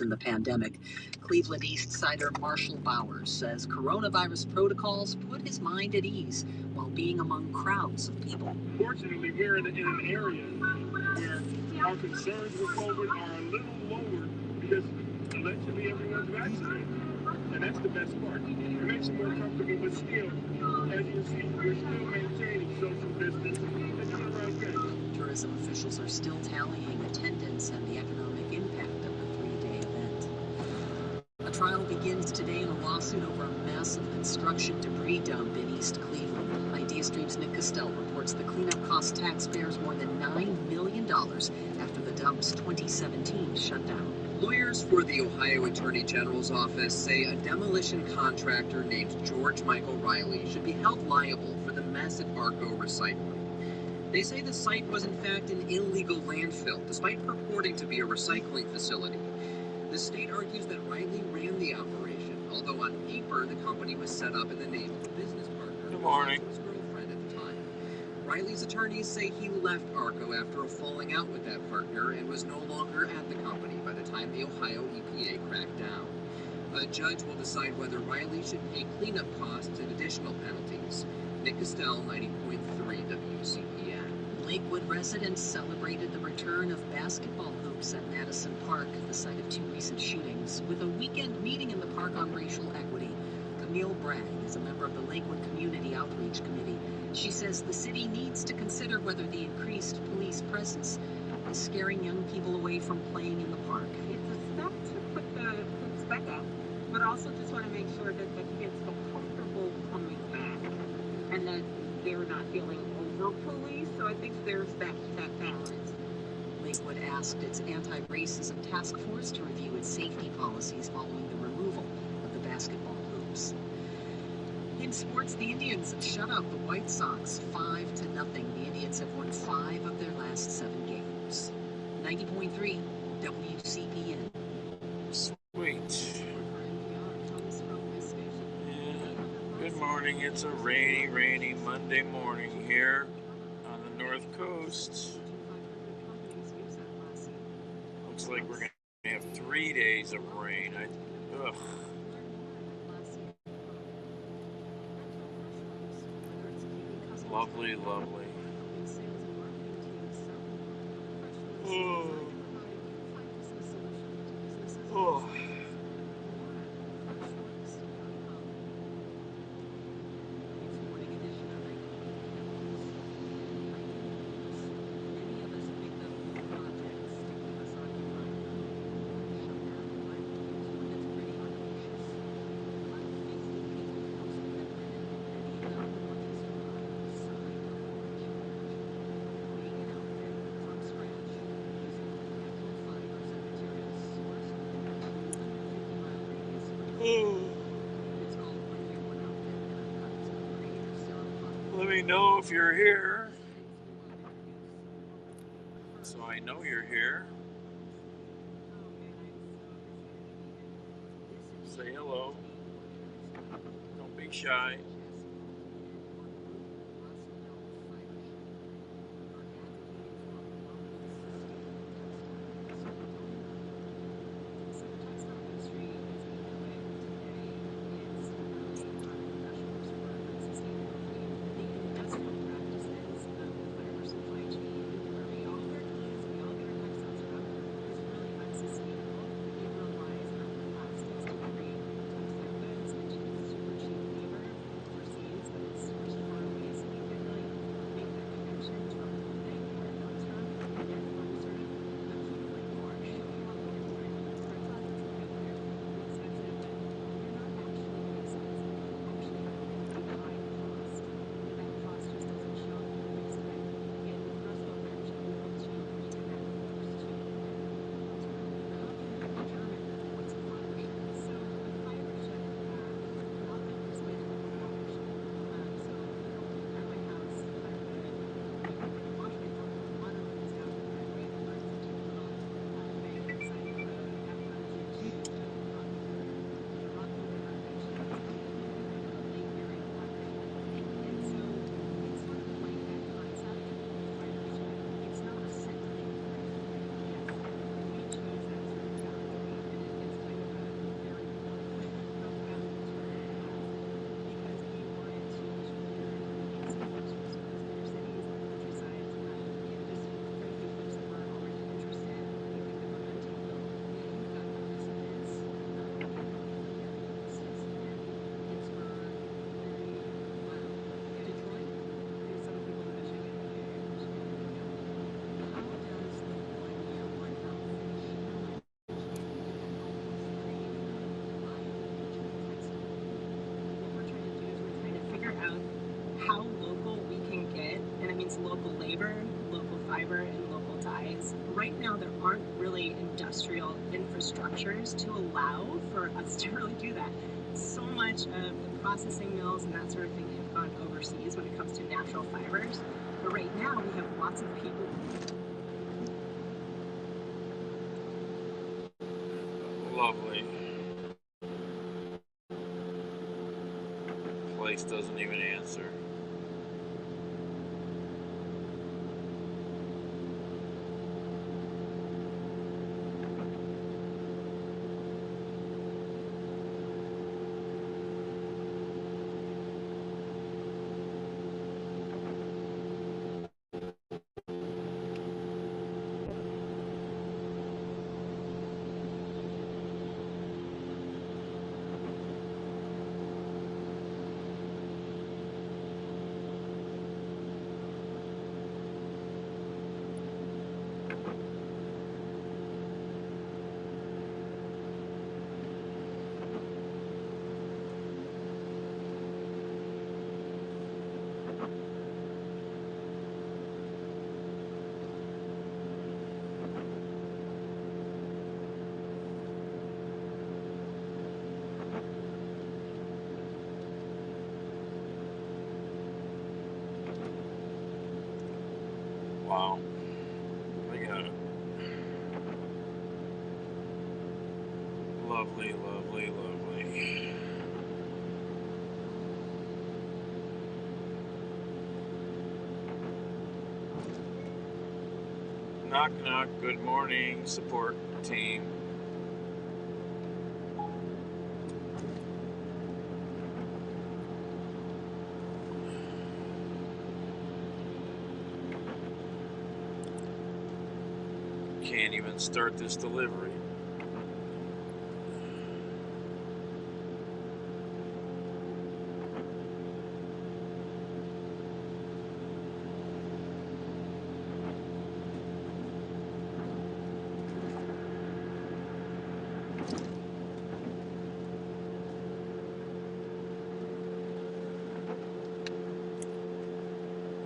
in the pandemic. Cleveland East Sider Marshall Bowers says coronavirus protocols put his mind at ease while being among crowds of people. Fortunately, we're in an area where our concerns with COVID are a little lower because allegedly everyone's vaccinated. And that's the best part. It makes you more comfortable, but still, as you see, we're still maintaining social distance and doing the right thing. Tourism officials are still tallying attendance and the economic impact of the three-day event. A trial begins today in a lawsuit over a massive construction debris dump in East Cleveland. Idea Stream's Nick Costell reports the cleanup cost taxpayers more than $9 million after the dump's 2017 shutdown. Lawyers for the Ohio Attorney General's office say a demolition contractor named George Michael Riley should be held liable for the massive Arco recycling. They say the site was in fact an illegal landfill, despite purporting to be a recycling facility. The state argues that Riley ran the operation, although on paper the company was set up in the name of a business partner. Good morning. His girlfriend at the time. Riley's attorneys say he left Arco after a falling out with that partner and was no longer at the company by the time the Ohio EPA cracked down. A judge will decide whether Riley should pay cleanup costs and additional penalties. Nick Costell, 90.3 WCPN. Lakewood residents celebrated the return of basketball hoops at Madison Park, the site of two recent shootings, with a weekend meeting in the park on racial equity. Camille Bragg is a member of the Lakewood Community Outreach Committee. She says the city needs to consider whether the increased police presence is scaring young people away from playing in the park. It's a step to put the hoops back up, but also just want to make sure that the kids feel comfortable coming back and that they're not feeling over-policed. So I think there's that balance. Lakewood asked its anti-racism task force to review its safety policies following the removal of the basketball hoops. In sports, the Indians shut out the White Sox 5-0. The Indians have won 5 of their last 7 games. 90.3 WCPN. Sweet. Yeah. Good morning. It's a rainy Monday morning here on the North Coast. Looks like we're going to have 3 days of rain. Ugh. Lovely. Oh. Let me know if you're here, so I know you're here. Say hello. Don't be shy. aren't really industrial infrastructures to allow for us to really do that. So much of the processing mills and that sort of thing have gone overseas when it comes to natural fibers. But right now we have lots of people. Lovely. Place doesn't even answer. Wow. They got it. Lovely, lovely, lovely. Knock, knock. Good morning, support team. Can't even start this delivery.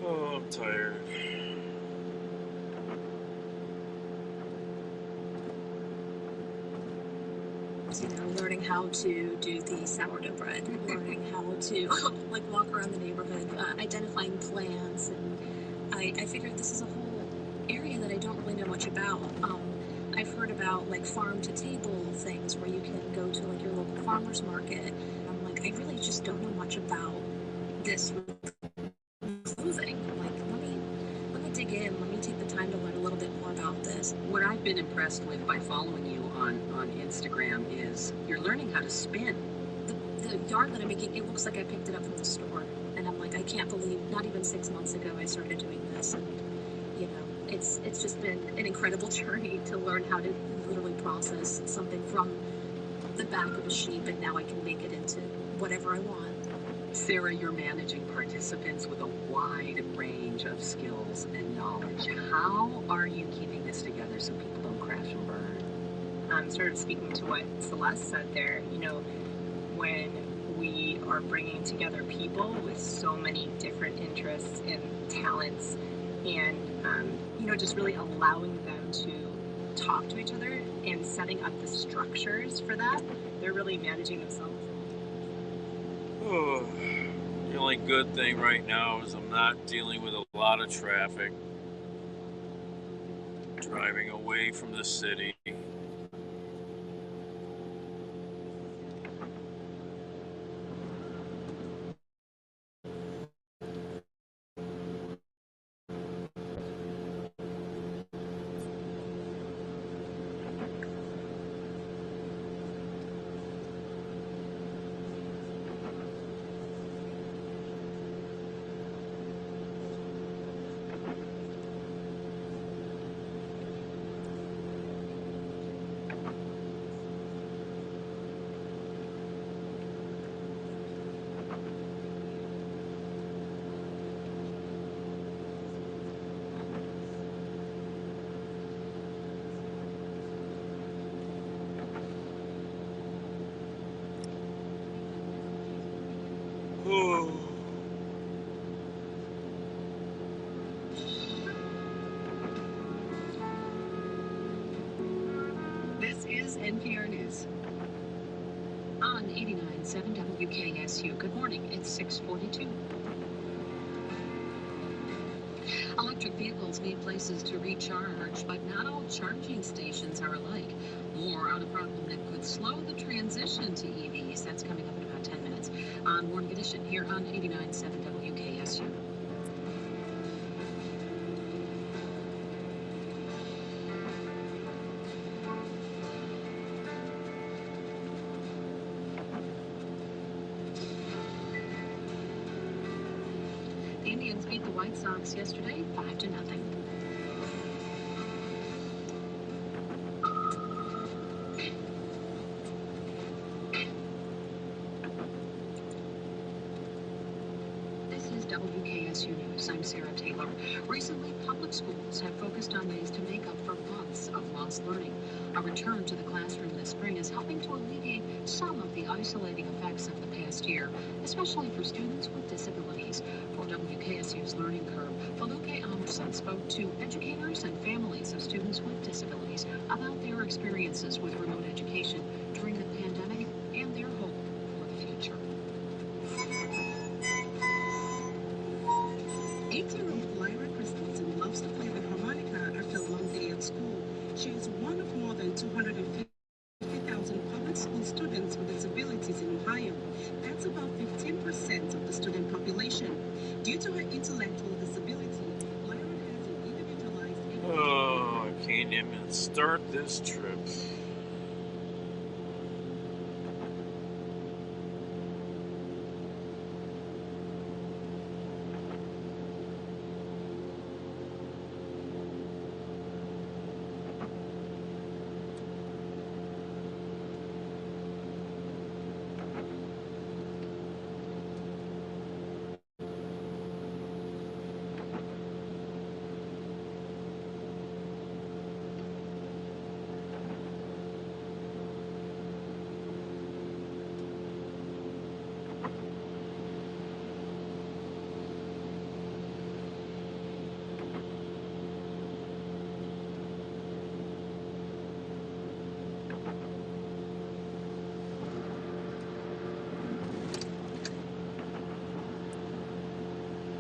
Oh, I'm tired. Learning how to do the sourdough bread, learning how to like walk around the neighborhood, identifying plants, and I figured this is a whole area that I don't really know much about. I've heard about like farm to table things where you can go to like your local farmer's market. I'm like, I really just don't know much about this with clothing. I'm like, let me dig in. Let me take the time to learn a little bit more about this. What I've been impressed with by following you on Instagram is you're learning how to spin. The yarn that I'm making, it looks like I picked it up from the store, and I'm like, I can't believe not even 6 months ago I started doing this, and you know, it's just been an incredible journey to learn how to literally process something from the back of a sheep, and now I can make it into whatever I want. Sarah, you're managing participants with a wide range of skills and knowledge. How are you keeping this together so people don't crash and burn? Sort of speaking to what Celeste said there, you know, when we are bringing together people with so many different interests and talents and, you know, just really allowing them to talk to each other and setting up the structures for that, they're really managing themselves. Oh, the only good thing right now is I'm not dealing with a lot of traffic. Driving away from the city. Oh. 89.7 WKSU. Good morning. It's 6:42. Electric vehicles need places to recharge, but not all charging stations are alike. More on a problem that could slow the transition to EVs. That's coming up in about 10 minutes on Morning Edition here on 89.7 WKSU. The Indians beat the White Sox yesterday 5-0. This is WKSU News. I'm Sarah Taylor. Recently, public schools have focused on ways to make up for months of lost learning. A return to the classroom this spring is helping to alleviate some of the isolating effects of the past year, especially for students with disabilities. For WKSU's Learning Curve, Feluke Amerson spoke to educators and families of students with disabilities about their experiences with remote education during the pandemic and their hope for the future. 8-year-old Lyra Christensen loves to play the harmonica after a long day at school. She is one of more than 250,000 public school students with disabilities in Ohio. That's about 15% of the student population. Due to her intellectual disability, Lyra has an individualized... Oh, I can't even start this trip.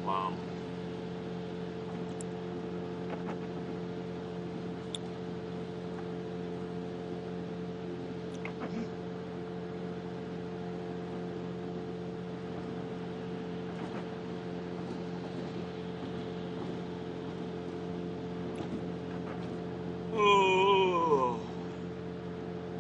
Wow. Oh.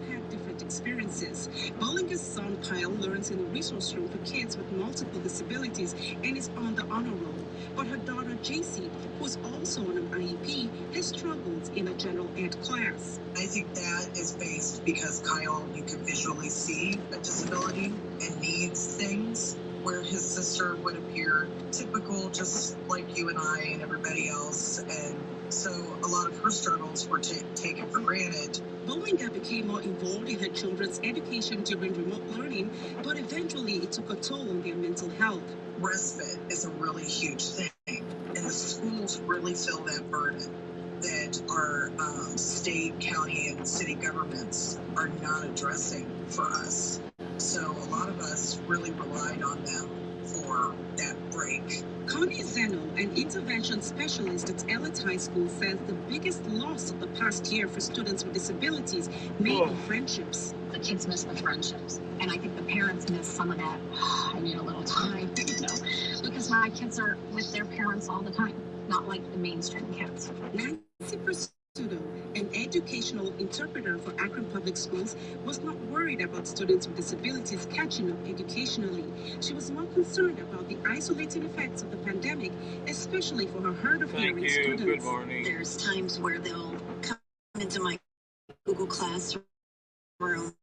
Have different experiences. Bollinger's son Kyle learns in a resource room for kids with multiple disabilities and is on the honor roll. But her daughter JC, who is also on an IEP, has struggled in a general ed class. I think that is based because Kyle, you can visually see a disability and needs things, where his sister would appear typical, just like you and I and everybody else. And so a lot of her struggles were taken for granted. Bollinger became more involved in her children's education during remote learning, but eventually it took a toll on their mental health. Respite is a really huge thing, and the schools really feel that burden that our state, county, and city governments are not addressing for us. So a lot of us really relied on them for that break. Connie Zeno, an intervention specialist at Elliott High School, says the biggest loss of the past year for students with disabilities may be friendships. The kids miss the friendships, and I think the parents miss some of that. I need a little time, because my kids are with their parents all the time, not like the mainstream kids. Nancy Pursuto, an educational interpreter for Akron Public Schools, was not worried about students with disabilities catching up educationally. She was more concerned about the isolating effects of the pandemic, especially for her hard of hearing students. Good morning. There's times where they'll come into my Google Classroom during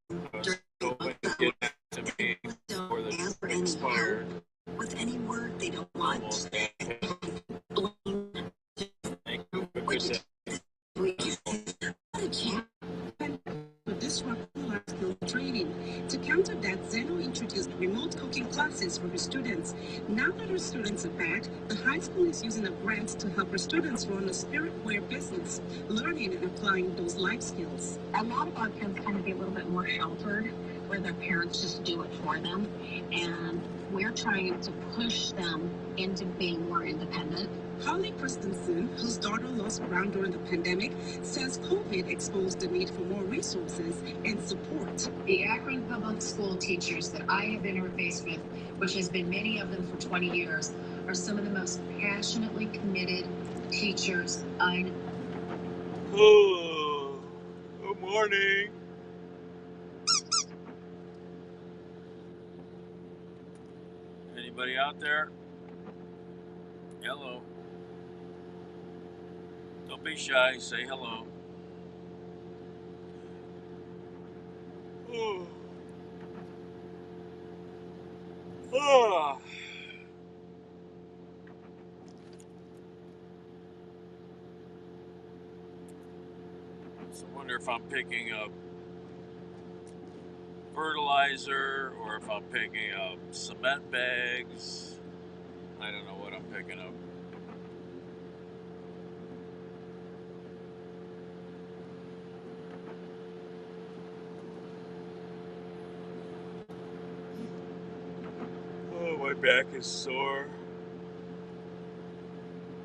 Get back to me before the ask for any expired. help with any work. They don't want Thank you. To disrupt life skill training. To counter that, Zeno introduced remote cooking classes for her students. Now that her students are back, the high school is using a grant to help her students run a spiritware business, learning and applying those life skills. a lot of our kids kind of be a little bit more sheltered. where their parents just do it for them. And we're trying to push them into being more independent. Holly Christensen, whose daughter lost ground during the pandemic, says COVID exposed the need for more resources and support. The Akron Public School teachers that I have interfaced with, which has been many of them for 20 years, are some of the most passionately committed teachers I know. Oh, good morning. Anybody out there? Hello. Don't be shy. Say hello. Oh. Oh. So I wonder if I'm picking up fertilizer or if I'm picking up cement bags. I don't know what I'm picking up. Oh, my back is sore.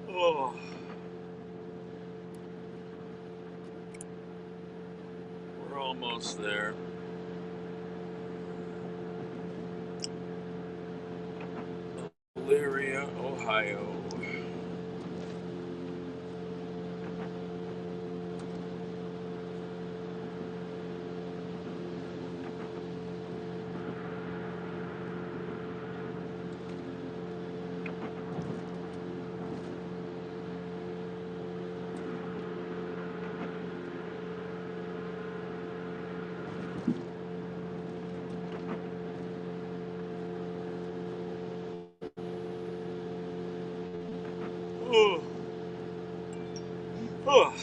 Oh. We're almost there. Elyria, Ohio. Oh. Oh.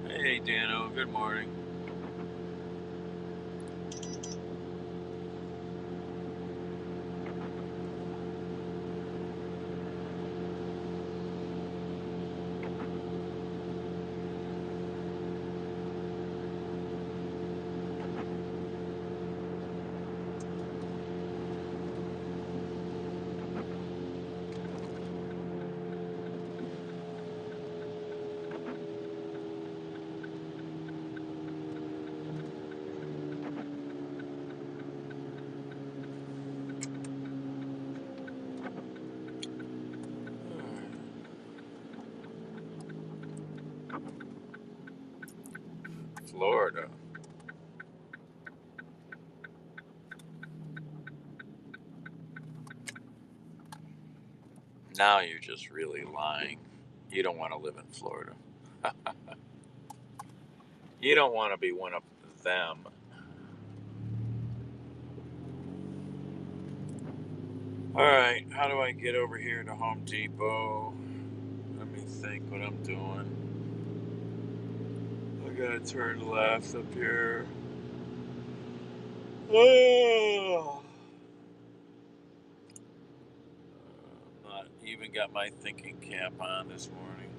Hey, Dano. Good morning. Florida. Now you're just really lying. You don't want to live in Florida. You don't want to be one of them. Alright, how do I get over here to Home Depot? Let me think what I'm doing. I gotta turn left up here. Oh! Not even got my thinking cap on this morning.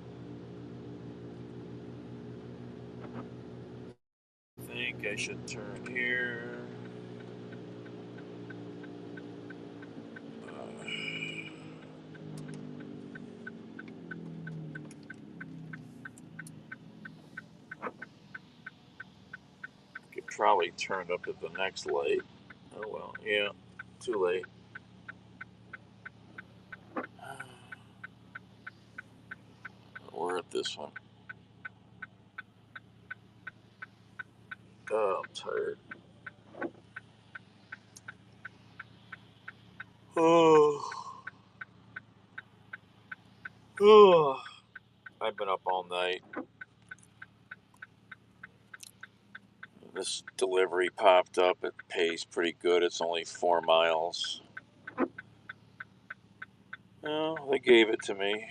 I think I should turn here. Could probably turn up at the next light. Oh well, yeah, too late. We're at this one. Oh, I'm tired. Oh. Oh. I've been up all night. This delivery popped up. It pays pretty good. It's only 4 miles. Oh, they gave it to me.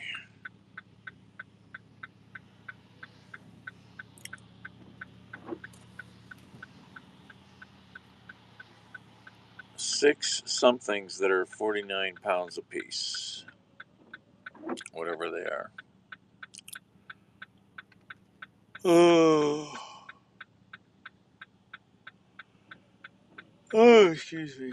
Six somethings that are 49 pounds a piece. Whatever they are. Oh, oh, excuse me.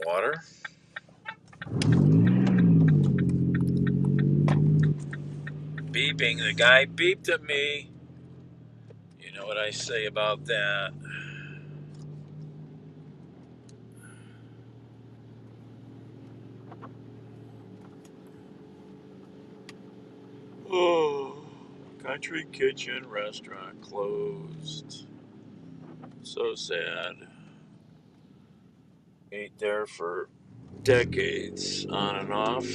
Water. Beeping. The guy beeped at me. You know what I say about that. Oh, country kitchen restaurant closed. So sad. Ate there for decades, on and off.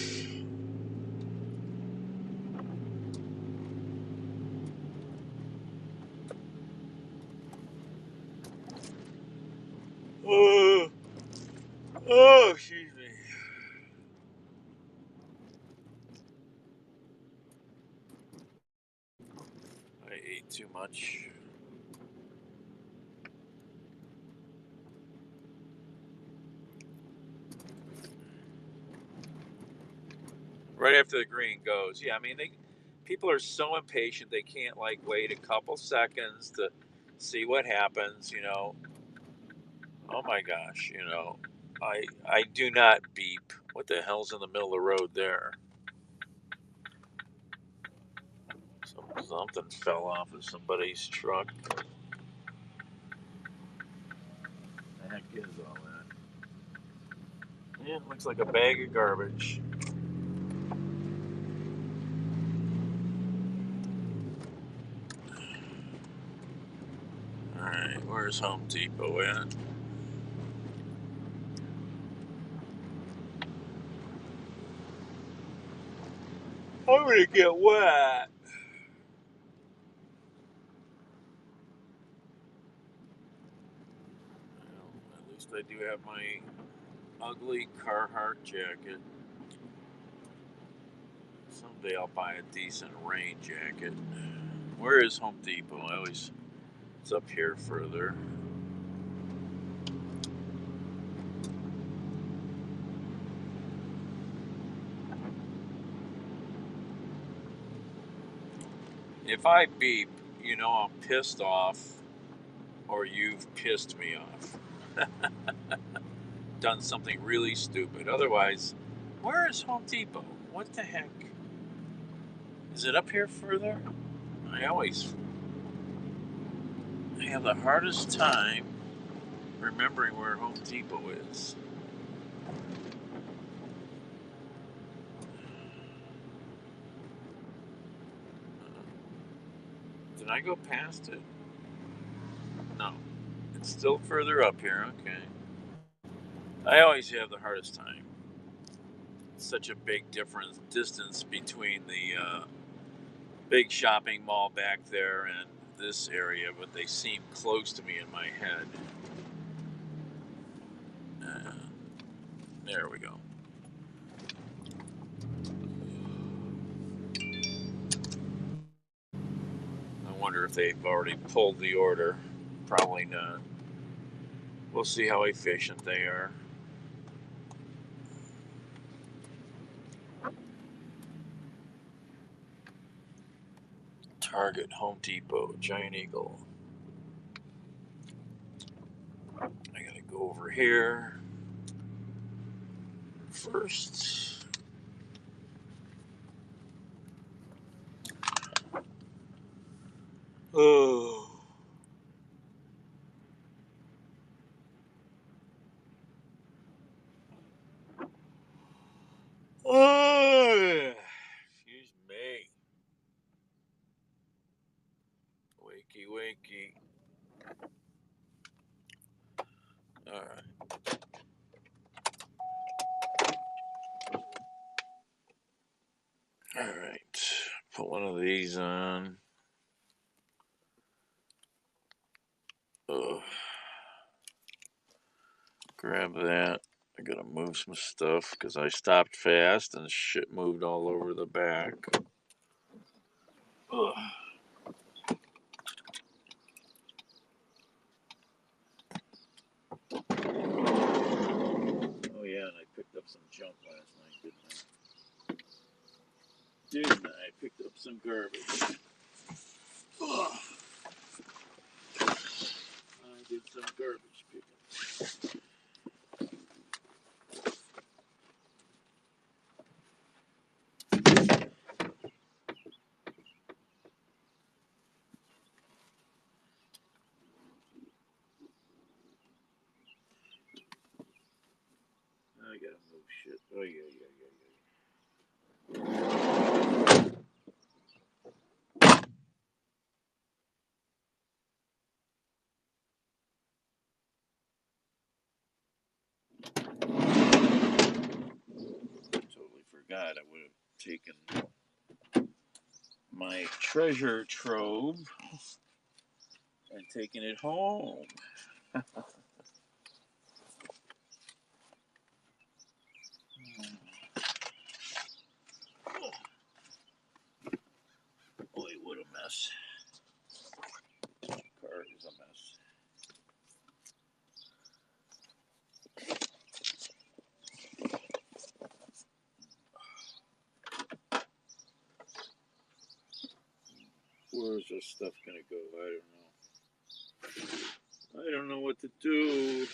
Oh, oh, excuse me. I ate too much. Right after the green goes. Yeah, I mean, people are so impatient they can't wait a couple seconds to see what happens. Oh my gosh, I do not beep. What the hell's in the middle of the road there? Something fell off of somebody's truck. The heck is all that? Yeah, it looks like a bag of garbage. Alright, where's Home Depot at? I'm gonna get wet. Well, at least I do have my ugly Carhartt jacket. Someday I'll buy a decent rain jacket. Where is Home Depot? It's up here further. If I beep, I'm pissed off, or you've pissed me off. Done something really stupid. Otherwise, where is Home Depot? What the heck? Is it up here further? I always have the hardest time remembering where Home Depot is. Did I go past it? No. It's still further up here. Okay. I always have the hardest time. Such a big distance between the big shopping mall back there and this area, but they seem close to me in my head. There we go. I wonder if they've already pulled the order. Probably not. We'll see how efficient they are. Target, Home Depot, Giant Eagle. I gotta go over here first. Oh. Oh. Excuse me. Wakey, wakey. All right. All right. Put one of these on. Ugh. Grab that. gotta move some stuff because I stopped fast and shit moved all over the back. Ugh. Oh yeah, and I picked up some junk last night, didn't I? I picked up some garbage. Ugh. I did some garbage picking. I gotta move shit. Oh yeah. Totally forgot I would have taken my treasure trove and taken it home. Boy, what a mess. Car is a mess. Where's this stuff gonna go? I don't know what to do.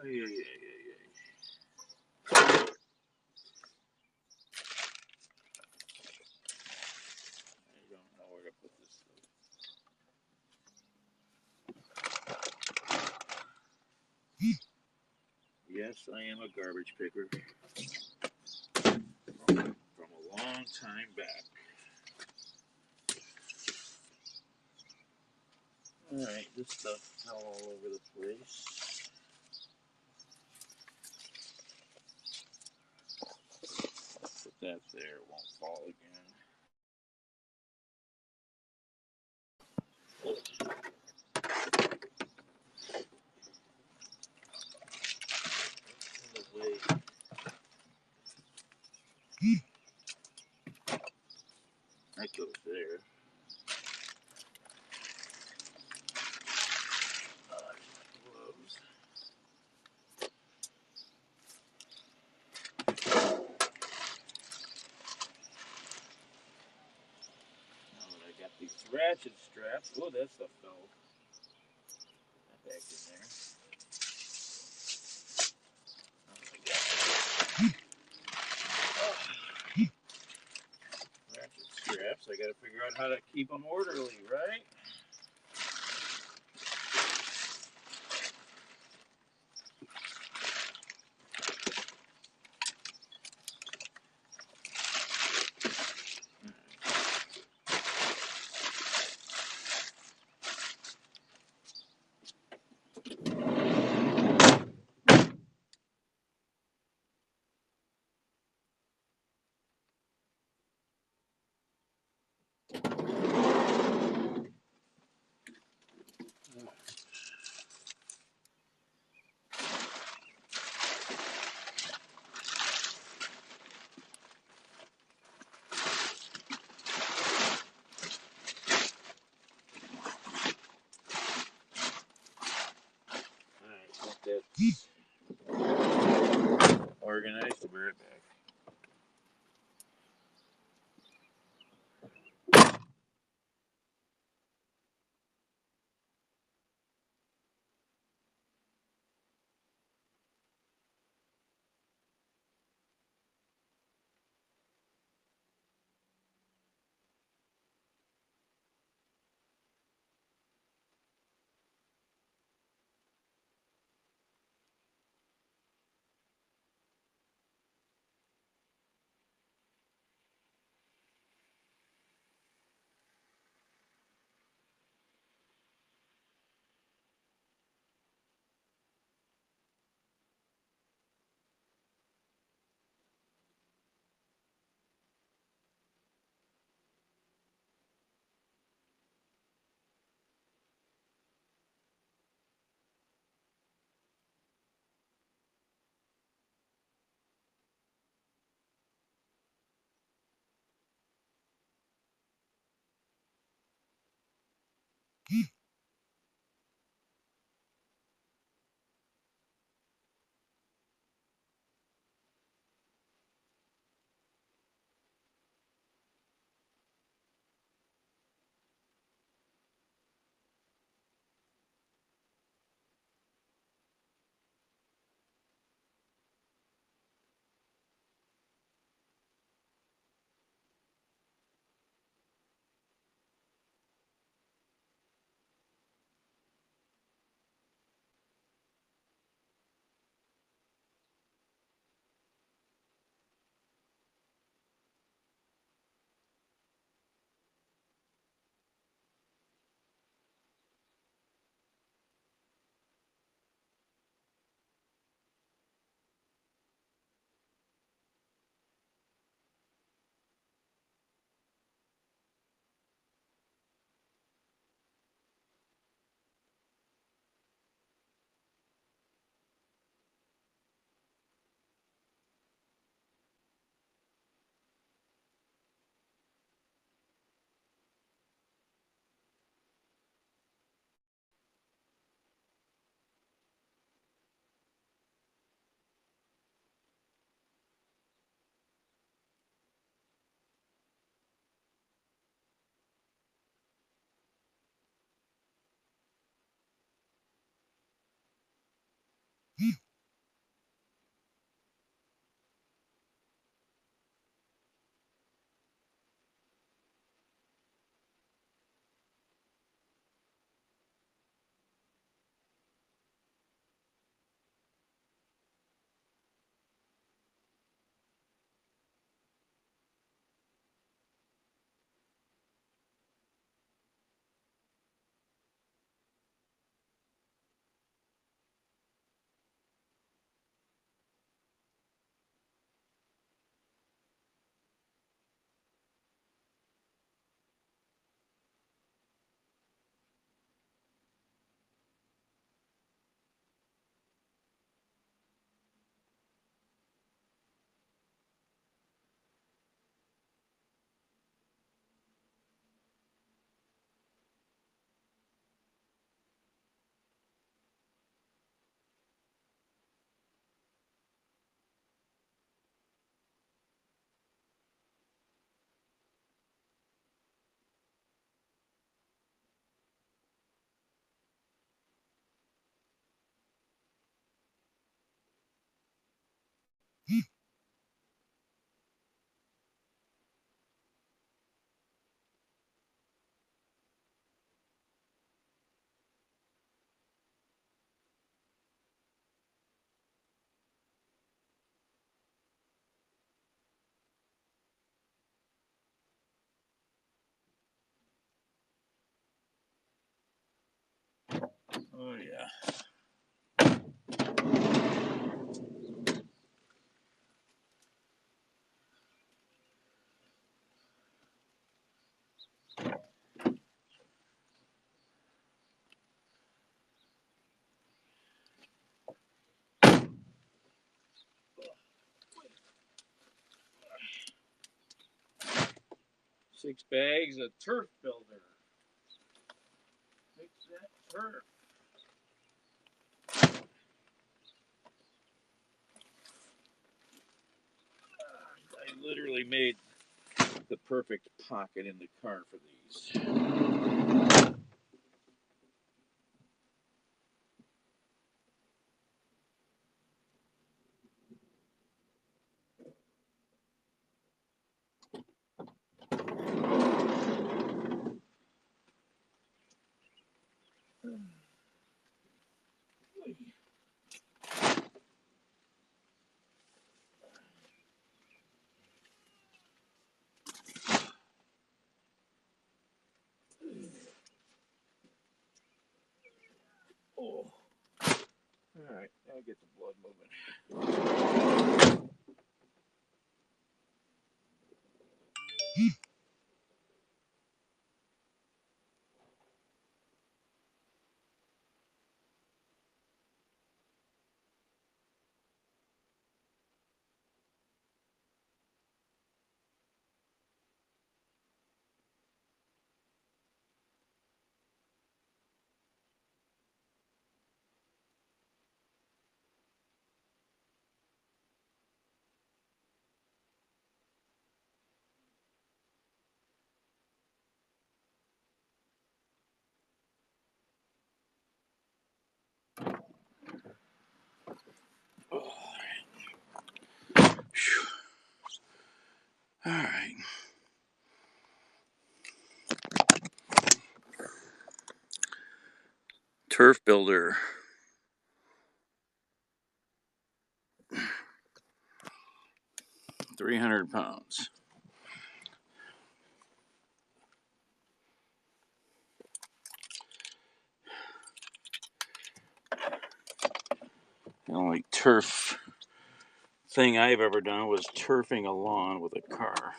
Ay. I don't know where to put this stuff. Yes, I am a garbage picker. From a long time back. Alright, this stuff fell all over the place. Put that there, it won't fall again. In the way. That goes there. Gloves. Now that I got these ratchet straps, oh, that stuff fell. That back in there. Ratchet straps, I gotta figure out how to keep them orderly, right? Organized, to be right back. 6 bags of turf builder. Fix that turf. I literally made the perfect pocket in the car for these. Oh. All right, now get the blood moving. All right. Turf builder. 300 pounds. The only turf thing I've ever done was turfing a lawn with a car.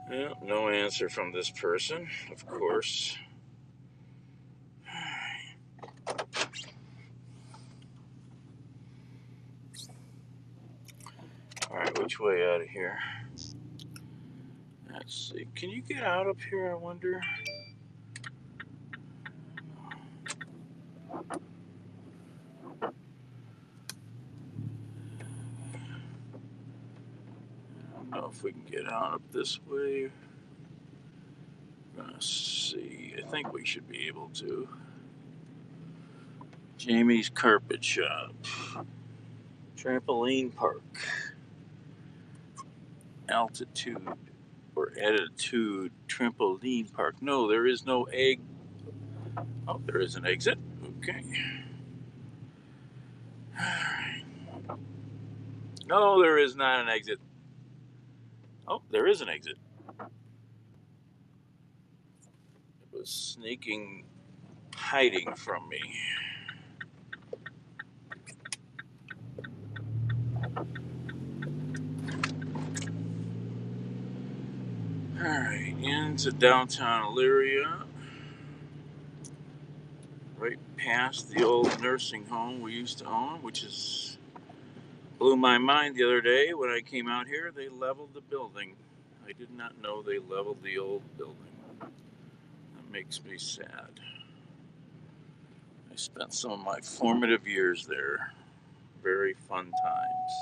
Well, no answer from this person, of course. All right, which way out of here? Let's see. Can you get out up here, I wonder? I don't know if we can get out up this way. We're gonna see. I think we should be able to. Jamie's Carpet Shop. Trampoline Park. Altitude or attitude trampoline park. No, there is no egg. Oh, there is an exit. Okay. No, there is not an exit. Oh, there is an exit. It was sneaking, hiding from me. Alright, into downtown Elyria. Right past the old nursing home we used to own, which is blew my mind the other day when I came out here. They leveled the building. I did not know they leveled the old building. That makes me sad. I spent some of my formative years there. Very fun times.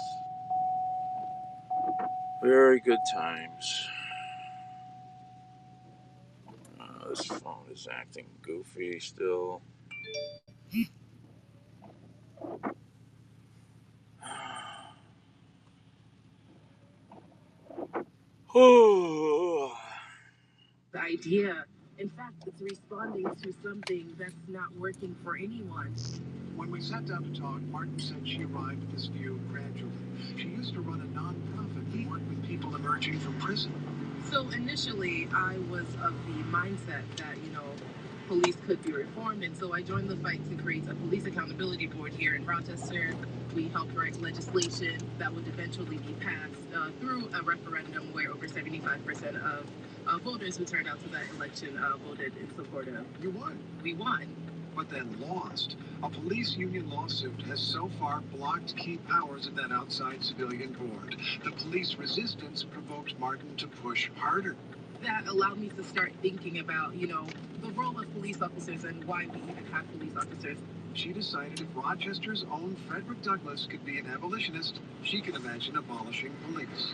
Very good times. This phone is acting goofy still. Oh. The idea, in fact, it's responding to something that's not working for anyone. When we sat down to talk, Martin said she arrived at this view gradually. She used to run a nonprofit that worked with people emerging from prison. So initially, I was of the mindset that, police could be reformed, and so I joined the fight to create a police accountability board here in Rochester. We helped write legislation that would eventually be passed through a referendum where over 75% of voters who turned out to that election voted in support of. You won. We won. but then lost. A police union lawsuit has so far blocked key powers of that outside civilian board. The police resistance provoked Martin to push harder. That allowed me to start thinking about, the role of police officers and why we even have police officers. She decided if Rochester's own Frederick Douglass could be an abolitionist, she could imagine abolishing police.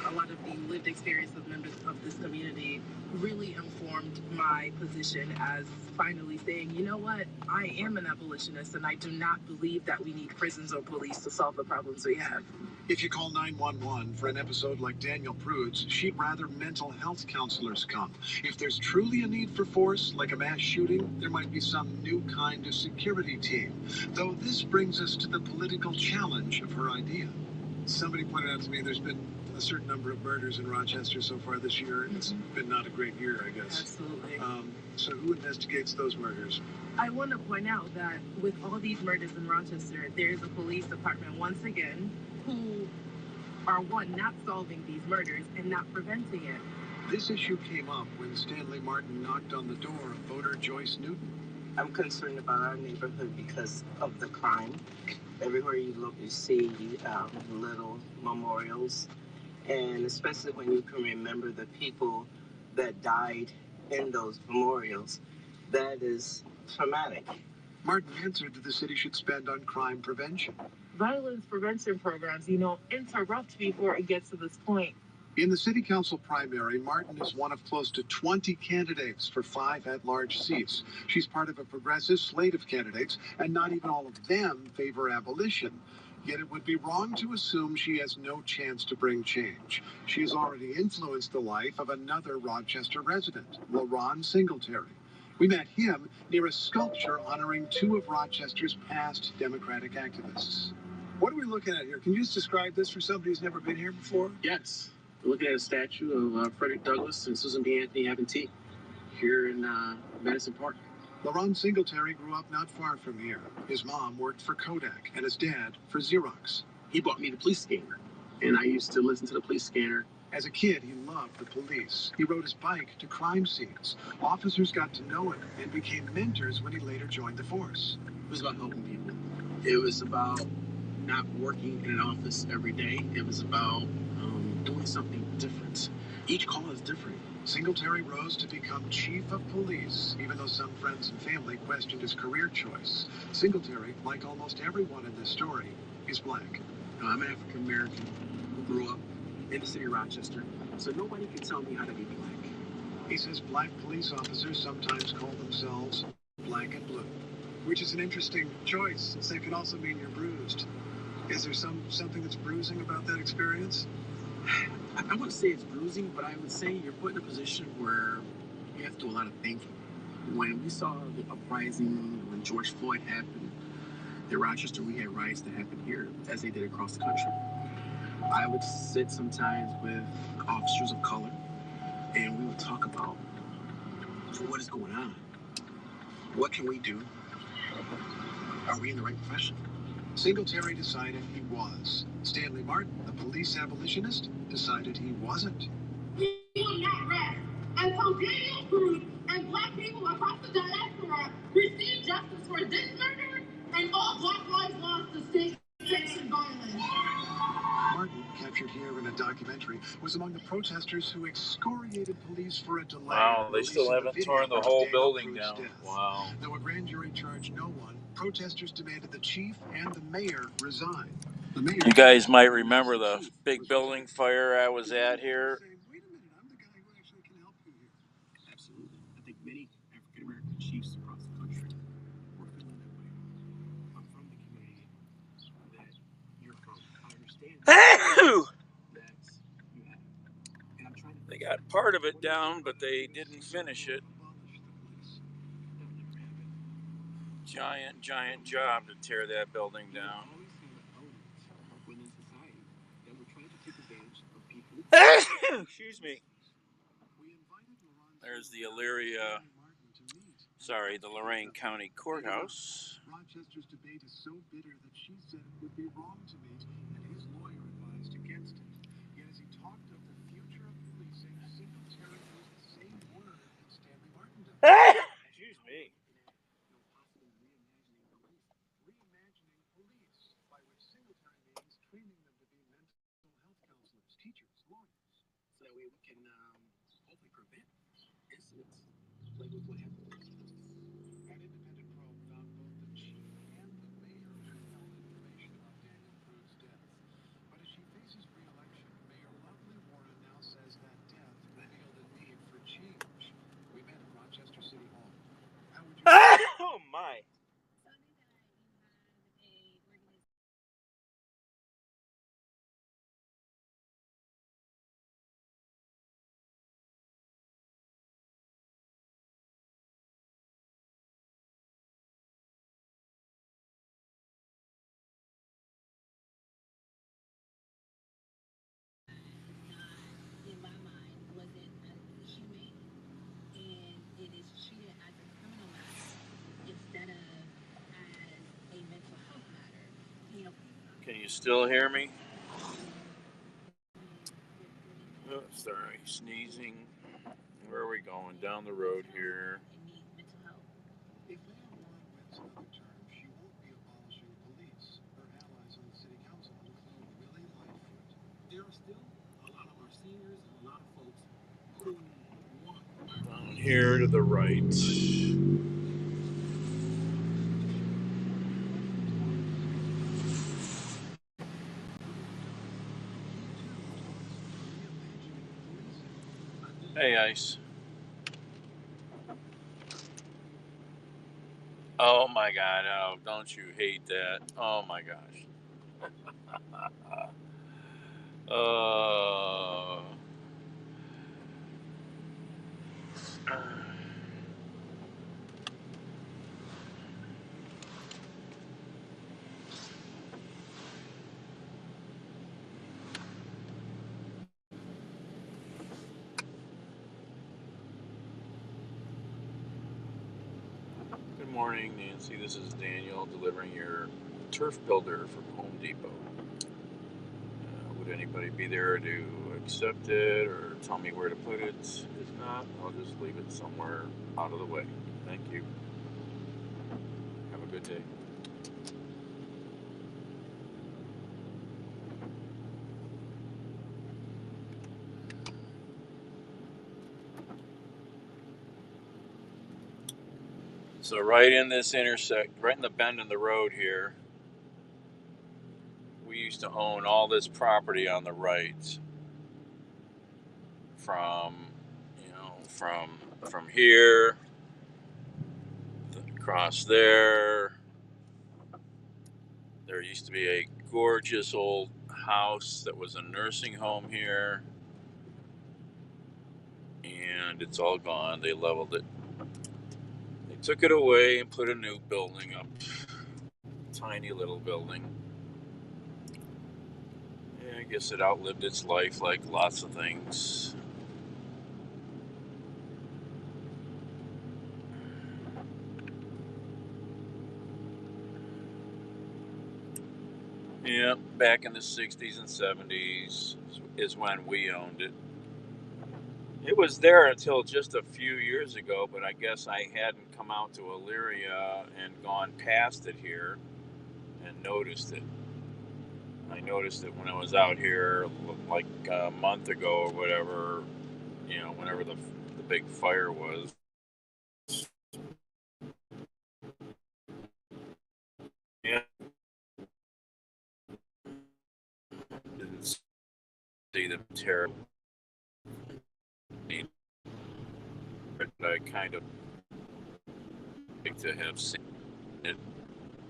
A lot of the lived experience of members of this community really informed my position as finally saying, you know what, I am an abolitionist and I do not believe that we need prisons or police to solve the problems we have. If you call 911 for an episode like Daniel Prude's, she'd rather mental health counselors come. If there's truly a need for force, like a mass shooting, there might be some new kind of security team. Though this brings us to the political challenge of her idea. Somebody pointed out to me there's been a certain number of murders in Rochester so far this year. It's been not a great year, I guess. Absolutely. So who investigates those murders? I want to point out that with all these murders in Rochester, there's a police department, once again, who are, one, not solving these murders and not preventing it. This issue came up when Stanley Martin knocked on the door of voter Joyce Newton. I'm concerned about our neighborhood because of the crime. Everywhere you look, you see little memorials, and especially when you can remember the people that died in those memorials, that is traumatic. Martin answered that the city should spend on crime prevention. Violence prevention programs, interrupt before it gets to this point. In the city council primary, Martin is one of close to 20 candidates for 5 at-large seats. She's part of a progressive slate of candidates, and not even all of them favor abolition. Yet it would be wrong to assume she has no chance to bring change. She has already influenced the life of another Rochester resident, LaRon Singletary. We met him near a sculpture honoring 2 of Rochester's past Democratic activists. What are we looking at here? Can you just describe this for somebody who's never been here before? Yes. We're looking at a statue of Frederick Douglass and Susan B. Anthony having tea here in Madison Park. LaRon Singletary grew up not far from here. His mom worked for Kodak and his dad for Xerox. He bought me the police scanner, and I used to listen to the police scanner. As a kid, he loved the police. He rode his bike to crime scenes. Officers got to know him and became mentors when he later joined the force. It was about helping people. It was about not working in an office every day. It was about doing something different. Each call is different. Singletary rose to become chief of police, even though some friends and family questioned his career choice. Singletary, like almost everyone in this story, is black. I'm an African American who grew up in the city of Rochester, so nobody can tell me how to be black. He says black police officers sometimes call themselves black and blue, which is an interesting choice, since they can also mean you're bruised. Is there something that's bruising about that experience? I wouldn't say it's bruising, but I would say you're put in a position where you have to do a lot of thinking. When we saw the uprising, when George Floyd happened, in Rochester, we had riots that happened here, as they did across the country. I would sit sometimes with officers of color, and we would talk about what is going on. What can we do? Are we in the right profession? Singletary decided he was. Stanley Martin, the police abolitionist, decided he wasn't. We will not rest until Daniel Prude and black people across the diaspora receive justice for this murder and all Black Lives Lost to state-sanctioned violence. Martin, captured here in a documentary, was among the protesters who excoriated police for a delay. Wow, they still haven't torn the whole building down. Wow. Though a grand jury charged no one, protesters demanded the chief and the mayor resign. The mayor, you guys might remember the big building fire I was at here. Wait a minute, I'm the guy who actually can help you here. Absolutely. I think many African American chiefs across the country were feeling that way. I'm from the community that you're from. I understand that you have. And I'm trying to. They got part of it down, but they didn't finish it. Giant job to tear that building down. Excuse me. There's the Lorain County Courthouse. Rochester's debate is so bitter that she said it would be wrong to meet, and his lawyer advised against it. Yet as he talked of the future of policing, Singletary used the same word that Stanley Martin does. Excuse me. incidents, like with what happened with those kids. An independent probe found both the chief and the mayor withheld information about Daniel Prude's death. But as she faces re-election, Mayor Lovely Warren now says that death revealed a need for change. We met at Rochester City Hall. How would you... Oh my. in my mind, wasn't humane, and it is treated as a criminal matter instead of as a mental health matter. You know, Can you still hear me? Oh, sorry, sneezing. Where are we going? Down the road here. mental health. If Mayor Warren wins another term, she won't be abolishing police. Her allies on the city council include Willie Lightfoot. There are still a lot of our seniors and a lot of folks who want Down here to the right. Hey, Ice. Oh my God! Oh, don't you hate that? Oh my gosh. Uh. Good morning, Nancy. This is Daniel delivering your turf builder from Home Depot. Would anybody be there to accept it or tell me where to put it? If not, I'll just leave it somewhere out of the way. Thank you. Have a good day. So right in this right in the bend in the road here, we used to own all this property on the right from, from here across there. There used to be a gorgeous old house that was a nursing home here, and it's all gone. They leveled it. They took it away and put a new building up. Tiny little building. Yeah, I guess it outlived its life like lots of things. Yeah, back in the 60s and 70s is when we owned it. It was there until just a few years ago, but I guess I hadn't come out to Elyria and gone past it here and noticed it. I noticed it when I was out here like a month ago or whatever, whenever the big fire was. Yeah, didn't see the terrible, but I kind of like to have seen it.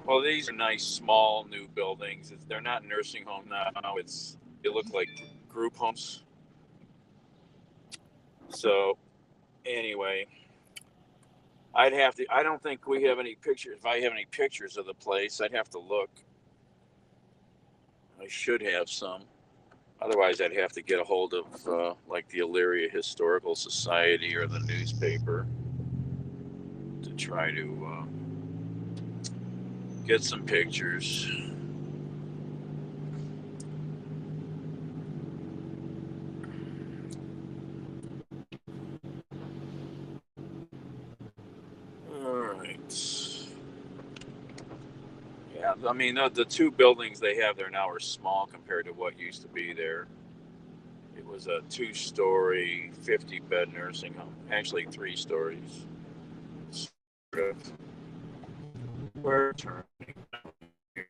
Well, these are nice, small, new buildings. They're not nursing home now. They look like group homes. So anyway, I'd have to. I don't think we have any pictures. If I have any pictures of the place, I'd have to look. I should have some. Otherwise, I'd have to get a hold of like the Elyria Historical Society or the newspaper to try to get some pictures. All right. Yeah, I mean the two buildings they have there now are small compared to what used to be there. It was a 2-story, 50-bed nursing home. Actually, 3 stories. Sort of. We're turning here.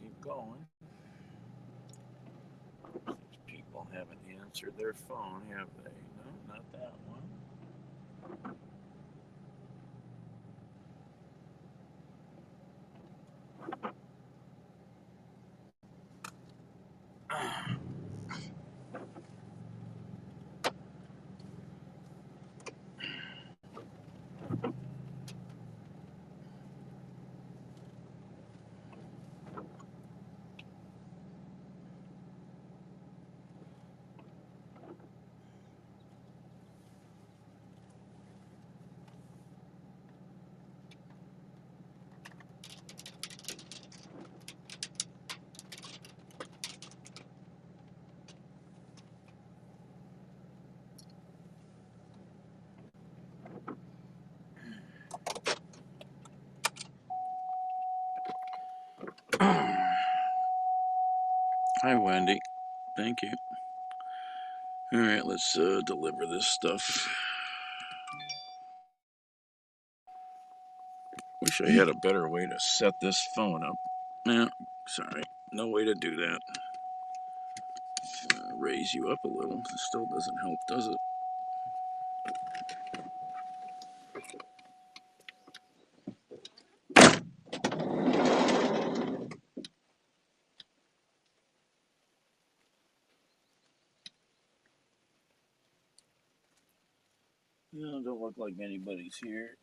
Keep going. These people haven't answered their phone, have they? No, not that one. Hi, Wendy. Thank you. All right, let's deliver this stuff. Wish I had a better way to set this phone up. Yeah, sorry. No way to do that. Raise you up a little. It still doesn't help, does it? No, don't look like anybody's here.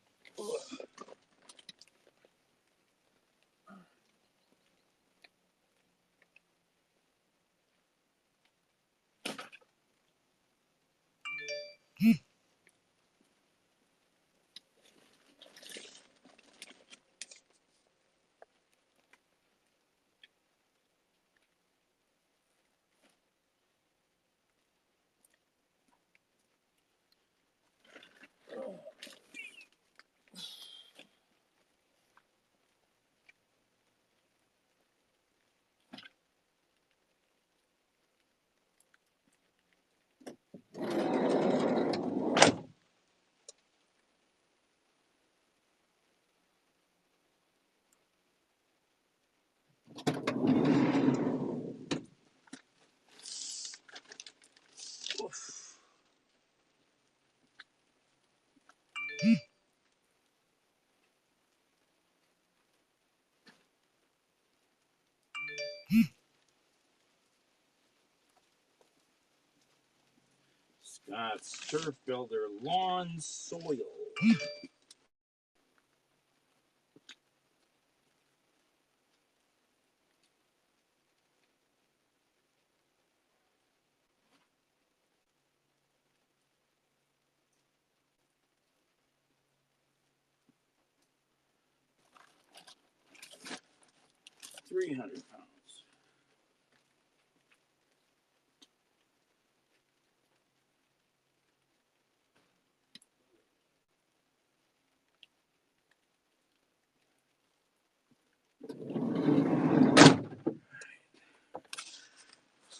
Scott's Turf Builder Lawn Soil. 300 pounds.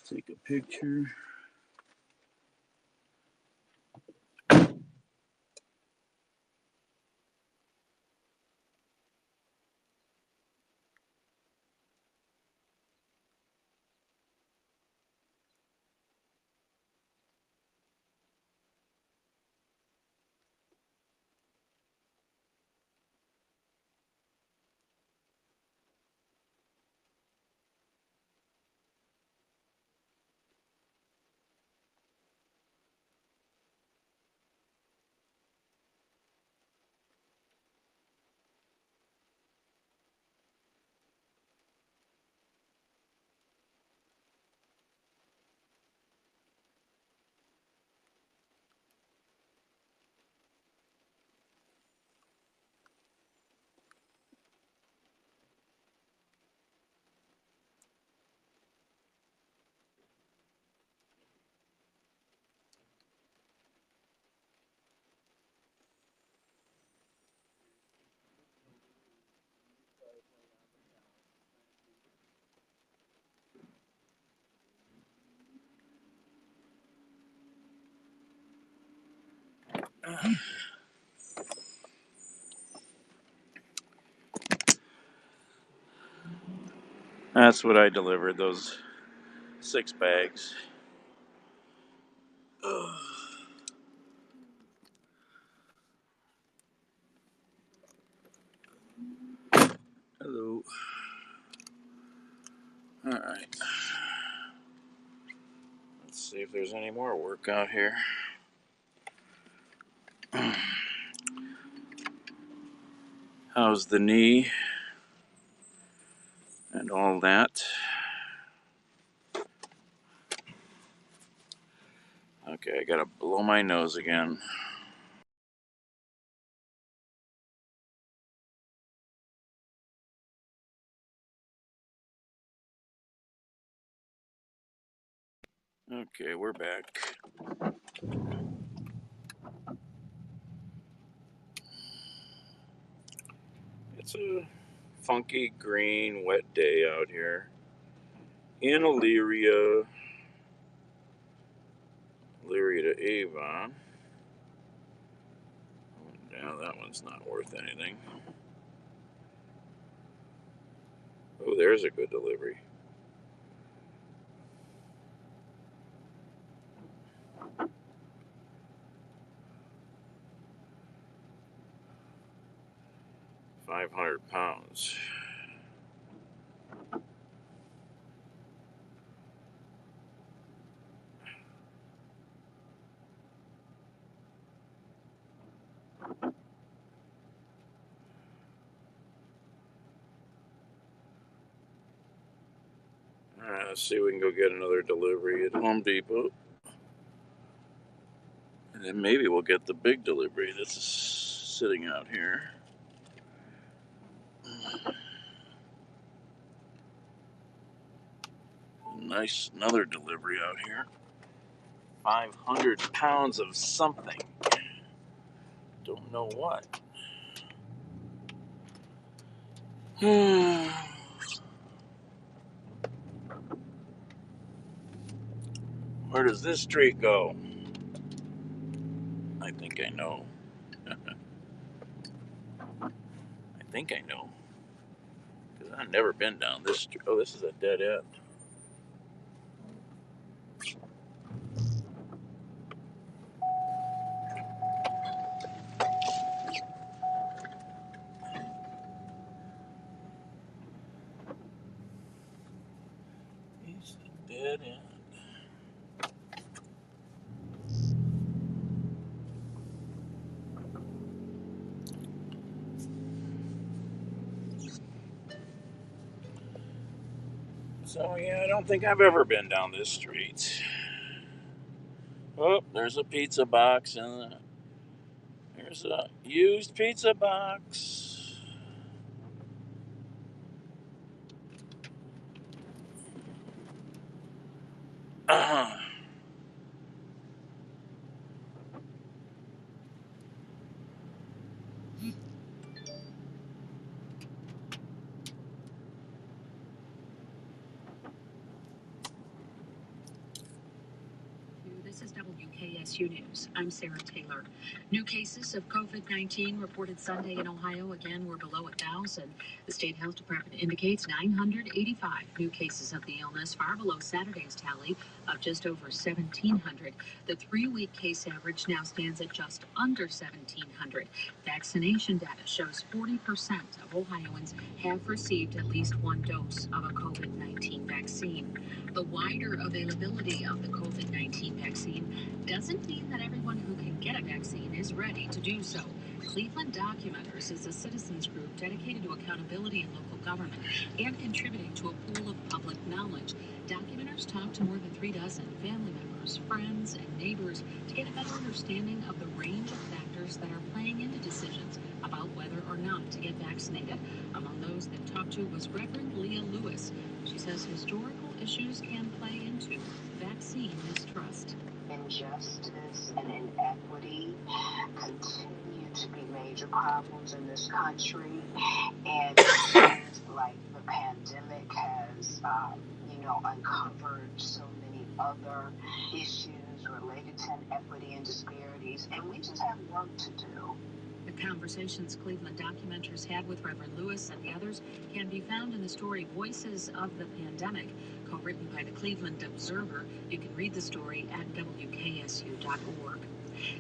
Take a picture. That's what I delivered, those 6 bags. Hello. Alright. Let's see if there's any more work out here. How's the knee and all that? Okay, I gotta blow my nose again. Okay, we're back. It's a funky green wet day out here in Elyria to Avon. Yeah, that one's not worth anything. Oh, there's a good delivery. £500. Alright, let's see if we can go get another delivery at Home Depot. And then maybe we'll get the big delivery that's sitting out here. Nice, another delivery out here. 500 pounds of something. Don't know what. Where does this street go? I think I know. I think I know. Because I've never been down this street. Oh, this is a dead end. It's a dead end. So, yeah, I don't think I've ever been down this street. Oh, there's a pizza box, and there's a used pizza box. This is WKSU News. I'm Sarah Taylor. New cases of COVID-19 reported Sunday in Ohio again were below 1,000. The state health department indicates 985 new cases of the illness, far below Saturday's tally of just over 1,700. The 3-week case average now stands at just under 1,700. Vaccination data shows 40% of Ohioans have received at least one dose of a COVID-19 vaccine. The wider availability of the COVID-19 vaccine doesn't mean that everyone who can get a vaccine is ready to do so. Cleveland Documenters is a citizens group dedicated to accountability in local government and contributing to a pool of public knowledge. Documenters talk to more than 36 family members, friends, and neighbors to get a better understanding of the range of factors that are playing into decisions about whether or not to get vaccinated. Among those they talked to was Reverend Leah Lewis. She says historical issues can play into vaccine mistrust. Injustice and inequity continue to be major problems in this country, and it seems like the pandemic has, uncovered so many other issues related to inequity and disparities, and we just have work to do. The conversations Cleveland Documenters had with Reverend Lewis and the others can be found in the story Voices of the Pandemic, co-written by the Cleveland Observer. You can read the story at WKSU.org.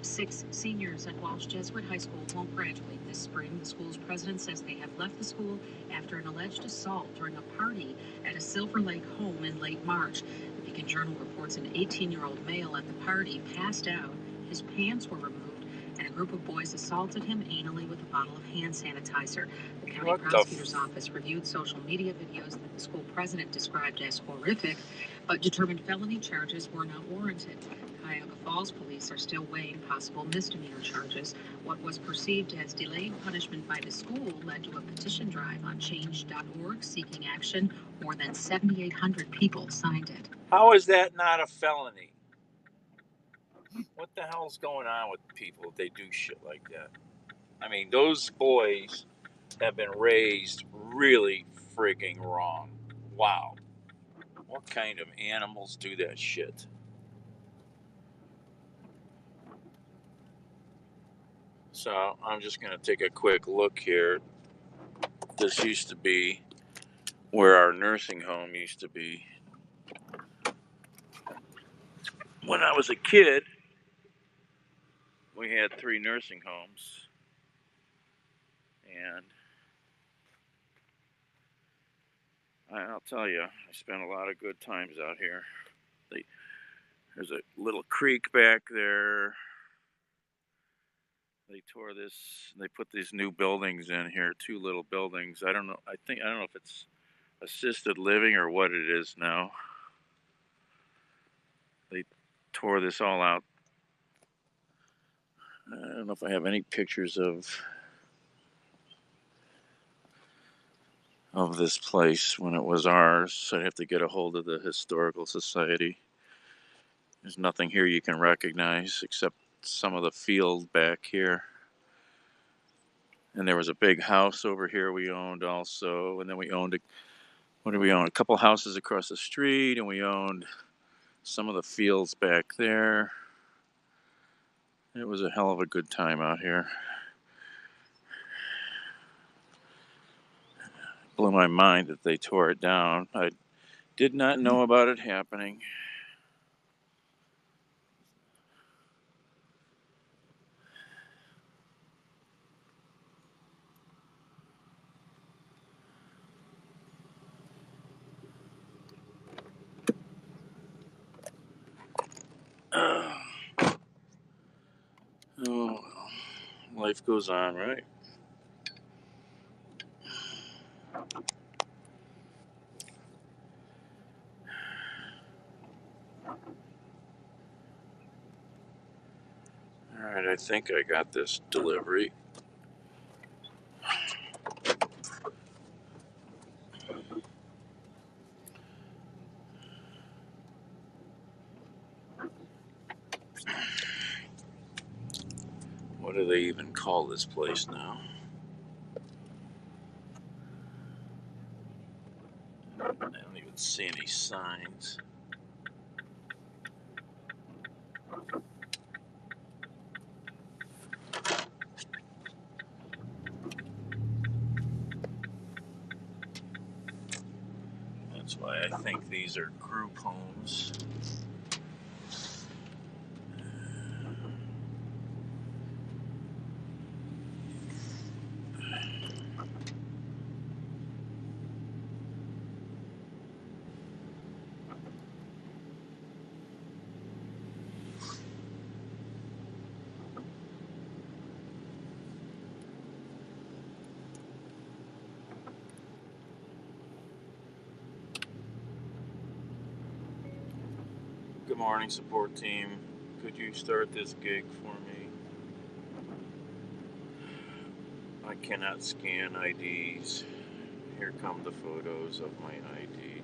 6 seniors at Walsh Jesuit High School won't graduate this spring. The school's president says they have left the school after an alleged assault during a party at a Silver Lake home in late March. The Beacon Journal reports an 18-year-old male at the party passed out. His pants were removed, and a group of boys assaulted him anally with a bottle of hand sanitizer. The county prosecutor's office reviewed social media videos that the school president described as horrific, but determined felony charges were not warranted. Cuyahoga Falls police are still weighing possible misdemeanor charges. What was perceived as delayed punishment by the school led to a petition drive on change.org seeking action. More than 7,800 people signed it. How is that not a felony? What the hell's going on with people if they do shit like that? I mean, those boys have been raised really frigging wrong. Wow. What kind of animals do that shit? So I'm just going to take a quick look here. This used to be where our nursing home used to be. When I was a kid, we had 3 nursing homes. And I'll tell you, I spent a lot of good times out here. There's a little creek back there. They tore this. They put these new buildings in here, 2 little buildings. I don't know. I don't know if it's assisted living or what it is now. They tore this all out. I don't know if I have any pictures of this place when it was ours. I'd have to get a hold of the Historical Society. There's nothing here you can recognize except some of the field back here. And there was a big house over here we owned also. And then we owned a couple houses across the street, and we owned some of the fields back there. It was a hell of a good time out here. Blew my mind that they tore it down. I did not know about it happening. Oh, life goes on, right? All right, I think I got this delivery. What do they even call this place now? I don't even see any signs. That's why I think these are group homes. Good morning, support team. Could you start this gig for me? I cannot scan IDs. Here come the photos of my ID.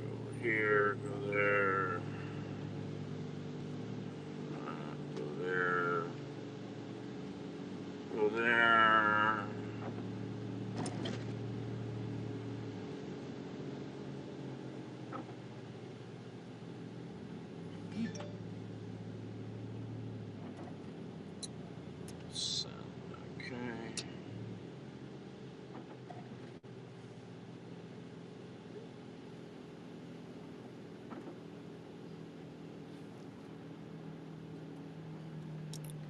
Go here, go there. Go there. Go there. Send. Okay.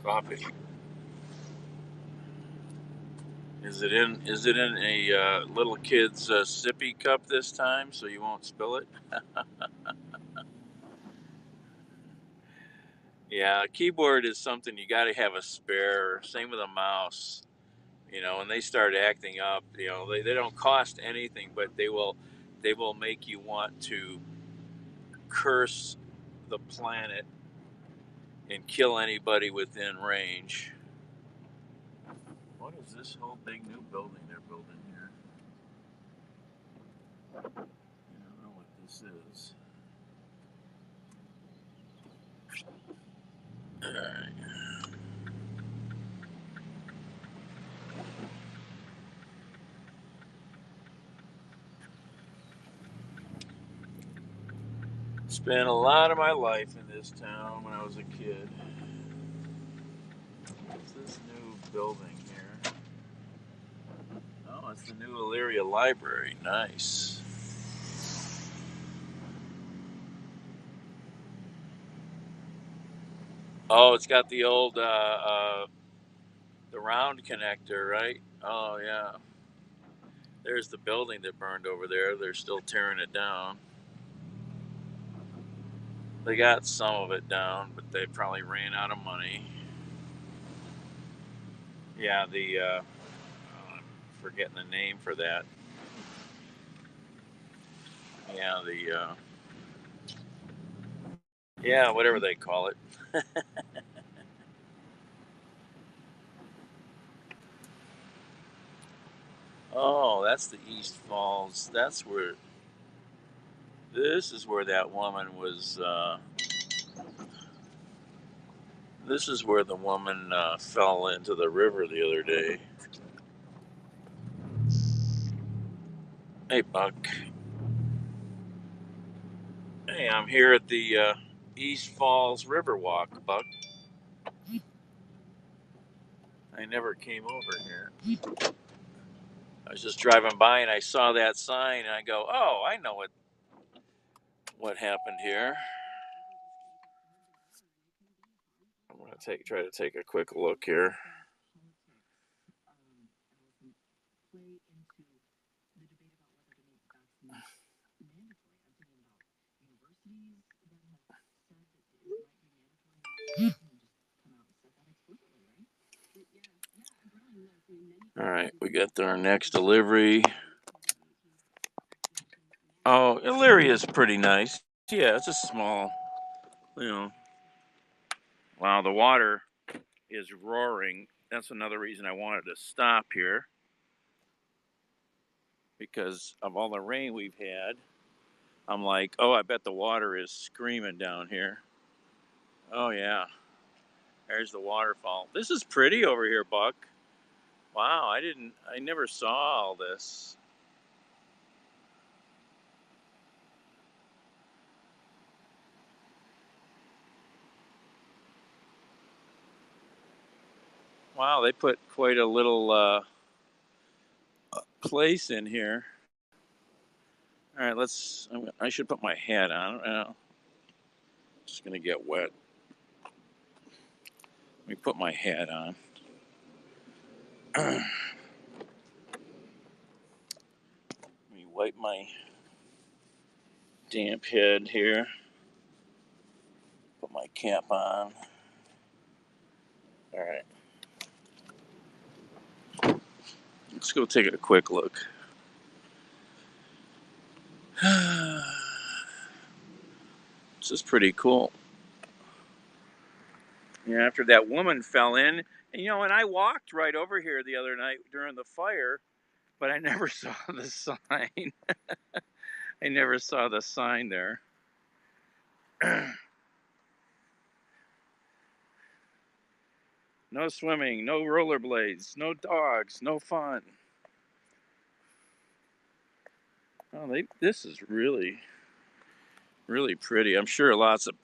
Copy. Is it in a little kid's sippy cup this time, so you won't spill it? Yeah, a keyboard is something you got to have a spare. Same with a mouse. You know, when they start acting up, you know, they don't cost anything, but they will make you want to curse the planet and kill anybody within range. What is this whole big new building they're building here? I don't know what this is. All right. Spent a lot of my life in this town when I was a kid. What's this new building here? Oh, it's the new Elyria Library. Nice. Oh, it's got the old the round connector, right? Oh yeah. There's the building that burned over there. They're still tearing it down. They got some of it down, but they probably ran out of money. Yeah, I'm forgetting the name for that. Yeah, yeah, whatever they call it. Oh, that's the East Falls. This is where that woman was. This is where the woman fell into the river the other day. Hey, Buck. Hey, I'm here at the East Falls Riverwalk, Buck. I never came over here. I was just driving by and I saw that sign and I go, "Oh, I know what happened here." I'm gonna try to take a quick look here. All right, we got our next delivery. Oh, Elyria is pretty nice. Yeah, it's a small, you know. Wow, the water is roaring. That's another reason I wanted to stop here because of all the rain we've had. I'm like, oh, I bet the water is screaming down here. Oh, yeah. There's the waterfall. This is pretty over here, Buck. Wow, I never saw all this. Wow, they put quite a little place in here. All right, I should put my hat on. Just gonna get wet. Let me put my hat on. Let me wipe my damp head here. Put my cap on. All right, let's go take a quick look. This is pretty cool. Yeah, after that woman fell in, and I walked right over here the other night during the fire, but I never saw the sign. I never saw the sign there. No swimming, no rollerblades, no dogs, no fun. Oh, this is really, really pretty. I'm sure lots of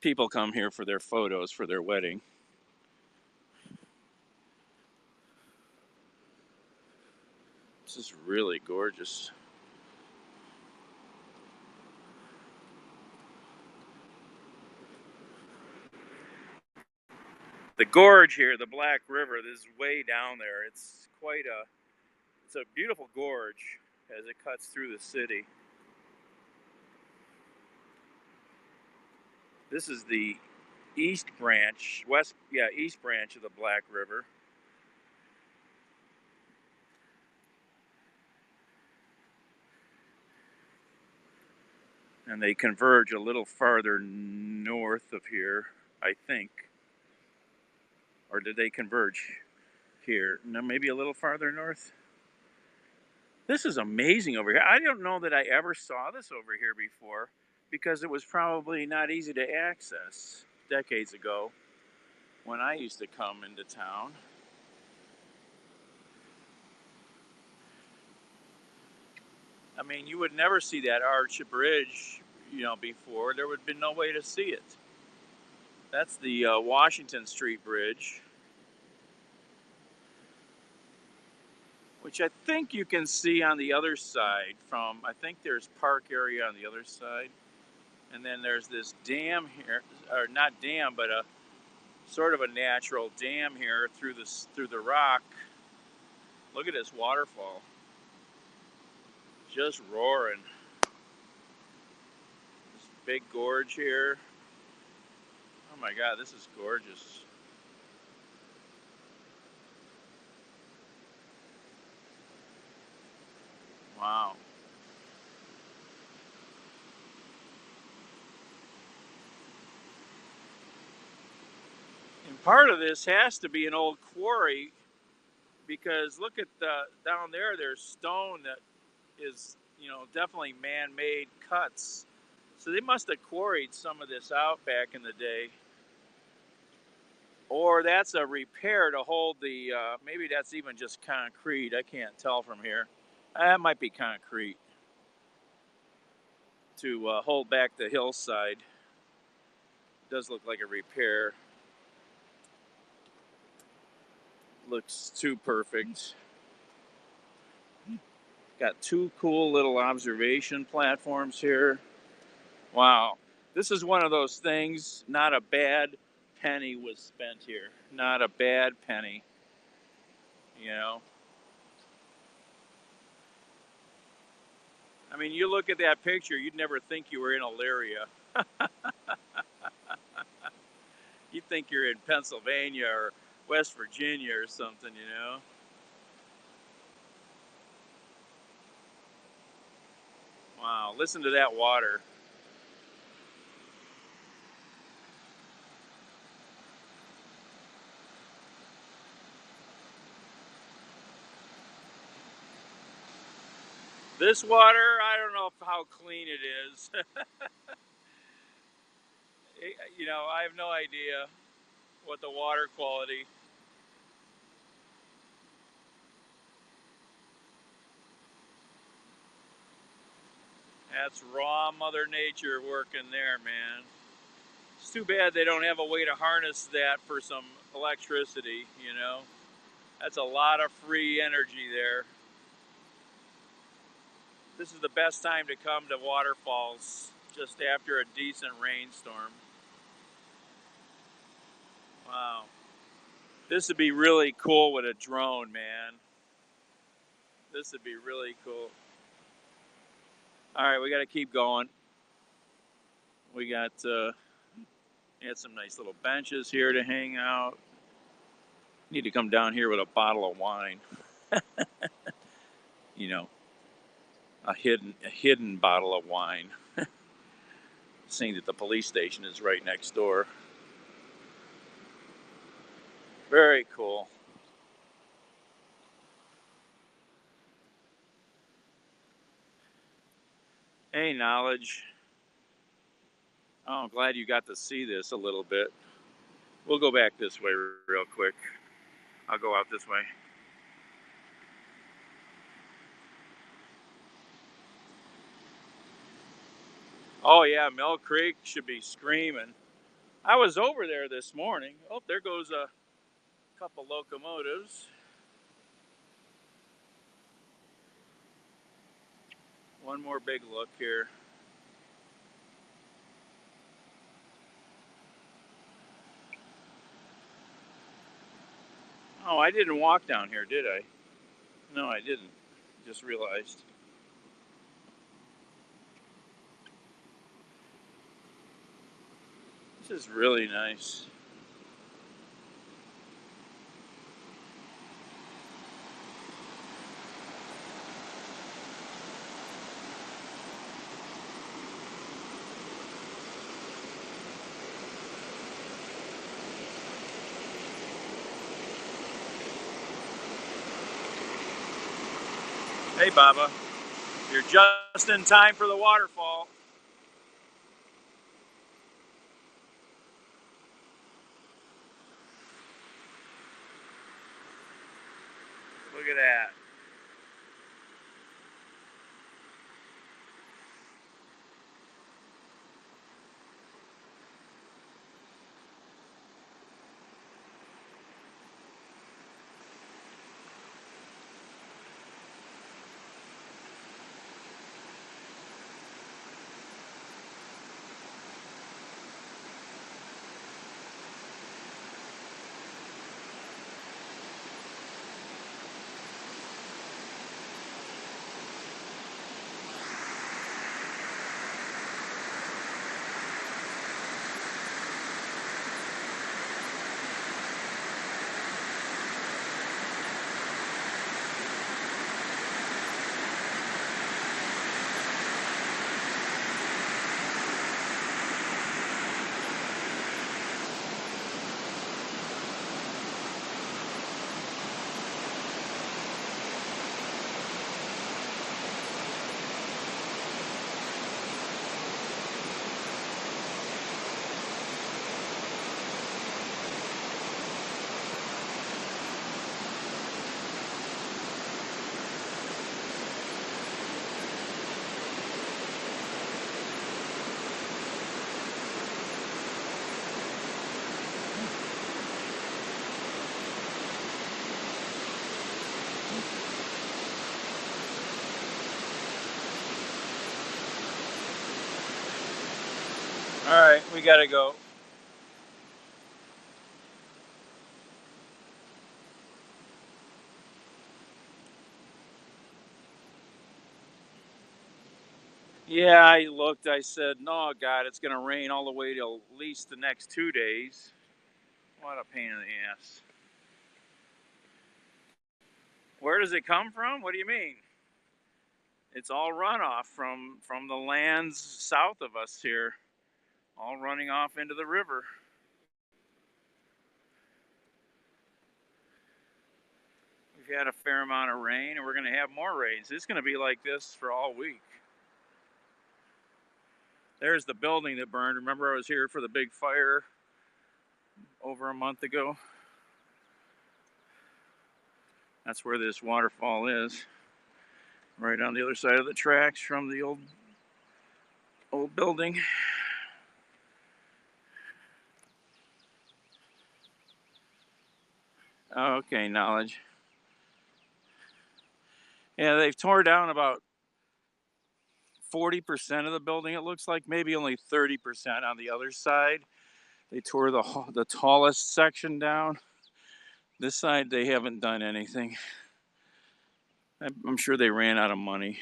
people come here for their photos for their wedding. This is really gorgeous. The gorge here, the Black River, this is way down there. It's a beautiful gorge as it cuts through the city. This is the east branch of the Black River. And they converge a little farther north of here, I think. Or did they converge here? No, maybe a little farther north. This is amazing over here. I don't know that I ever saw this over here before because it was probably not easy to access decades ago when I used to come into town. I mean, you would never see that arch bridge, before. There would be no way to see it. That's the Washington Street Bridge, which I think you can see on the other side I think there's park area on the other side. And then there's this dam here, or not dam, but a sort of a natural dam here through the rock. Look at this waterfall. Just roaring. This big gorge here. Oh my God, this is gorgeous. Wow. And part of this has to be an old quarry because look at down there, there's stone that is, definitely man-made cuts. So they must have quarried some of this out back in the day. Or that's a repair to hold maybe that's even just concrete. I can't tell from here. That might be concrete to hold back the hillside. Does look like a repair. Looks too perfect. Got two cool little observation platforms here. Wow. This is one of those things, not a bad penny was spent here. Not a bad penny, you know. I mean, you look at that picture, you'd never think you were in Elyria. You'd think you're in Pennsylvania or West Virginia or something, you know. Wow, listen to that water. This water, I don't know how clean it is. I have no idea what the water quality. That's raw Mother Nature working there, man. It's too bad they don't have a way to harness that for some electricity, you know. That's a lot of free energy there. This is the best time to come to waterfalls, just after a decent rainstorm. Wow. This would be really cool with a drone, man. This would be really cool. All right, we got to keep going. We got some nice little benches here to hang out. Need to come down here with a bottle of wine. You know, a hidden bottle of wine. Seeing that the police station is right next door. Very cool. Hey, Knowledge. Oh, I'm glad you got to see this a little bit. We'll go back this way real quick. I'll go out this way. Oh, yeah, Mill Creek should be screaming. I was over there this morning. Oh, there goes a couple locomotives. One more big look here. Oh, I didn't walk down here, did I? No, I didn't. Just realized. This is really nice. Hey, Baba. You're just in time for the waterfall. Look at that. All right, we gotta go. Yeah, I looked. I said, no, God, it's gonna rain all the way till at least the next 2 days. What a pain in the ass. Where does it come from? What do you mean? It's all runoff from the lands south of us here, all running off into the river. We've had a fair amount of rain, and we're going to have more rains. It's going to be like this for all week. There's the building that burned. Remember, I was here for the big fire over a month ago? That's where this waterfall is, right on the other side of the tracks from the old building. Oh, okay, knowledge. Yeah, they've torn down about 40% of the building. It looks like maybe only 30% on the other side. They tore the tallest section down. This side they haven't done anything. I'm sure they ran out of money.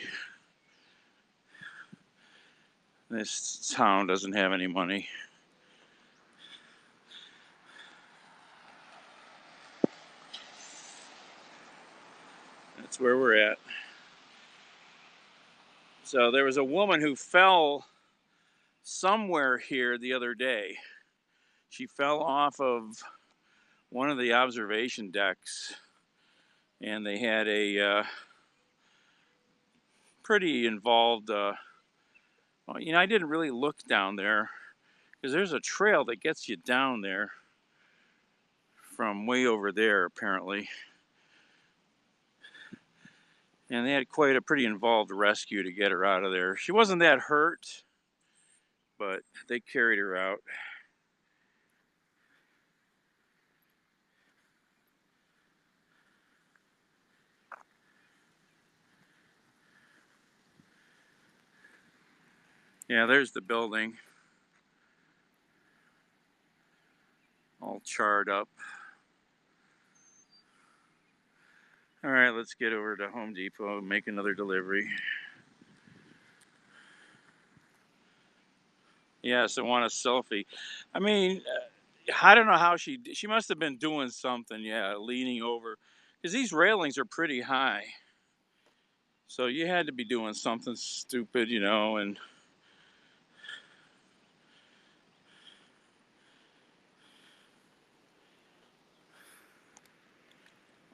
This town doesn't have any money. That's where we're at. So there was a woman who fell somewhere here the other day. She fell off of one of the observation decks, and they had a pretty involved. Well, I didn't really look down there because there's a trail that gets you down there from way over there, apparently. And they had quite a pretty involved rescue to get her out of there. She wasn't that hurt, but they carried her out. Yeah, there's the building, all charred up. All right, let's get over to Home Depot and make another delivery. Yes, I want a selfie. I mean, I don't know how she must have been doing something. Yeah, leaning over, because these railings are pretty high. So you had to be doing something stupid, and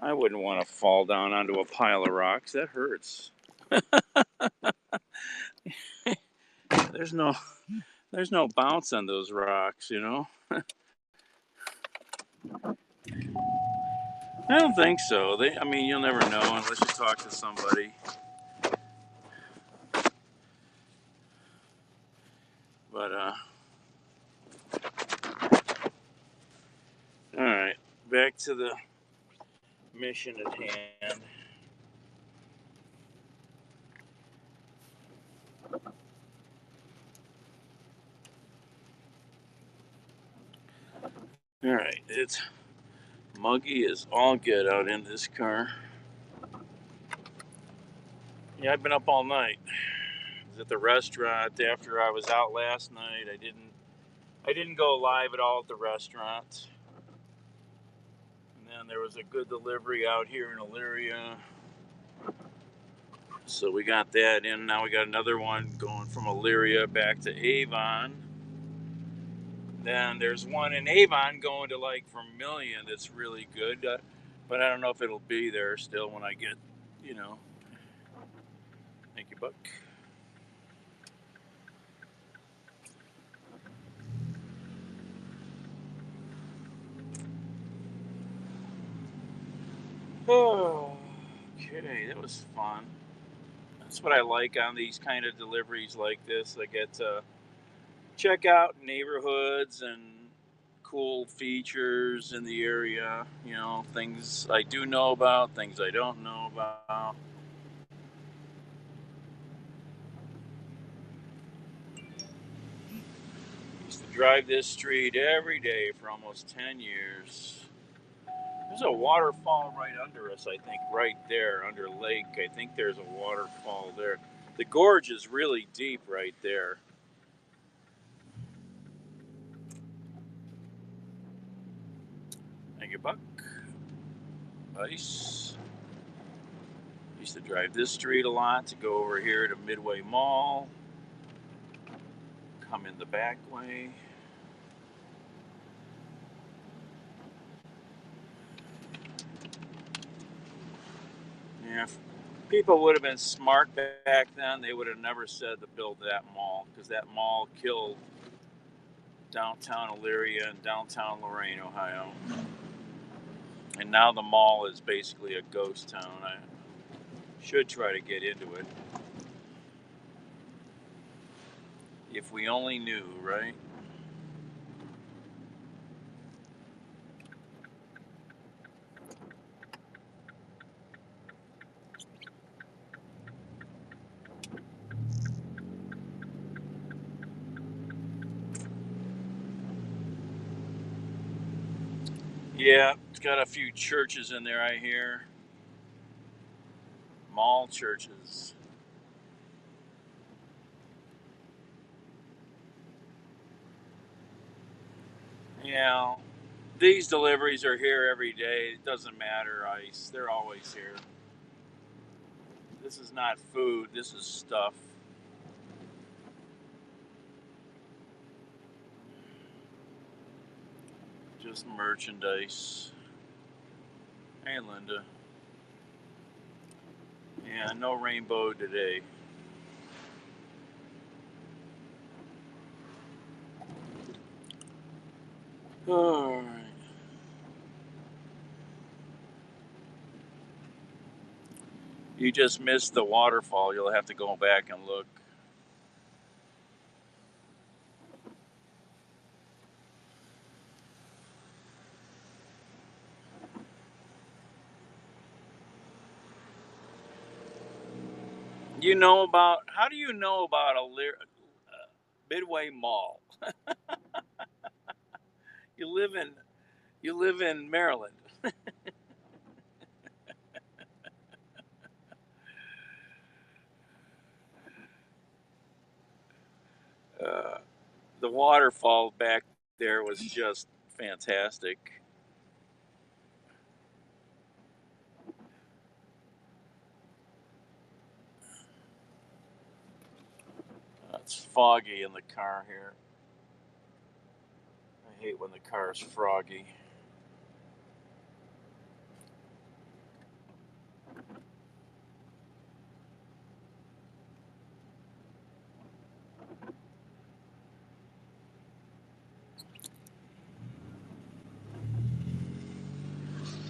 I wouldn't want to fall down onto a pile of rocks. That hurts. There's no bounce on those rocks. I don't think so. I mean, you'll never know unless you talk to somebody. But all right, back to the mission at hand. All right, it's muggy as all get out in this car. Yeah, I've been up all night. I was at the restaurant after I was out last night. I didn't go live at all at the restaurant. And then there was a good delivery out here in Elyria. So we got that in. Now we got another one going from Elyria back to Avon. Then there's one in Avon going to like Vermilion that's really good. But I don't know if it'll be there still when I get, Thank you, Buck. Oh, okay, that was fun. That's what I like on these kind of deliveries like this. I get to check out neighborhoods and cool features in the area. Things I do know about, things I don't know about. Used to drive this street every day for almost 10 years. There's a waterfall right under us, I think, right there, under Lake. I think there's a waterfall there. The gorge is really deep right there. Thank you, Buck. Ice. Used to drive this street a lot to go over here to Midway Mall. Come in the back way. Yeah, if people would have been smart back then, they would have never said to build that mall, because that mall killed downtown Elyria and downtown Lorain, Ohio. And now the mall is basically a ghost town. I should try to get into it. If we only knew, right? Yeah, it's got a few churches in there, I hear. Mall churches. Yeah, these deliveries are here every day. It doesn't matter, ICE. They're always here. This is not food, this is stuff. Just merchandise. Hey, Linda. Yeah, no rainbow today. Alright. You just missed the waterfall. You'll have to go back and look. How do you know about Midway Mall? You live in you live in Maryland. Uh, the waterfall back there was just fantastic. It's foggy in the car here. I hate when the car's froggy.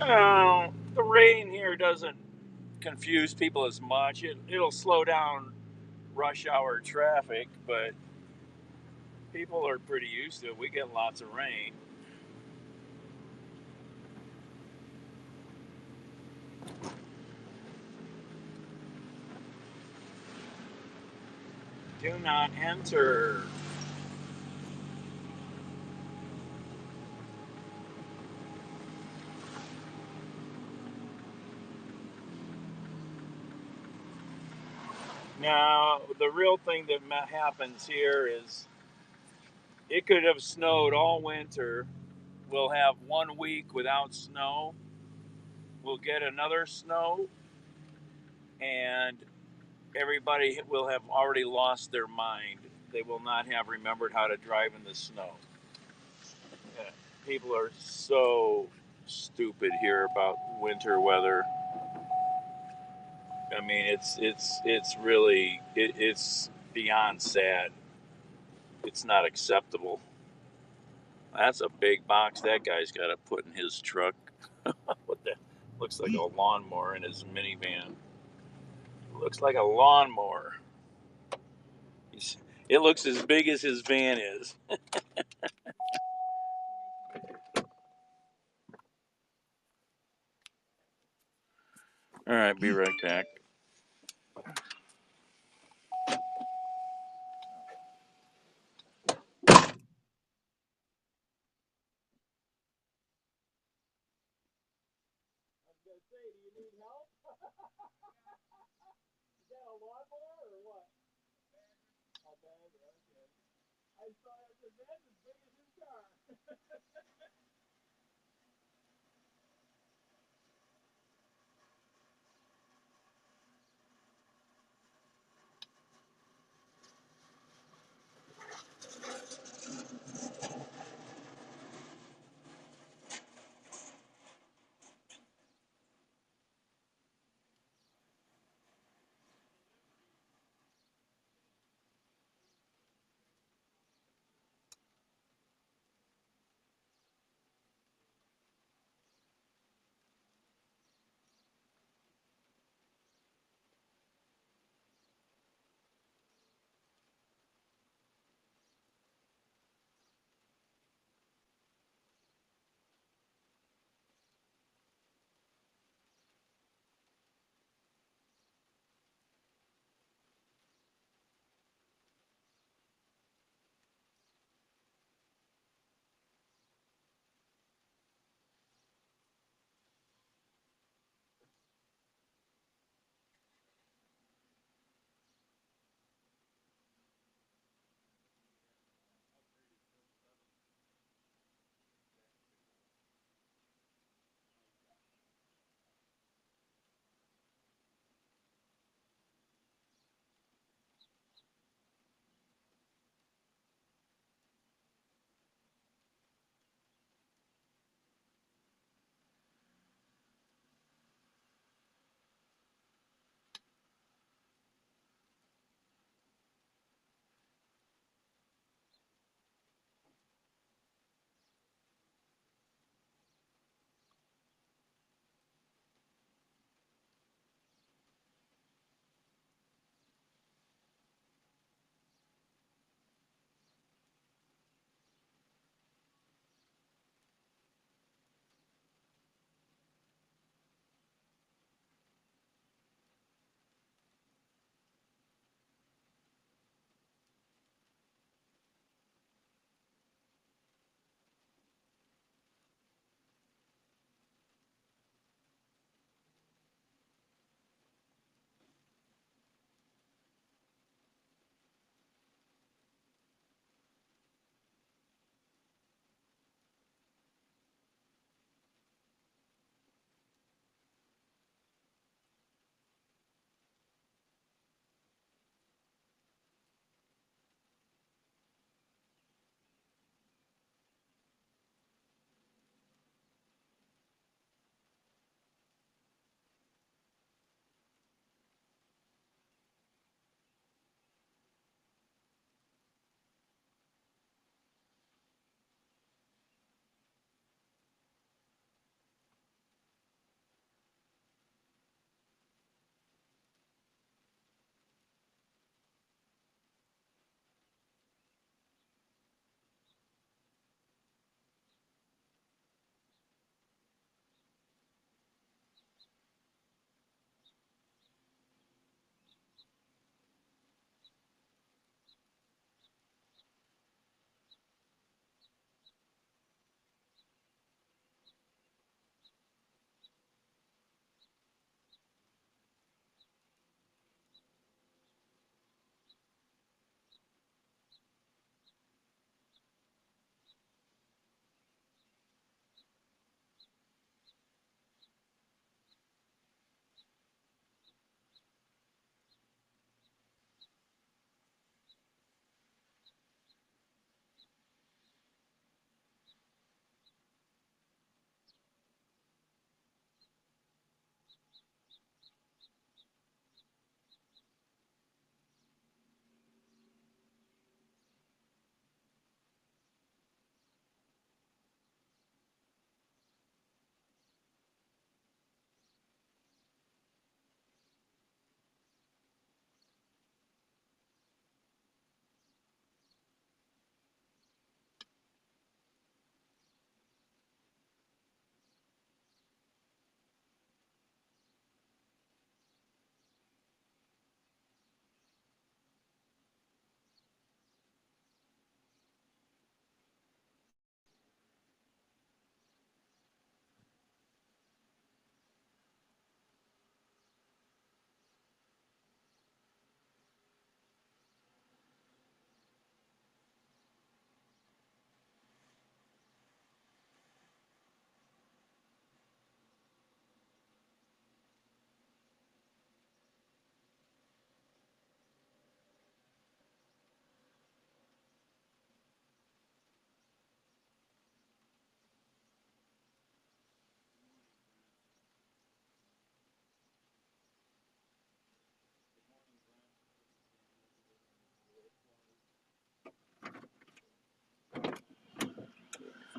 Oh, the rain here doesn't confuse people as much. It'll slow down rush hour traffic, but people are pretty used to it. We get lots of rain. Do not enter. Now, the real thing that happens here is it could have snowed all winter. We'll have 1 week without snow. We'll get another snow, and everybody will have already lost their mind. They will not have remembered how to drive in the snow. Yeah, people are so stupid here about winter weather. I mean, it's really it's beyond sad. It's not acceptable. That's a big box that guy's got to put in his truck. What the? Looks like a lawnmower in his minivan. Looks like a lawnmower. It looks as big as his van is. All right, be right back.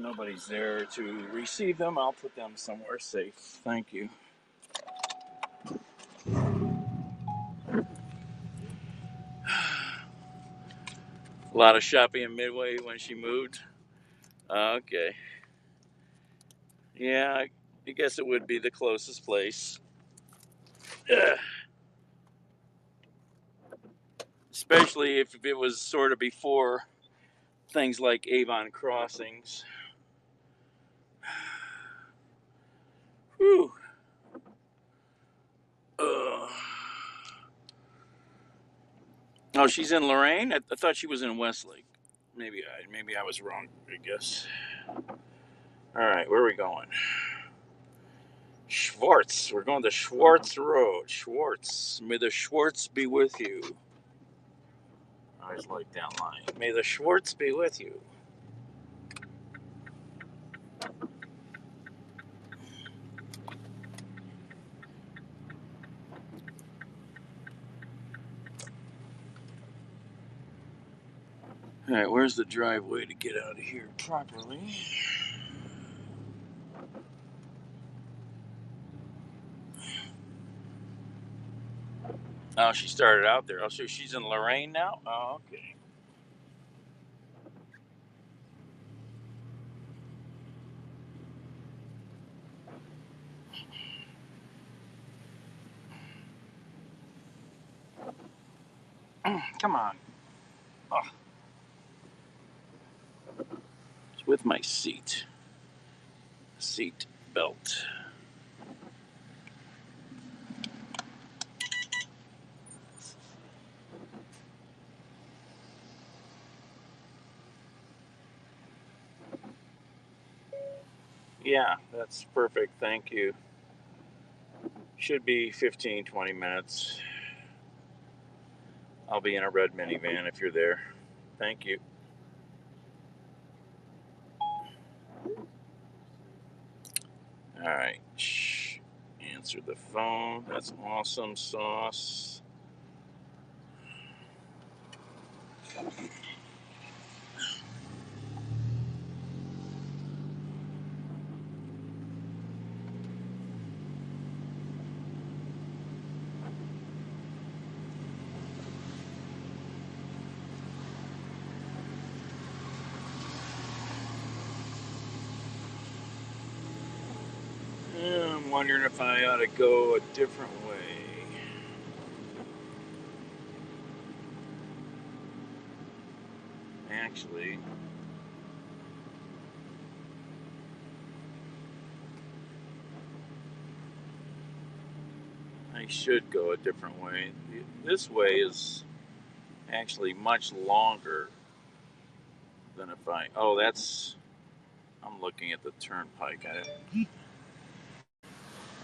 nobody's there to receive them, I'll put them somewhere safe. Thank you. A lot of shopping in Midway when she moved. Okay. Yeah, I guess it would be the closest place. Especially if it was sort of before things like Avon Crossings. Whew. Oh, she's in Lorraine? I thought she was in Westlake. Maybe I was wrong, I guess. All right, where are we going? Schwartz. We're going to Schwartz Road. Schwartz. May the Schwartz be with you. I always like that line. May the Schwartz be with you. All right, where's the driveway to get out of here properly? Oh, she started out there. Oh, so she's in Lorraine now? Oh, okay. Come on. Oh, it's with my seat belt. Yeah, that's perfect. Thank you. Should be 15, 20 minutes. I'll be in a red minivan if you're there. Thank you. All right. Shh. Answer the phone. That's awesome sauce. I'm wondering if I ought to go a different way. Actually, I should go a different way. This way is actually much longer than if I. Oh, that's. I'm looking at the turnpike.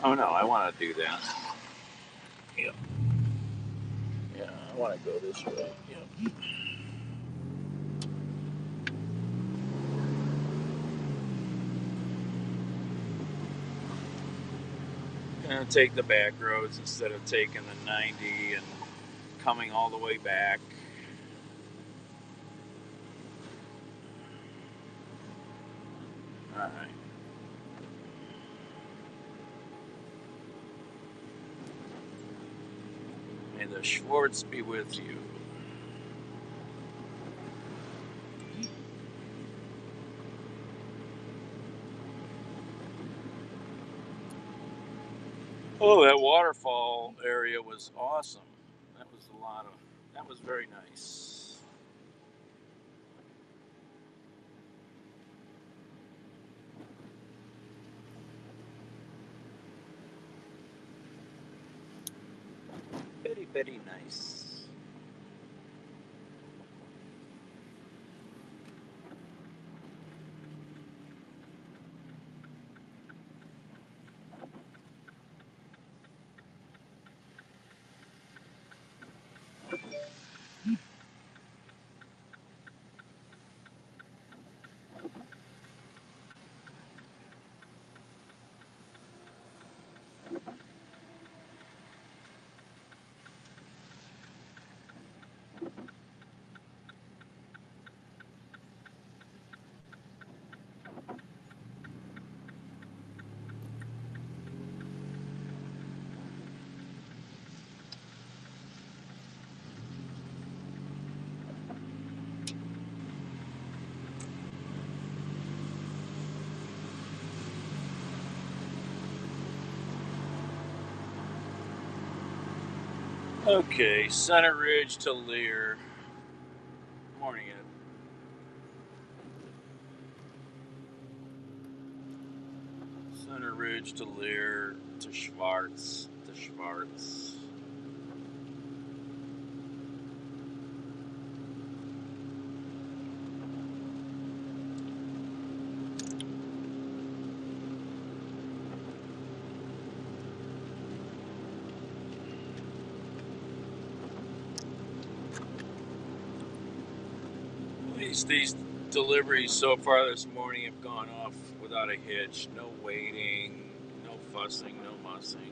Oh no, I want to do that. Yep. Yeah, I want to go this way. Yep. Gonna take the back roads instead of taking the 90 and coming all the way back. All right. May the Schwartz be with you. Oh, that waterfall area was awesome. That was very nice. Very, very nice. Okay, Center Ridge to Lear. Morning, Ed. Center Ridge to Lear to Schwartz to Schwartz. At least these deliveries so far this morning have gone off without a hitch. No waiting, no fussing, no mussing.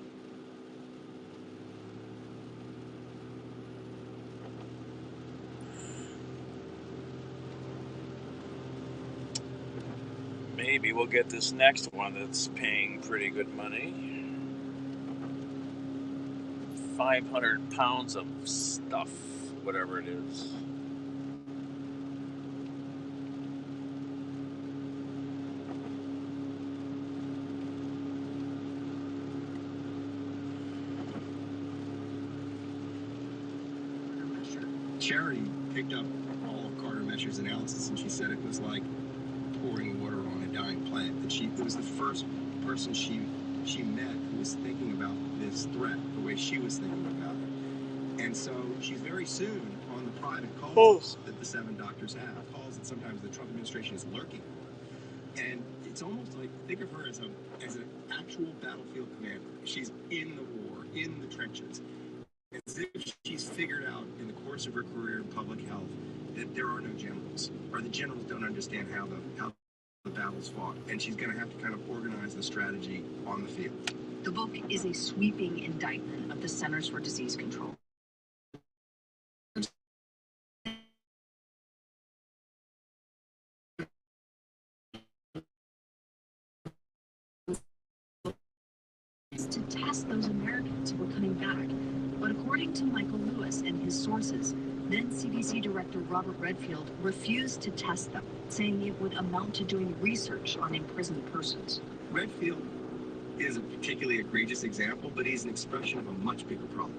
Maybe we'll get this next one that's paying pretty good money. 500 pounds of stuff, whatever it is. Charity picked up all of Carter Mescher's analysis, and she said it was like pouring water on a dying plant. That it was the first person she met who was thinking about this threat the way she was thinking about it. And so she's very soon on the private calls that the 7 doctors have, calls that sometimes the Trump administration is lurking on. And it's almost like, think of her as an actual battlefield commander. She's in the war, in the trenches. As if she's figured out in the course of her career in public health that there are no generals, or the generals don't understand how the battle's fought, and she's going to have to kind of organize the strategy on the field. The book is a sweeping indictment of the Centers for Disease Control. To test those Americans who were coming back. But according to Michael Lewis and his sources, then CDC Director Robert Redfield refused to test them, saying it would amount to doing research on imprisoned persons. Redfield is a particularly egregious example, but he's an expression of a much bigger problem.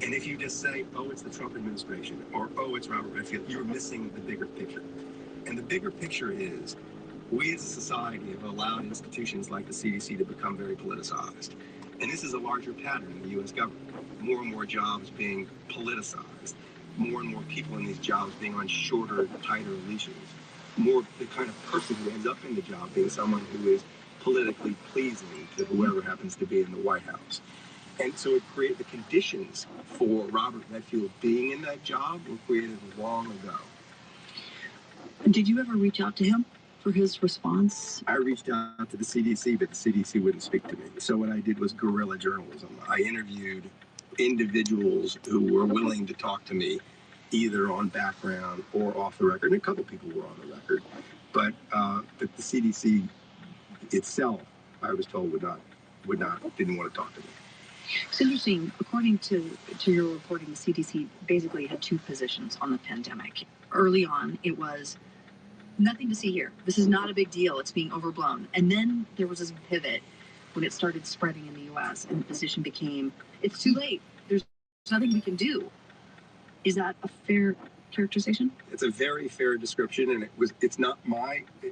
And if you just say, oh, it's the Trump administration, or oh, it's Robert Redfield, you're missing the bigger picture. And the bigger picture is, we as a society have allowed institutions like the CDC to become very politicized. And this is a larger pattern in the U.S. government. More and more jobs being politicized. More and more people in these jobs being on shorter, tighter leashes. More the kind of person who ends up in the job being someone who is politically pleasing to whoever happens to be in the White House. And so it created the conditions for Robert Redfield being in that job were created long ago. Did you ever reach out to him for his response? I reached out to the CDC, but the CDC wouldn't speak to me. So what I did was guerrilla journalism. I interviewed individuals who were willing to talk to me, either on background or off the record. And a couple people were on the record, but the CDC itself, I was told, didn't want to talk to me. It's interesting. According to your reporting, the CDC basically had 2 positions on the pandemic. Early on, it was nothing to see here. This is not a big deal. It's being overblown. And then there was this pivot when it started spreading in the U.S. and the position became, it's too late. There's nothing we can do. Is that a fair characterization? It's a very fair description, and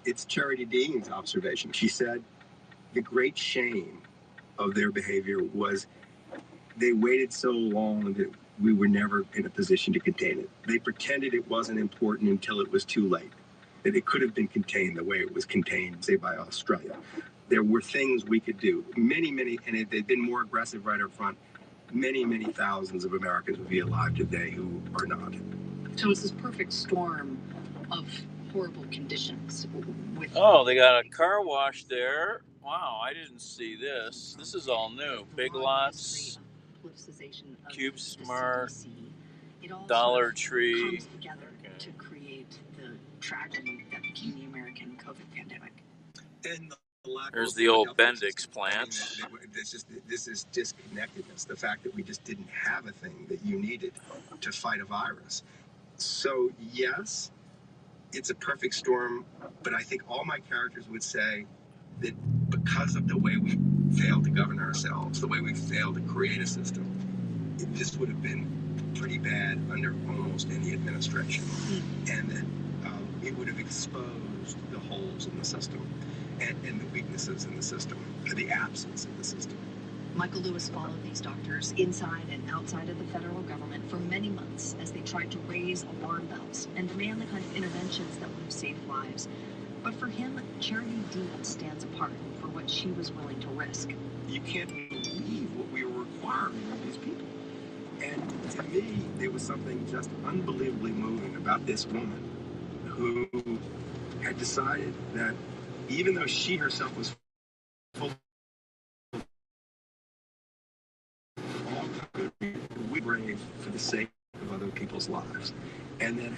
it's Charity Dean's observation. She said the great shame of their behavior was they waited so long that we were never in a position to contain it. They pretended it wasn't important until it was too late, that it could have been contained the way it was contained, say, by Australia. There were things we could do. Many, and they've been more aggressive right up front. Many, many thousands of Americans would be alive today who are not. So it's this perfect storm of horrible conditions. They got a car wash there. Wow, I didn't see this. This is all new. Big Lots, Cube Smart, Dollar Tree. Comes together to create the tragedy that became the American COVID pandemic. And there's the old Bendix plant. This is disconnectedness. The fact that we just didn't have a thing that you needed to fight a virus. So yes, it's a perfect storm, but I think all my characters would say that because of the way we failed to govern ourselves, the way we failed to create a system, this would have been pretty bad under almost any administration, and that it would have exposed the holes in the system and the weaknesses in the system, or the absence in the system. Michael Lewis followed these doctors inside and outside of the federal government for many months as they tried to raise alarm bells and demand the kind of interventions that would have saved lives. But for him, Charity Dean stands apart for what she was willing to risk. You can't believe what we were requiring of these people. And to me, there was something just unbelievably moving about this woman who had decided that even though she herself was full of all good, we brave for the sake of other people's lives, and then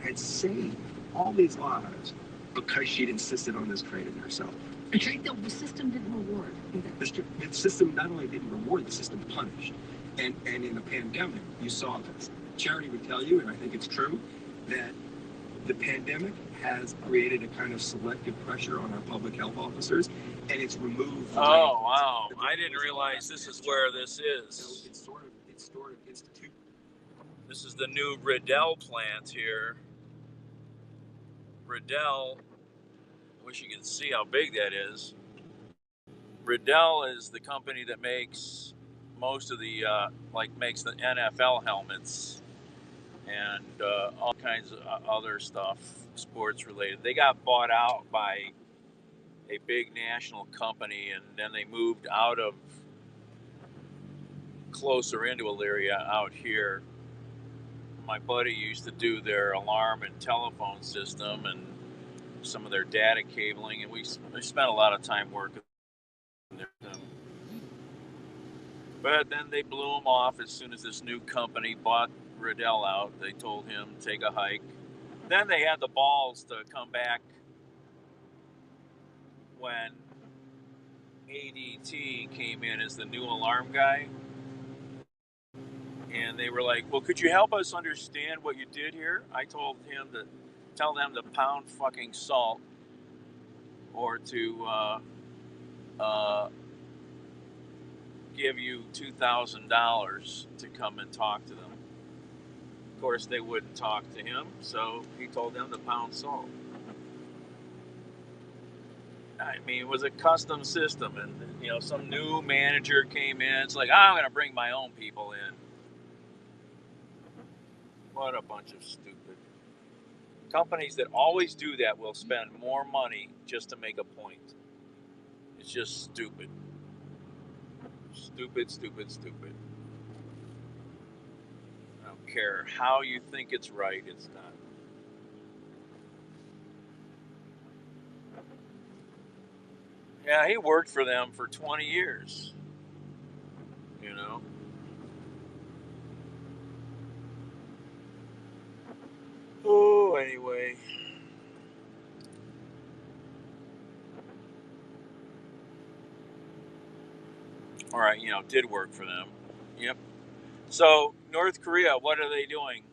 had saved all these lives because she'd insisted on this training herself. A trait that the system didn't reward. The system not only didn't reward, the system punished. And in the pandemic, you saw this. Charity would tell you, and I think it's true, that the pandemic has created a kind of selective pressure on our public health officers, and it's removed. Oh, wow. I didn't realize this is where this is. It's sort of instituted. This is the new Riddell plant here. Riddell, wish you could see how big that is. Riddell is the company that makes most of the, makes the NFL helmets and all kinds of other stuff, sports related. They got bought out by a big national company, and then they moved out of closer into Elyria out here. My buddy used to do their alarm and telephone system and some of their data cabling, and we spent a lot of time working there. But then they blew him off as soon as this new company bought Riddell out. They told him to take a hike. Then they had the balls to come back when ADT came in as the new alarm guy. And they were like, well, could you help us understand what you did here? I told him to tell them to pound fucking salt or to give you $2,000 to come and talk to them. Of course, they wouldn't talk to him, so he told them to pound salt. I mean, it was a custom system, and some new manager came in. It's like, I'm going to bring my own people in. What a bunch of stupid companies that always do that will spend more money just to make a point. It's just stupid. Stupid, stupid, stupid. I don't care how you think it's right, it's not. Yeah, he worked for them for 20 years. Oh, anyway. All right, did work for them. Yep. So, North Korea, what are they doing?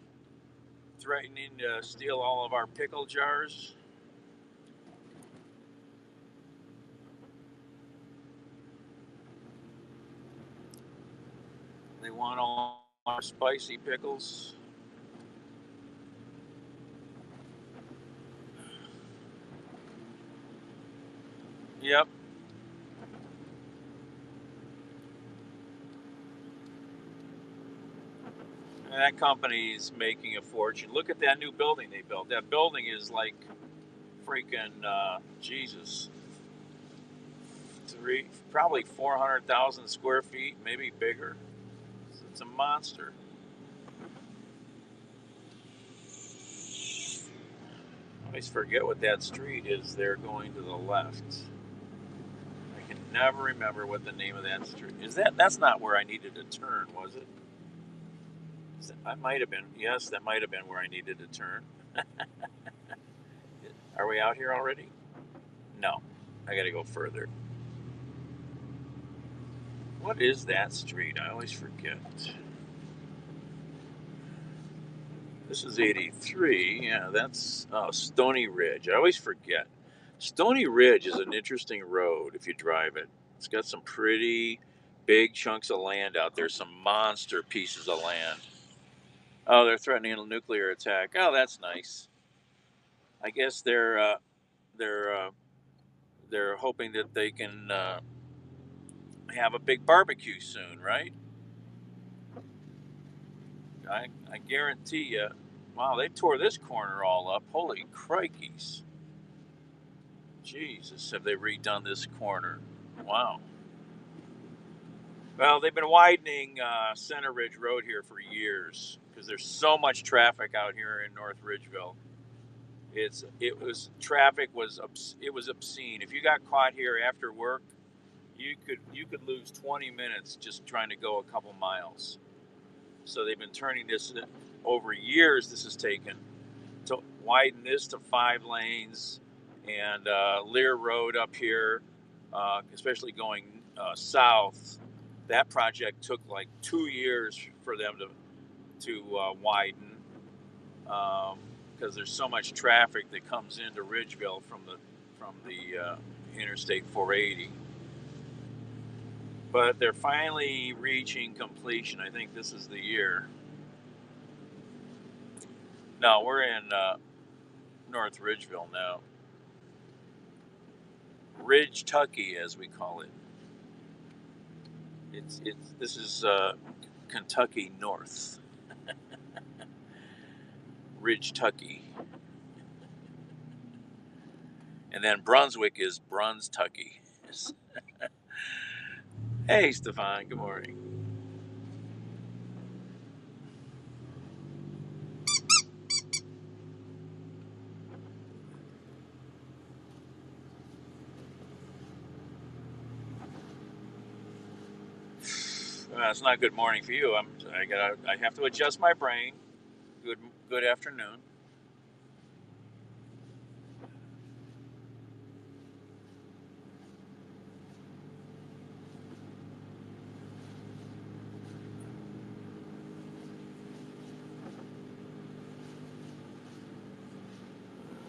Threatening to steal all of our pickle jars? They want all our spicy pickles? Yep. And that company's making a fortune. Look at that new building they built. That building is like freaking, Jesus. Probably 400,000 square feet, maybe bigger. It's a monster. I always forget what that street is there going to the left. I can never remember what the name of that street is. That's not where I needed to turn, was it? I might have been. Yes, that might have been where I needed to turn. Are we out here already? No. I gotta go further. What is that street? I always forget. This is 83. Yeah, that's Stony Ridge. I always forget. Stony Ridge is an interesting road if you drive it. It's got some pretty Big chunks of land out there, some monster pieces of land. Oh, they're threatening a nuclear attack. Oh, that's nice. I guess they're they're hoping that they can have a big barbecue soon, right? I guarantee you. Wow, they tore this corner all up. Holy crikeys. Jesus, have they redone this corner? Wow. Well, they've been widening Center Ridge Road here for years because there's so much traffic out here in North Ridgeville. Traffic was obscene. If you got caught here after work, you could lose 20 minutes just trying to go a couple miles. So they've been turning this over years. This has taken to widen this to 5 lanes, and Lear Road up here, especially going south. That project took like 2 years for them to widen because there's so much traffic that comes into Ridgeville from the Interstate 480. But they're finally reaching completion. I think this is the year. No, we're in North Ridgeville now. Ridge Tucky, as we call it. This is Kentucky North. Ridge Tucky. And then Brunswick is Bruns Tucky. Hey, Stefan, good morning. It's not good morning for you. I have to adjust my brain. Good afternoon.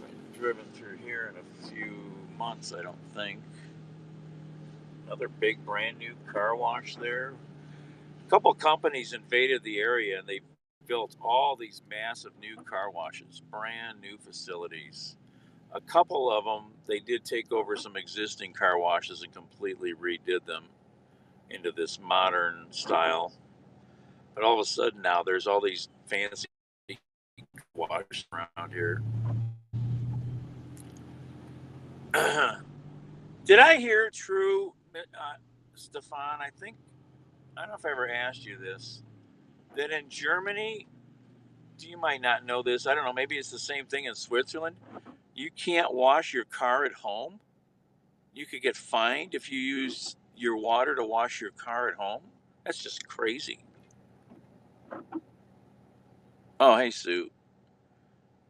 I've driven through here in a few months, I don't think. Another big brand new car wash there. A couple companies invaded the area and they built all these massive new car washes, brand new facilities. A couple of them, they did take over some existing car washes and completely redid them into this modern style. But all of a sudden now there's all these fancy washes around here. Did I hear true, Stefan? I don't know if I ever asked you this, that in Germany, you might not know this, I don't know, maybe it's the same thing in Switzerland, you can't wash your car at home. You could get fined if you use your water to wash your car at home. That's just crazy. Oh, hey, Sue.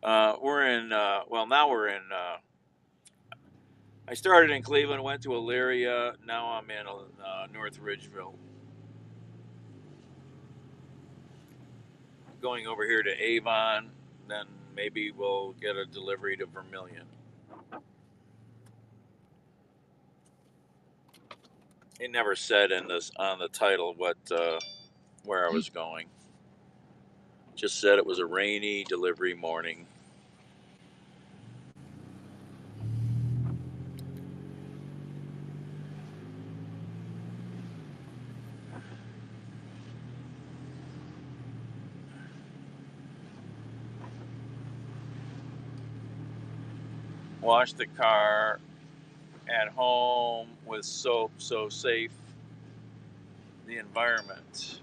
Now we're in, I started in Cleveland, went to Elyria, now I'm in North Ridgeville. Going over here to Avon, then maybe we'll get a delivery to Vermilion. It never said on the title where I was going. Just said it was a rainy delivery morning. Wash the car at home with soap, so safe the environment.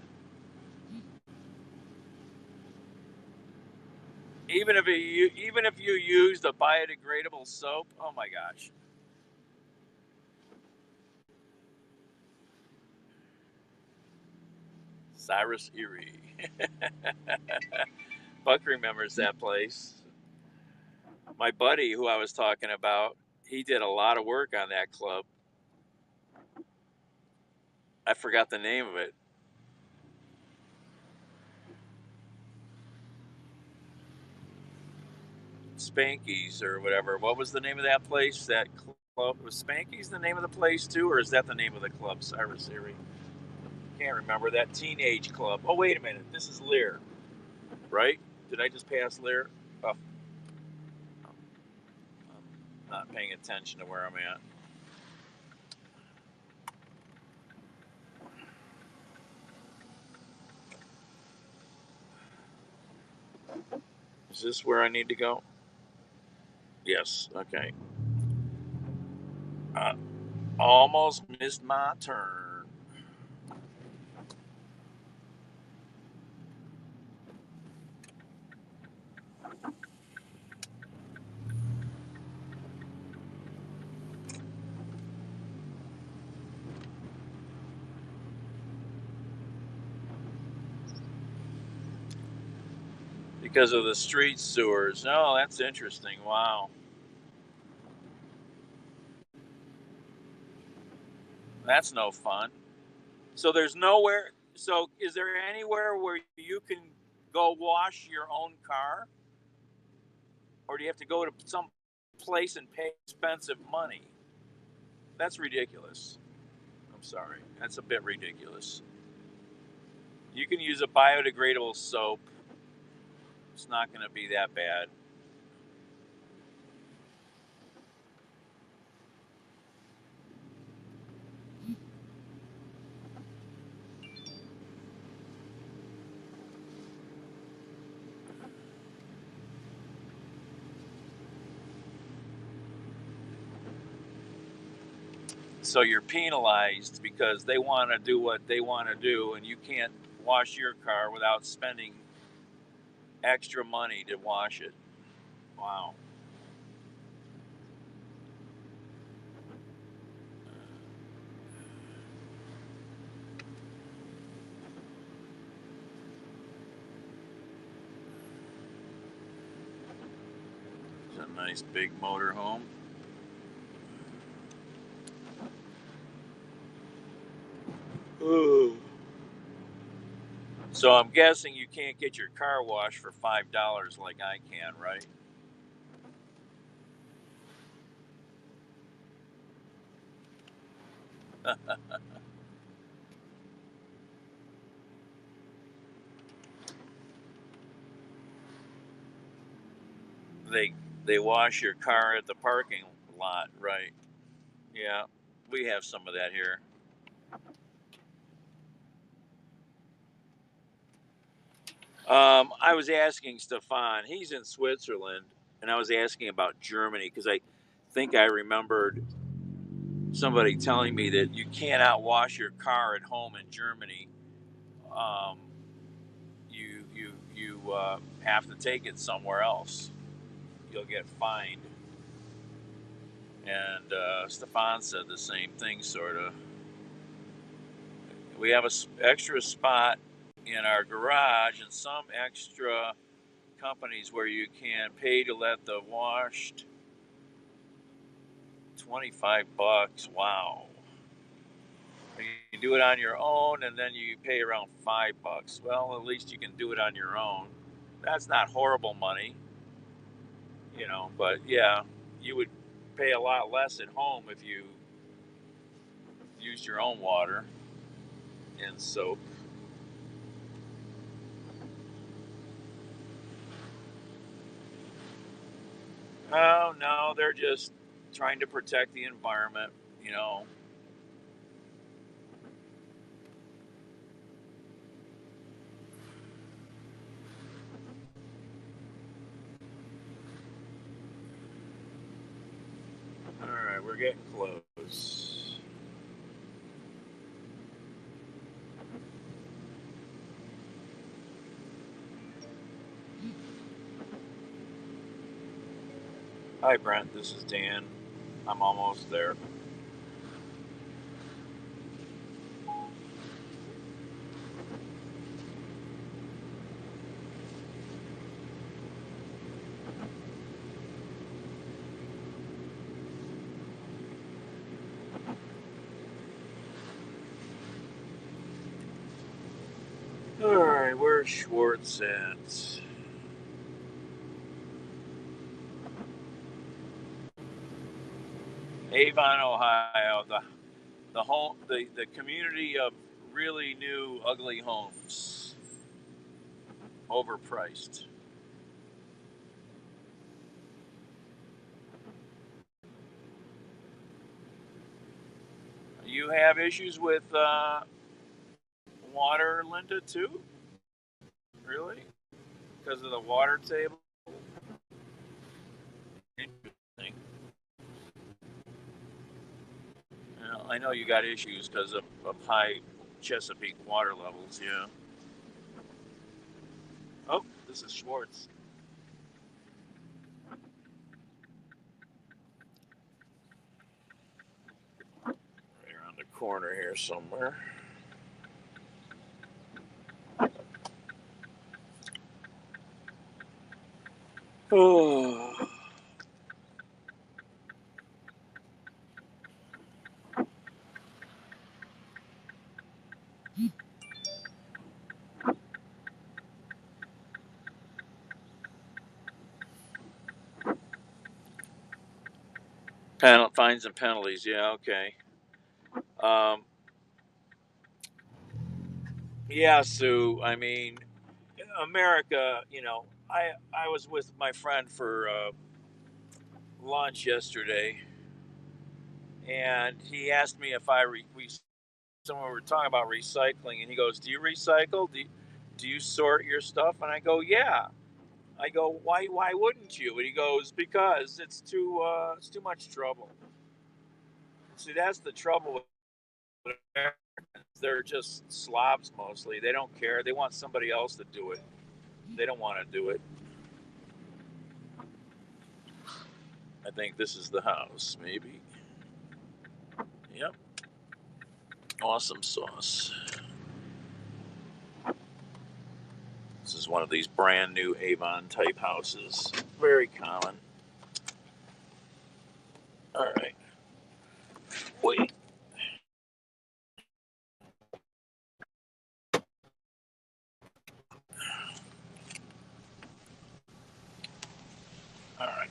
Even if you use the biodegradable soap, oh my gosh. Cyrus Erie. Buck remembers that place. My buddy, who I was talking about, he did a lot of work on that club. I forgot the name of it. Spanky's or whatever. What was the name of that place? That club was Spanky's the name of the place too, or is that the name of the club, Cyrus Erie? can't remember that teenage club. Oh, wait a minute. This is Lear, right? Did I just pass Lear? Oh, I'm not paying attention to where I'm at. Is this where I need to go? Yes. Okay. Uh, almost missed my turn. Because of the street sewers. Oh, that's interesting. Wow. That's no fun. So there's nowhere. So is there anywhere where you can go wash your own car, or do you have to go to some place and pay expensive money? That's ridiculous. I'm sorry. That's a bit ridiculous. You can use a biodegradable soap. It's not going to be that bad. So you're penalized because they want to do what they want to do, and you can't wash your car without spending extra money to wash it. Wow. It's a nice big motor home. Ooh. So I'm guessing you can't get your car washed for $5 like I can, right? they they wash your car at the parking lot, right? Yeah, we have some of that here. I was asking Stefan. He's in Switzerland, and I was asking about Germany because I think I remembered somebody telling me that you cannot wash your car at home in Germany. Um, you have to take it somewhere else. You'll get fined. And Stefan said the same thing, sort of. We have a extra spot in our garage, and some extra companies where you can pay to let the washed $25. Wow. You do it on your own, and then you pay around $5. Well, at least you can do it on your own. That's not horrible money, but yeah, you would pay a lot less at home if you used your own water and soap. Oh, no, they're just trying to protect the environment, you know. All right, we're getting close. Hi, Brent. This is Dan. I'm almost there. All right, where's Schwartz at? Avon, Ohio. The community of really new ugly homes. Overpriced. You have issues with water, Linda, too? Really? Because of the water table? Interesting. Well, I know you got issues because of high Chesapeake water levels, yeah. Oh, this is Schwartz. Right around the corner here somewhere. Oh. Fines and penalties, yeah, okay. Um, yeah, Sue, I mean, America, I was with my friend for lunch yesterday, and he asked me if someone were talking about recycling, and he goes, "Do you recycle? Do you sort your stuff?" And I go, "Yeah." I go, "Why wouldn't you?" And he goes, "Because it's too much trouble." See, that's the trouble with Americans. They're just slobs mostly. They don't care. They want somebody else to do it. They don't want to do it. I think this is the house, maybe. Yep. Awesome sauce. This is one of these brand new Avon type houses. Very common. All right. Wait. All right.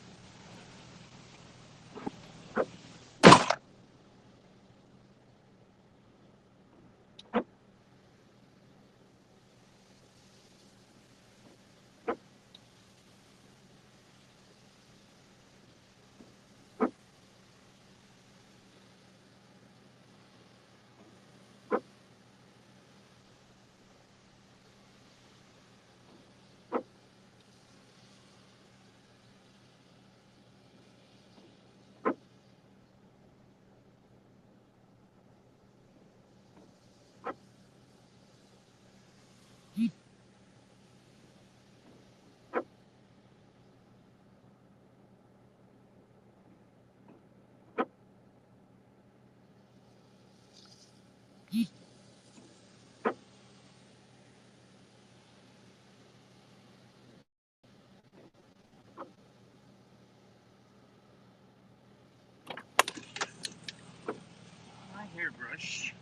My hairbrush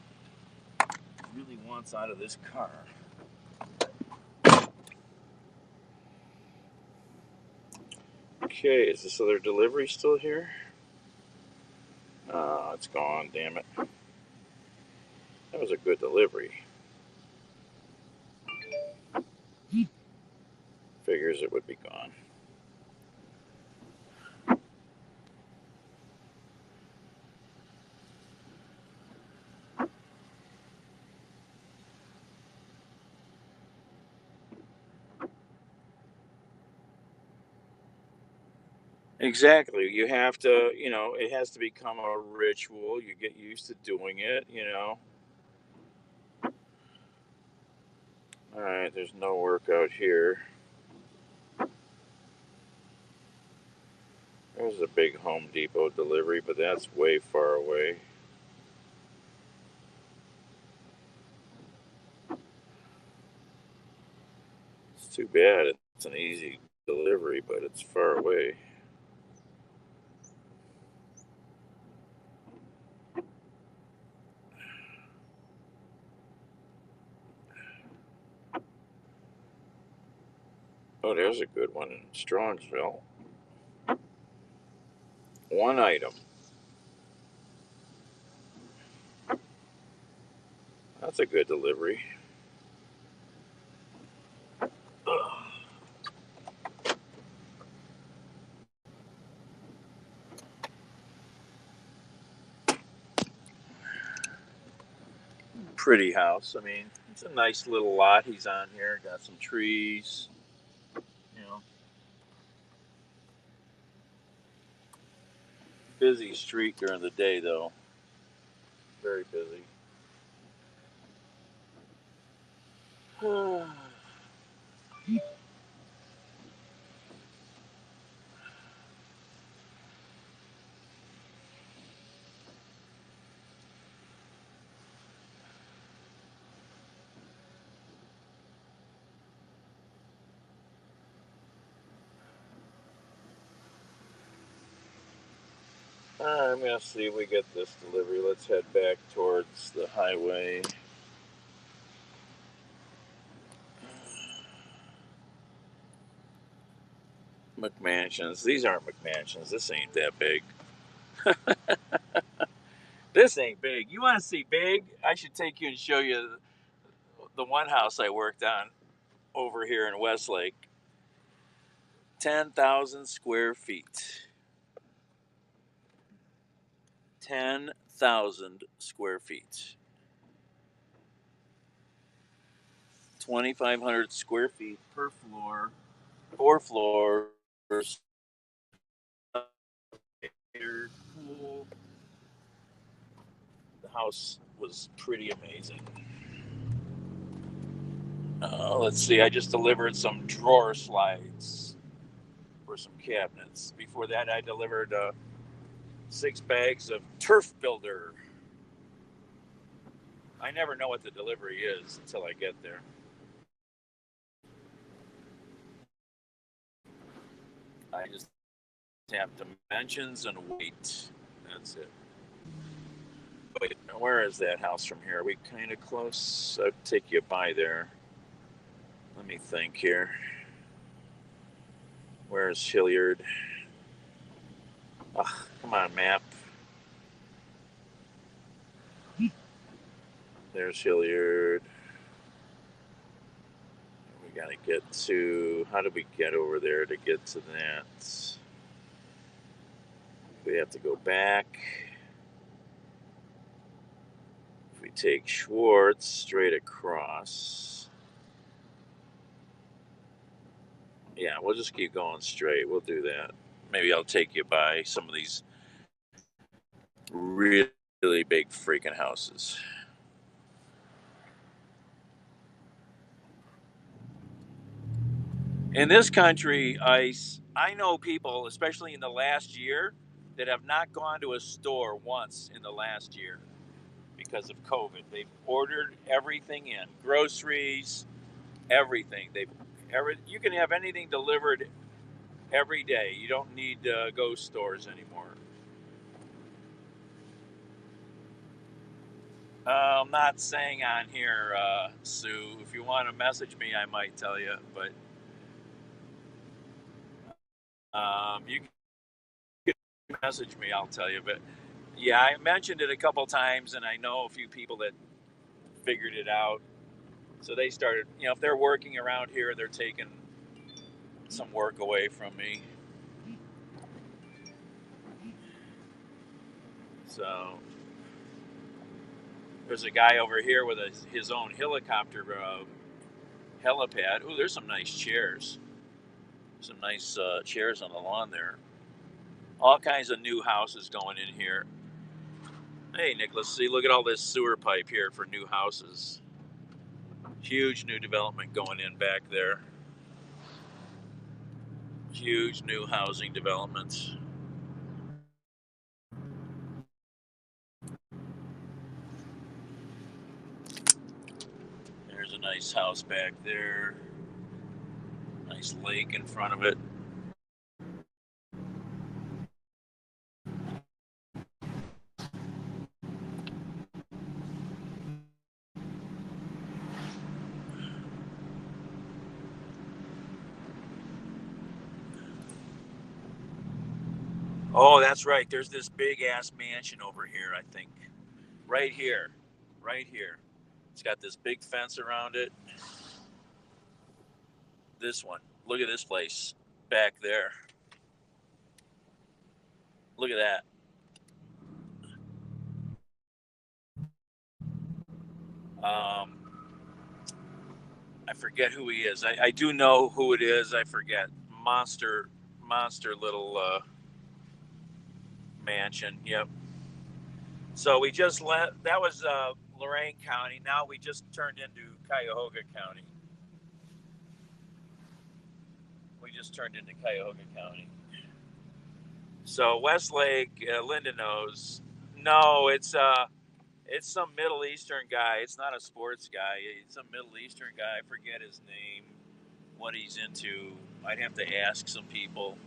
really wants out of this car. Okay, is this other delivery still here? Oh, it's gone, damn it. That was a good delivery. Figures it would be gone. Exactly. You have to, it has to become a ritual. You get used to doing it. All right, there's no work out here. There's a big Home Depot delivery, but that's way far away. It's too bad. It's an easy delivery, but it's far away. Oh, there's a good one in Strongsville. One item. That's a good delivery. Ugh. Pretty house. I mean, it's a nice little lot he's on here. Got some trees. You know, busy street during the day though. Very busy. I'm gonna see if we get this delivery. Let's head back towards the highway. McMansions. These aren't McMansions. This ain't that big. This ain't big. You want to see big? I should take you and show you the one house I worked on over here in Westlake. 10,000 square feet. 10,000 square feet. 2,500 square feet per floor. 4 floors. Pool. The house was pretty amazing. Let's see, I just delivered some drawer slides for some cabinets. Before that, I delivered 6 bags of turf builder. I never know what the delivery is until I get there. I just have dimensions and weight. That's it. Wait, where is that house from here? Are we kind of close? I'll take you by there. Let me think here. Where's Hilliard? Oh, come on, map. There's Hilliard. We gotta get to. How do we get over there to get to that? We have to go back. If we take Schwartz straight across. Yeah, we'll just keep going straight. We'll do that. Maybe I'll take you by some of these really big freaking houses. In this country, I know people, especially in the last year, that have not gone to a store once in the last year because of COVID. They've ordered everything in, groceries, everything. You can have anything delivered every day. You don't need to go stores anymore. I'm not saying on here, Sue. If you want to message me, I might tell you, but you can message me. I'll tell you. But yeah, I mentioned it a couple times, and I know a few people that figured it out. So they started. If they're working around here, they're taking some work away from me. So there's a guy over here with his own helicopter helipad. Ooh, there's some nice chairs. Some nice chairs on the lawn there. All kinds of new houses going in here. Hey, Nicholas, see, look at all this sewer pipe here for new houses. Huge new development going in back there. Huge new housing developments. There's a nice house back there. Nice lake in front of it. Oh, that's right. There's this big ass mansion over here, I think. Right here. Right here. It's got this big fence around it. This one. Look at this place back there. Look at that. I forget who he is. I do know who it is. I forget. Monster little mansion. Yep. So we just left. That was Lorain County. Now we just turned into Cuyahoga County. We just turned into Cuyahoga County. So Westlake, Linda knows. No, it's some Middle Eastern guy. It's not a sports guy. It's some Middle Eastern guy. I forget his name, what he's into. I'd have to ask some people.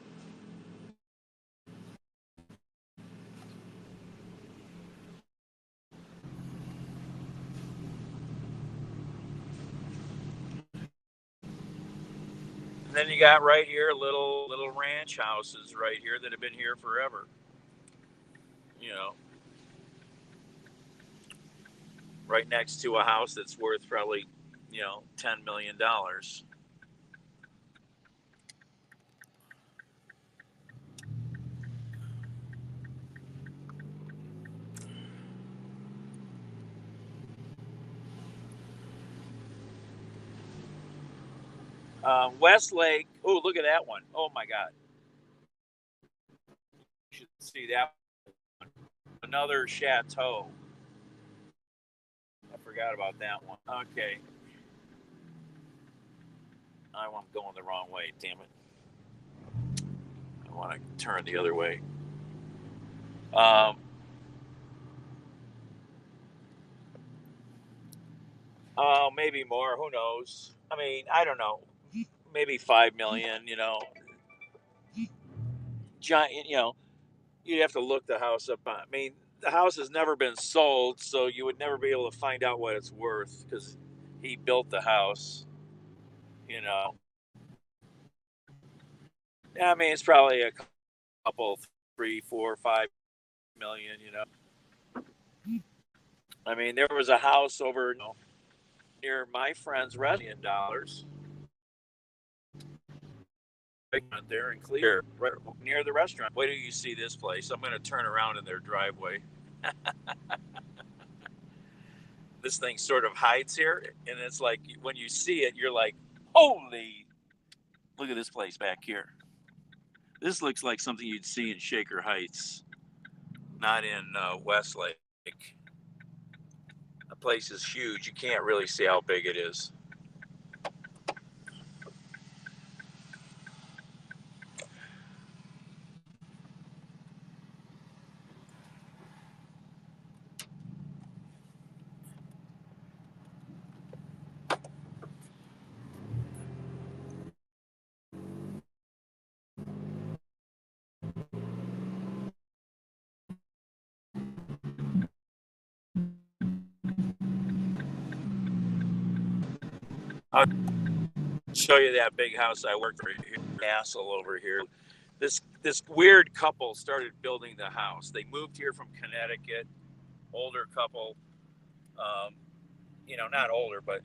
And then you got right here little ranch houses right here that have been here forever. You know, right next to a house that's worth probably, $10 million. Westlake. Oh, look at that one. Oh my God, you should see that one. Another chateau. I forgot about that one. Okay, I'm going the wrong way. Damn it! I want to turn the other way. Um, maybe more. Who knows? I mean, I don't know. Maybe 5 million. Giant. You'd have to look the house up. I mean, the house has never been sold, so you would never be able to find out what it's worth because he built the house. You know. I mean, it's probably a couple, 3, 4, 5 million. I mean, there was a house over near my friend's $1 million. There in Clear, right near the restaurant. Wait till you see this place. I'm going to turn around in their driveway. This thing sort of hides here, and it's like when you see it, you're like, "Holy! Look at this place back here. This looks like something you'd see in Shaker Heights, not in Westlake. The place is huge. You can't really see how big it is." I'll show you that big house I worked for here, castle over here. This weird couple started building the house. They moved here from Connecticut. Older couple, um, not older, but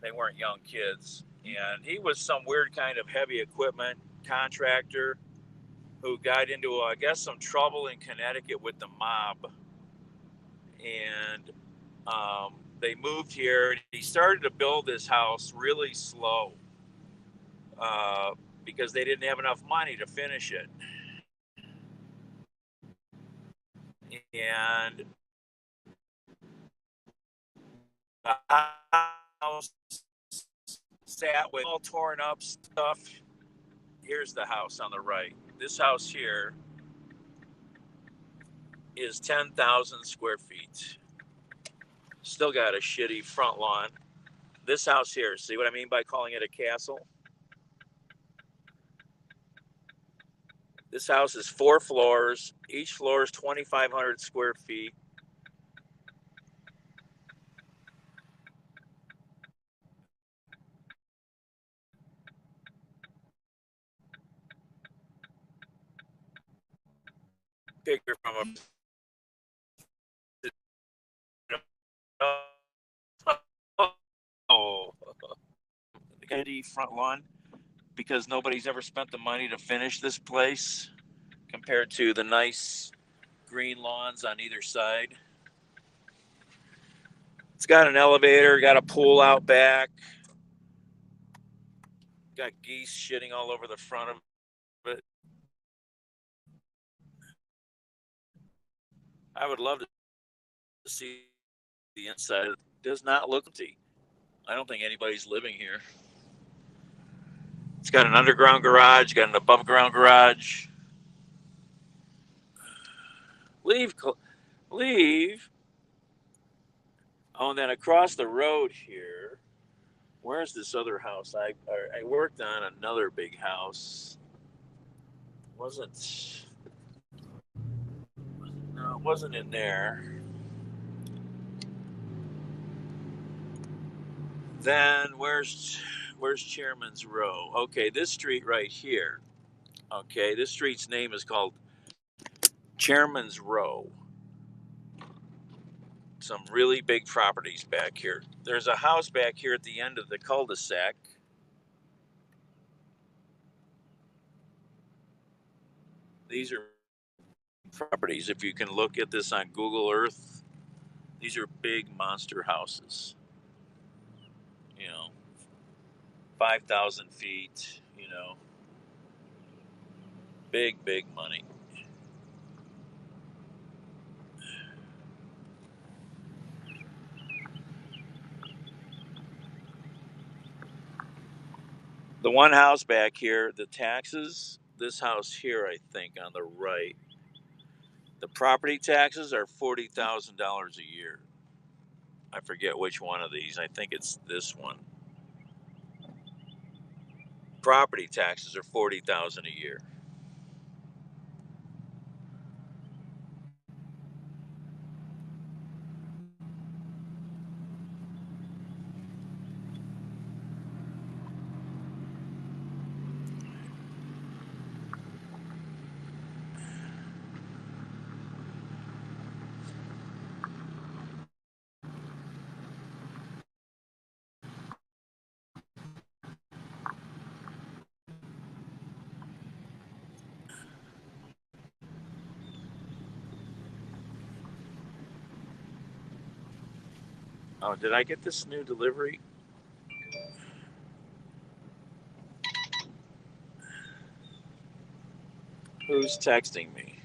they weren't young kids. And he was some weird kind of heavy equipment contractor who got into, I guess, some trouble in Connecticut with the mob. And they moved here. And he started to build this house really slow uh, because they didn't have enough money to finish it. And the house sat with all torn up stuff. Here's the house on the right. This house here is 10,000 square feet. Still got a shitty front lawn. This house here, see what I mean by calling it a castle? This house is 4 floors. Each floor is 2,500 square feet. Picture from a front lawn because nobody's ever spent the money to finish this place compared to the nice green lawns on either side. It's got an elevator, got a pool out back, got geese shitting all over the front of it. I would love to see the inside. It does not look empty. I don't think anybody's living here. It's got an underground garage, got an above ground garage. Leave, leave. Oh, and then across the road here, where's this other house? I worked on another big house. Wasn't No, it wasn't in there. Then where's Chairman's Row? Okay, this street right here. Okay, this street's name is called Chairman's Row. Some really big properties back here. There's a house back here at the end of the cul-de-sac. These are properties. If you can look at this on Google Earth, these are big monster houses. 5,000 feet, big money. The one house back here, the taxes, this house here, I think on the right, the property taxes are $40,000 a year. I forget which one of these. I think it's this one. Property taxes are $40,000 a year. Oh, did I get this new delivery? Who's texting me?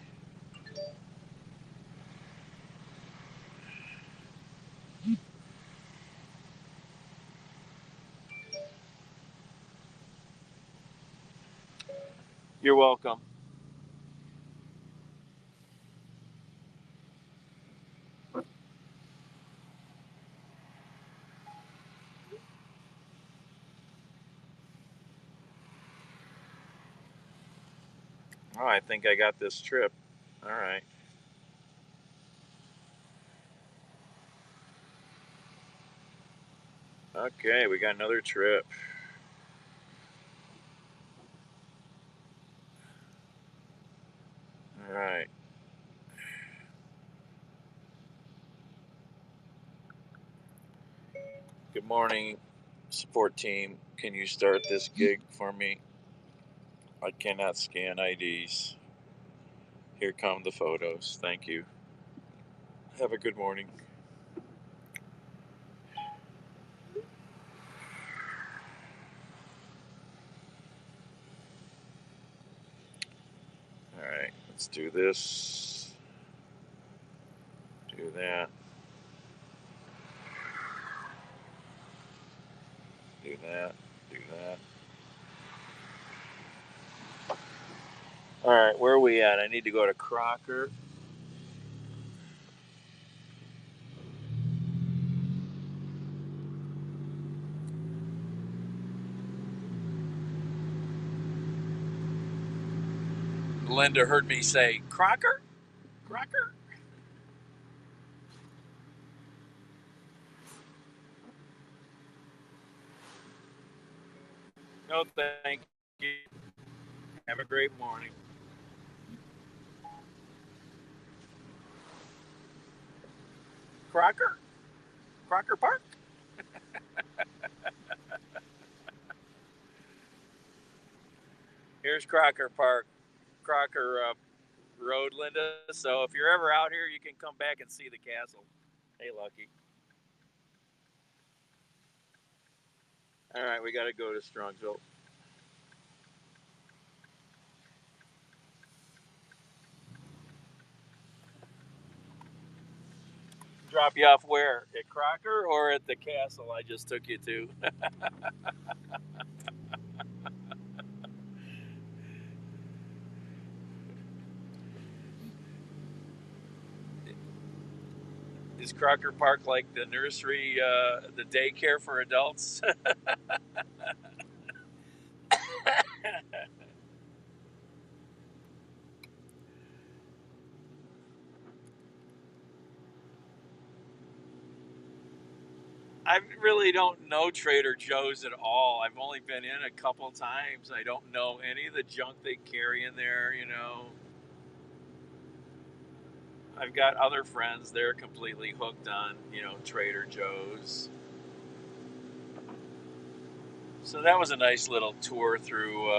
You're welcome. Oh, I think I got this trip. All right. Okay, we got another trip. All right. Good morning, support team. Can you start this gig for me? I cannot scan IDs. Here come the photos. Thank you. Have a good morning. All right, let's do this. Do that. Do that. Do that. All right, where are we at? I need to go to Crocker. Linda heard me say Crocker? Crocker? No, thank you. Have a great morning. Crocker? Crocker Park? Here's Crocker Park, Crocker Road, Linda. So if you're ever out here, you can come back and see the castle. Hey, Lucky. All right, we got to go to Strongsville. Drop you off where? At Crocker or at the castle I just took you to? Is Crocker Park like the nursery, the daycare for adults? I really don't know Trader Joe's at all. I've only been in a couple times. I don't know any of the junk they carry in there, you know. I've got other friends, they're completely hooked on, you know, Trader Joe's. So that was a nice little tour through.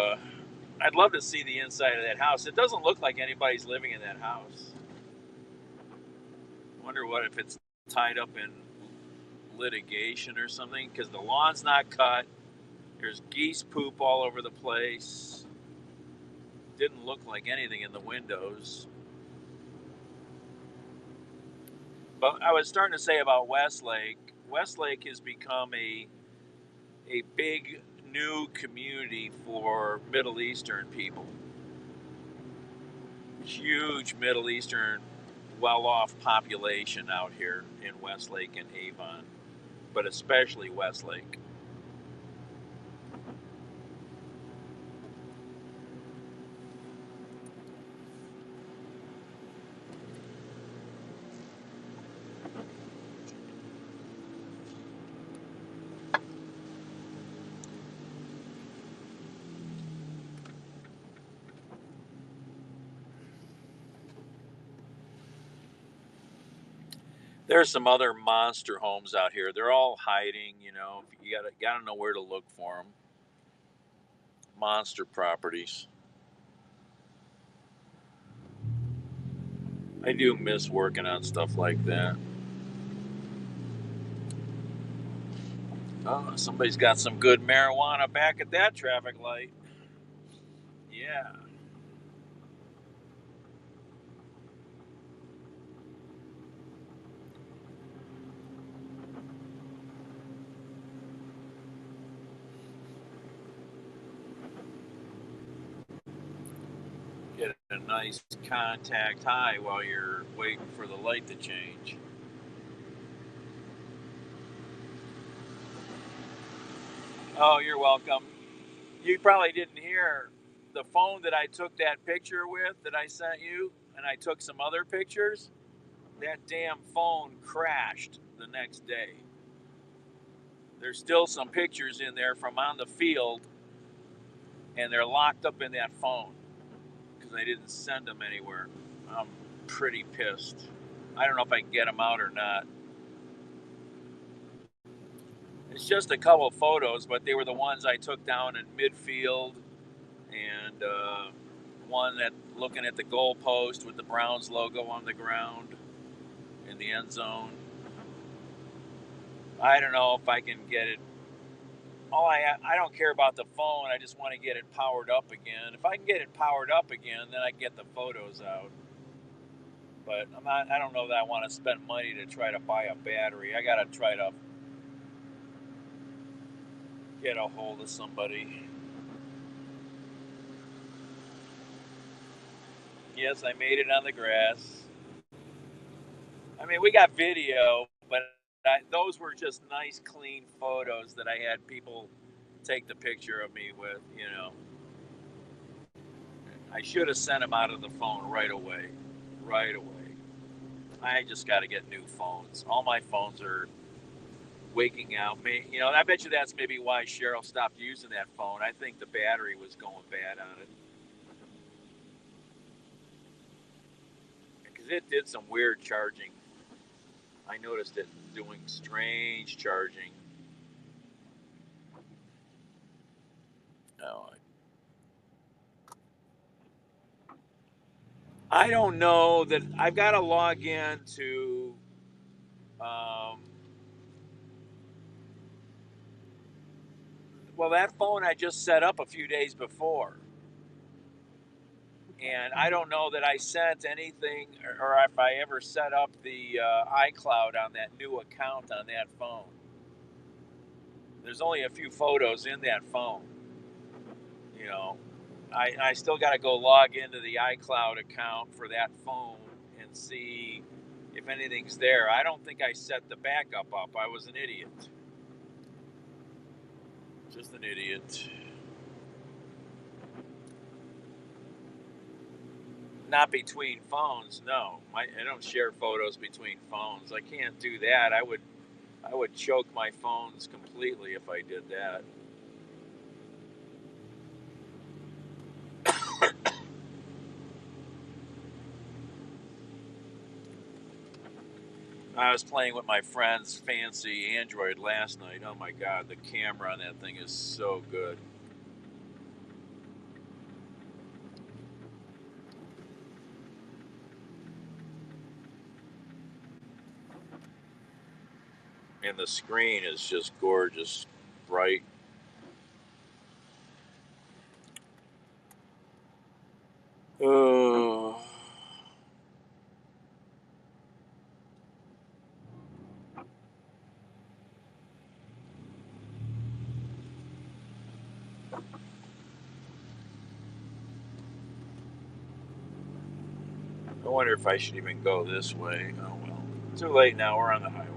I'd love to see the inside of that house. It doesn't look like anybody's living in that house. I wonder what if it's tied up in litigation or something, because the lawn's not cut. There's geese poop all over the place. Didn't look like anything in the windows. But I was starting to say about Westlake. Westlake has become a big new community for Middle Eastern people. Huge Middle Eastern well-off population out here in Westlake and Avon, but especially Westlake. There's some other monster homes out here. They're all hiding, you know. You gotta know where to look for them. Monster properties. I do miss working on stuff like that. Oh, somebody's got some good marijuana back at that traffic light. Yeah. Get a nice contact high while you're waiting for the light to change. Oh, you're welcome. You probably didn't hear the phone that I took that picture with that I sent you, and I took some other pictures. That damn phone crashed the next day. There's still some pictures in there from on the field, and they're locked up in that phone because I didn't send them anywhere. I'm pretty pissed. I don't know if I can get them out or not. It's just a couple of photos, but they were the ones I took down in midfield, and one that looking at the goalpost with the Browns logo on the ground in the end zone. I don't know if I can get it. I don't care about the phone. I just want to get it powered up again. If I can get it powered up again, then I can get the photos out. But I don't know that I want to spend money to try to buy a battery. I gotta try to get a hold of somebody. Yes, I made it on the grass. I mean, we got video, but those were just nice, clean photos that I had people take the picture of me with, you know. I should have sent them out of the phone right away. Right away. I just got to get new phones. All my phones are waking out. You know, I bet you that's maybe why Cheryl stopped using that phone. I think the battery was going bad on it. Because it did some weird charging. I noticed it doing strange charging. Oh, I don't know that I've got to log in to. Well, that phone I just set up a few days before, and I don't know that I sent anything, or if I ever set up the iCloud on that new account on that phone. There's only a few photos in that phone. You know, I still got to go log into the iCloud account for that phone and see if anything's there. I don't think I set the backup up. I was an idiot. Just an idiot. Not between phones, no. I don't share photos between phones. I can't do that. I would choke my phones completely if I did that. I was playing with my friend's fancy Android last night. Oh my god, the camera on that thing is so good. And the screen is just gorgeous, bright. Oh. I wonder if I should even go this way. Oh well. Too late now, we're on the highway.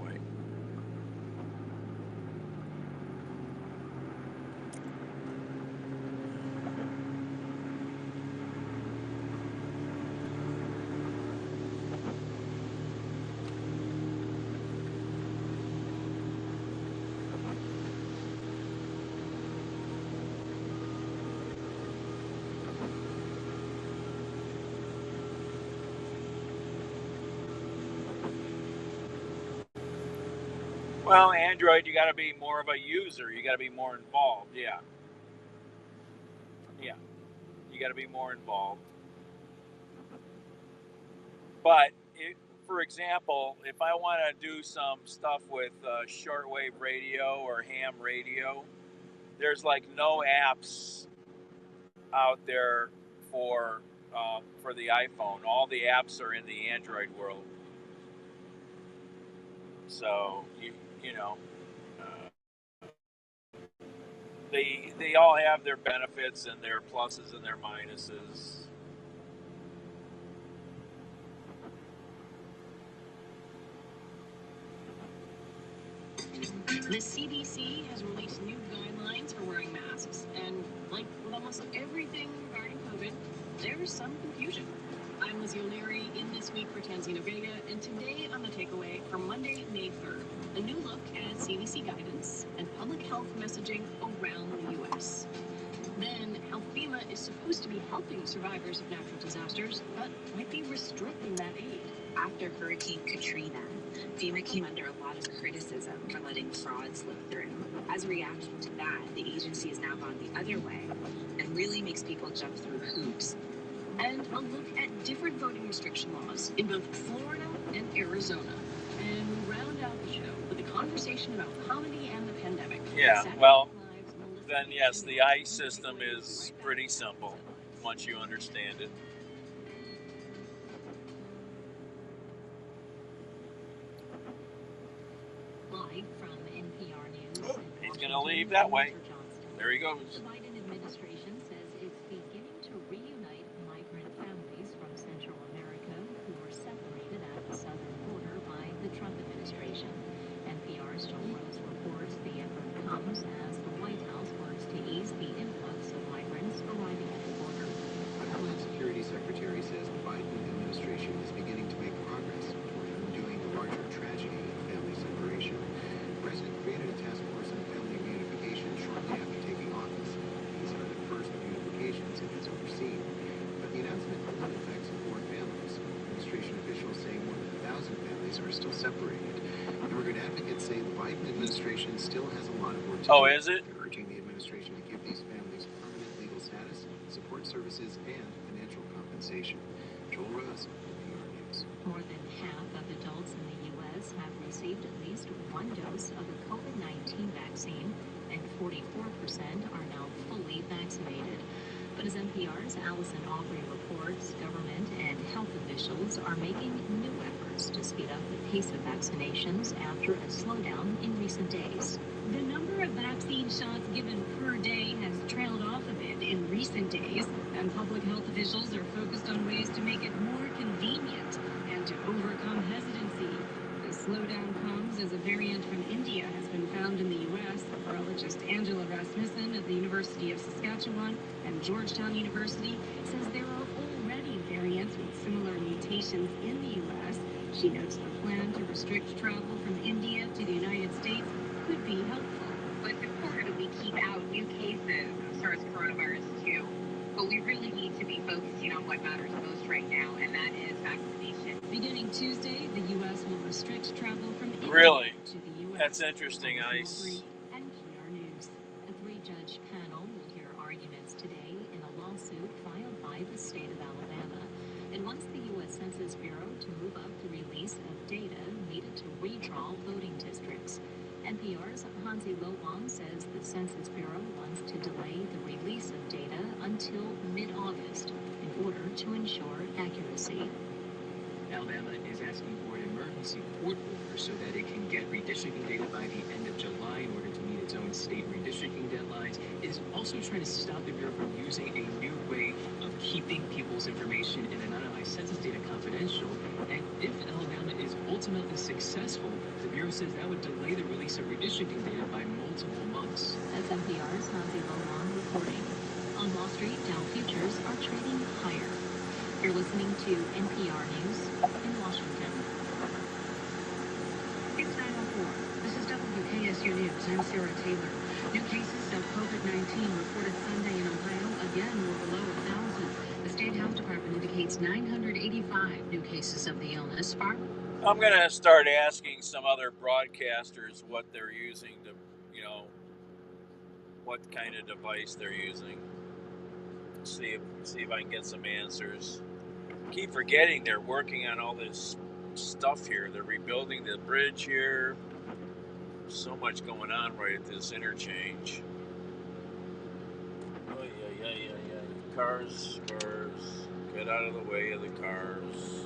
Well, Android, you got to be more of a user. You got to be more involved. Yeah. Yeah. You got to be more involved. But, for example, if I want to do some stuff with shortwave radio or ham radio, there's like no apps out there for the iPhone. All the apps are in the Android world. So you know they all have their benefits and their pluses and their minuses. The CDC has released new guidelines for wearing masks, and like with almost everything regarding COVID, there's some confusion. I'm Lizzie O'Leary in This Week for Tanzino Vega, and today on The Takeaway for Monday, May 3rd, a new look at CDC guidance and public health messaging around the U.S. Then, how FEMA is supposed to be helping survivors of natural disasters, but might be restricting that aid. After Hurricane Katrina, FEMA came under a lot of criticism for letting fraud slip through. As a reaction to that, the agency has now gone the other way and really makes people jump through hoops. And a look at different voting restriction laws in both Florida and Arizona. And we round out the show with a conversation about comedy and the pandemic. Yeah, well, then yes, the ICE system is pretty simple once you understand it. Live from NPR News. He's going to leave that way. There he goes. The Biden administration says it's beginning to reunite migrant families from Central America who were separated at the southern border by the Trump administration. NPR's Joel Rose reports the effort comes as the White House works to ease the influx of migrants arriving at the border. Homeland Security Secretary says the Biden administration is beginning to make progress toward undoing the larger tragedy of family separation. The president created a task force on family reunification shortly after taking office. These are the first reunifications it has overseen. But the announcement only affects 4 families. Administration officials say more than 1,000 families are still separated. Immigrant advocates say the Biden administration still has a lot of work to do. Oh, is it? They're urging the administration to give these families permanent legal status, support services, and financial compensation. Joel Ross, NPR News. More than half of adults in the U.S. have received at least one dose of a COVID-19 vaccine, and 44% are now fully vaccinated. But as NPR's Allison Aubrey reports, government and health officials are making new efforts to speed up the pace of vaccinations after a slowdown in recent days. The number of vaccine shots given per day has trailed off a bit in recent days, and public health officials are focused on ways to make it more convenient and to overcome hesitancy. The slowdown comes as a variant from India has been found in the U.S. Virologist Angela Rasmussen of the University of Saskatchewan and Georgetown University says there are already variants with similar mutations in the U.S. She notes the plan to restrict travel from India to the United States could be helpful. Well, it's important that we keep out new cases of SARS coronavirus too. But we really need to be focusing on what matters most right now, and that is vaccination. Beginning Tuesday, the U.S. will restrict travel from India Really? to the U.S. That's interesting, Ice. NPR News. A three-judge panel will hear arguments today in a lawsuit filed by the state of Alabama. It wants the U.S. Census Bureau to move up the release of data needed to redraw voting districts. NPR's Hansi Lowong says the Census Bureau wants to delay the release of data until mid-August in order to ensure accuracy. Alabama is asking for an emergency court order so that it can get redistricting data by the end of July in order to meet its own state redistricting deadlines. It is also trying to stop the Bureau from using a new way of keeping people's information in anonymized census data confidential. And if Alabama is ultimately successful, the Bureau says that would delay the release of redistricting data by multiple months. That's NPR's Hansi Lowong reporting. On Wall Street, Dow futures are trading higher. You're listening to NPR News in Washington. It's 9:04. This is WKSU News. I'm Sarah Taylor. New cases of COVID-19 reported Sunday in Ohio again were below 1,000. The state health department indicates 985 new cases of the illness. I'm going to start asking some other broadcasters what they're using to, what kind of device they're using. See if I can get some answers. Keep forgetting they're working on all this stuff here. They're rebuilding the bridge here. So much going on right at this interchange. Oh, yeah. Cars. Get out of the way of the cars.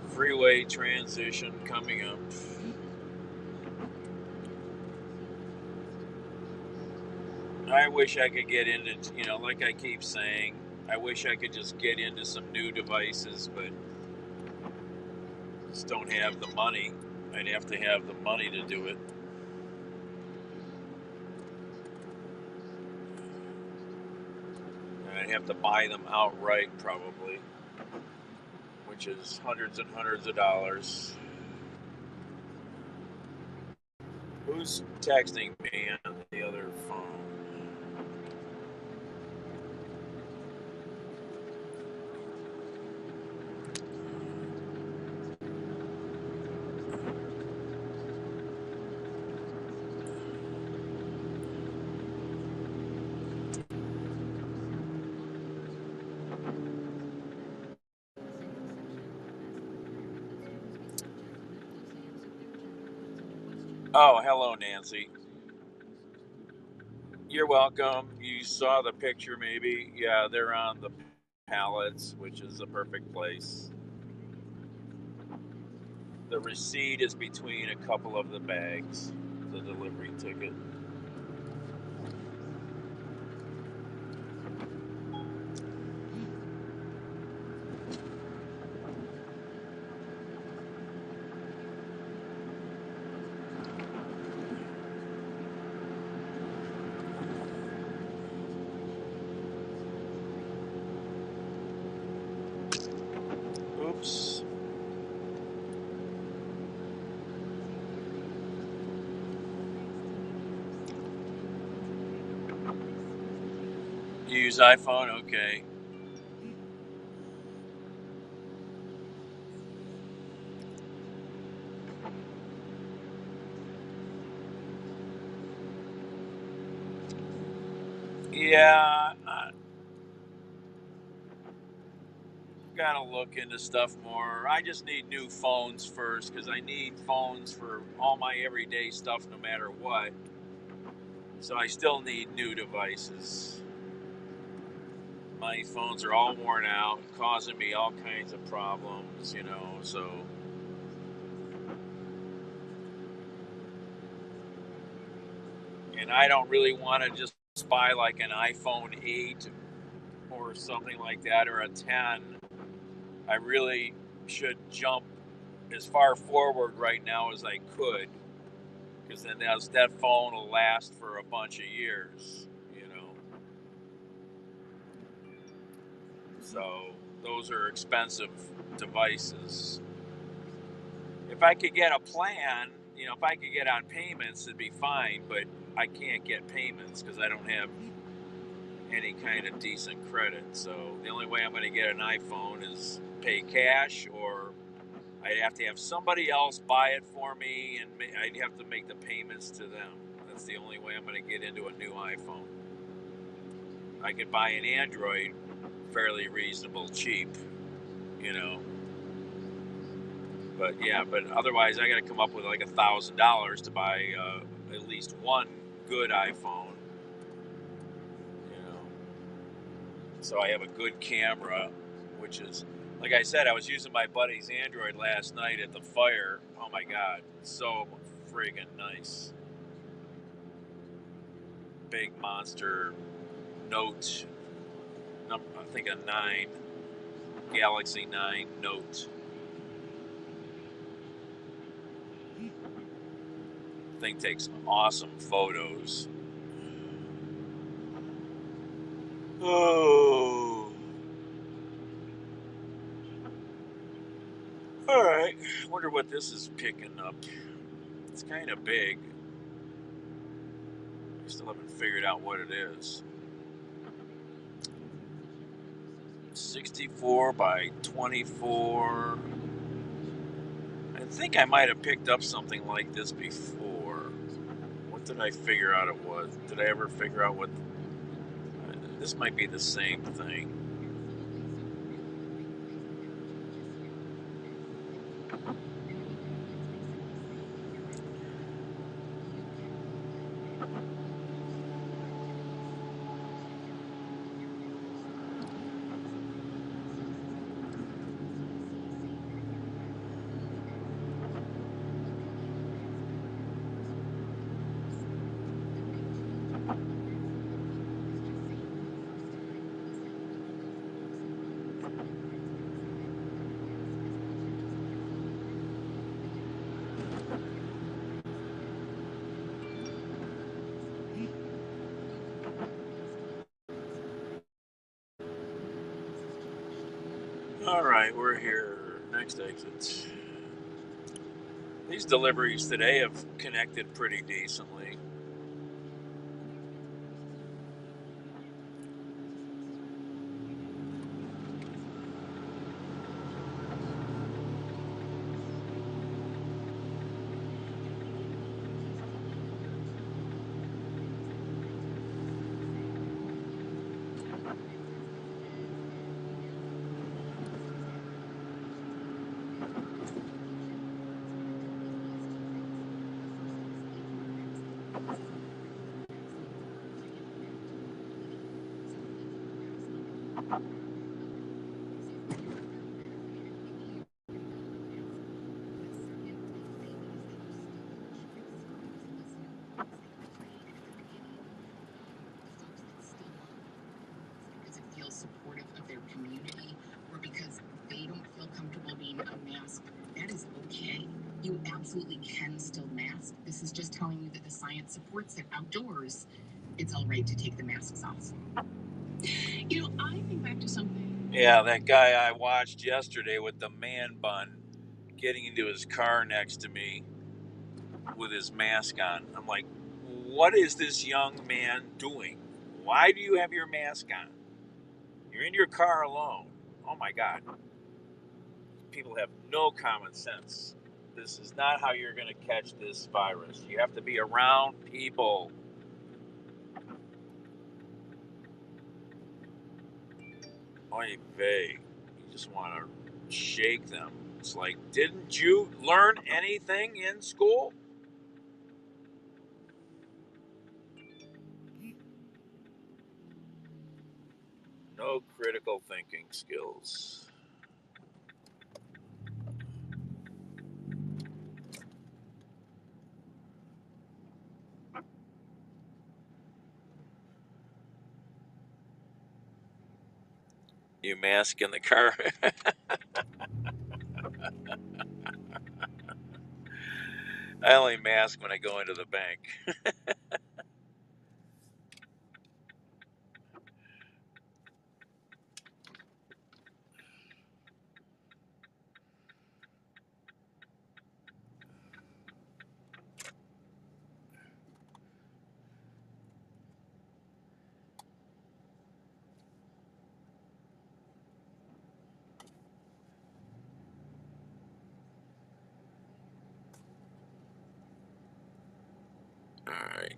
Freeway transition coming up. I wish I could get into, like I keep saying, I wish I could just get into some new devices, but just don't have the money. I'd have to have the money to do it. And I'd have to buy them outright probably, which is hundreds and hundreds of dollars. Who's texting me on the other phone? Oh, hello, Nancy. You're welcome. You saw the picture, maybe. Yeah, they're on the pallets, which is the perfect place. The receipt is between a couple of the bags, the delivery ticket. Oops. You use iPhone? Okay. yeah, I gotta look into stuff more. I just need new phones first because I need phones for all my everyday stuff no matter what. So I still need new devices. My phones are all worn out, causing me all kinds of problems, so. And I don't really want to just buy like an iPhone 8 or something like that, or a 10. I really should jump as far forward right now as I could, because then that phone will last for a bunch of years. So those are expensive devices. If I could get a plan, if I could get on payments, it'd be fine, but I can't get payments because I don't have any kind of decent credit. So the only way I'm going to get an iPhone is pay cash, or I'd have to have somebody else buy it for me, and I'd have to make the payments to them. That's the only way I'm going to get into a new iPhone. I could buy an Android fairly reasonable cheap, but otherwise I got to come up with like $1,000 to buy at least one good iPhone, so I have a good camera, which is, like I said, I was using my buddy's Android last night at the fire. Oh my God, so friggin' nice. Big monster Note, I think a 9, Galaxy 9 Note. Thing takes awesome photos. Oh. Alright, wonder what this is picking up. It's kind of big. I still haven't figured out what it is. 64 by 24. I think I might have picked up something like this before. What did I figure out it was? Did I ever figure out what? This might be the same thing. Alright, we're here. Next exit. These deliveries today have connected pretty decently. Supportive of their community, or because they don't feel comfortable being unmasked, that is okay. You absolutely can still mask. This is just telling you that the science supports that outdoors, it's all right to take the masks off. I think back to something. Yeah, that guy I watched yesterday with the man bun getting into his car next to me with his mask on. I'm like, what is this young man doing? Why do you have your mask on? You're in your car alone. Oh my God. People have no common sense. This is not how you're going to catch this virus. You have to be around people. oy vey. You just want to shake them. It's like, didn't you learn anything in school? No critical thinking skills. You mask in the car. I only mask when I go into the bank. All right.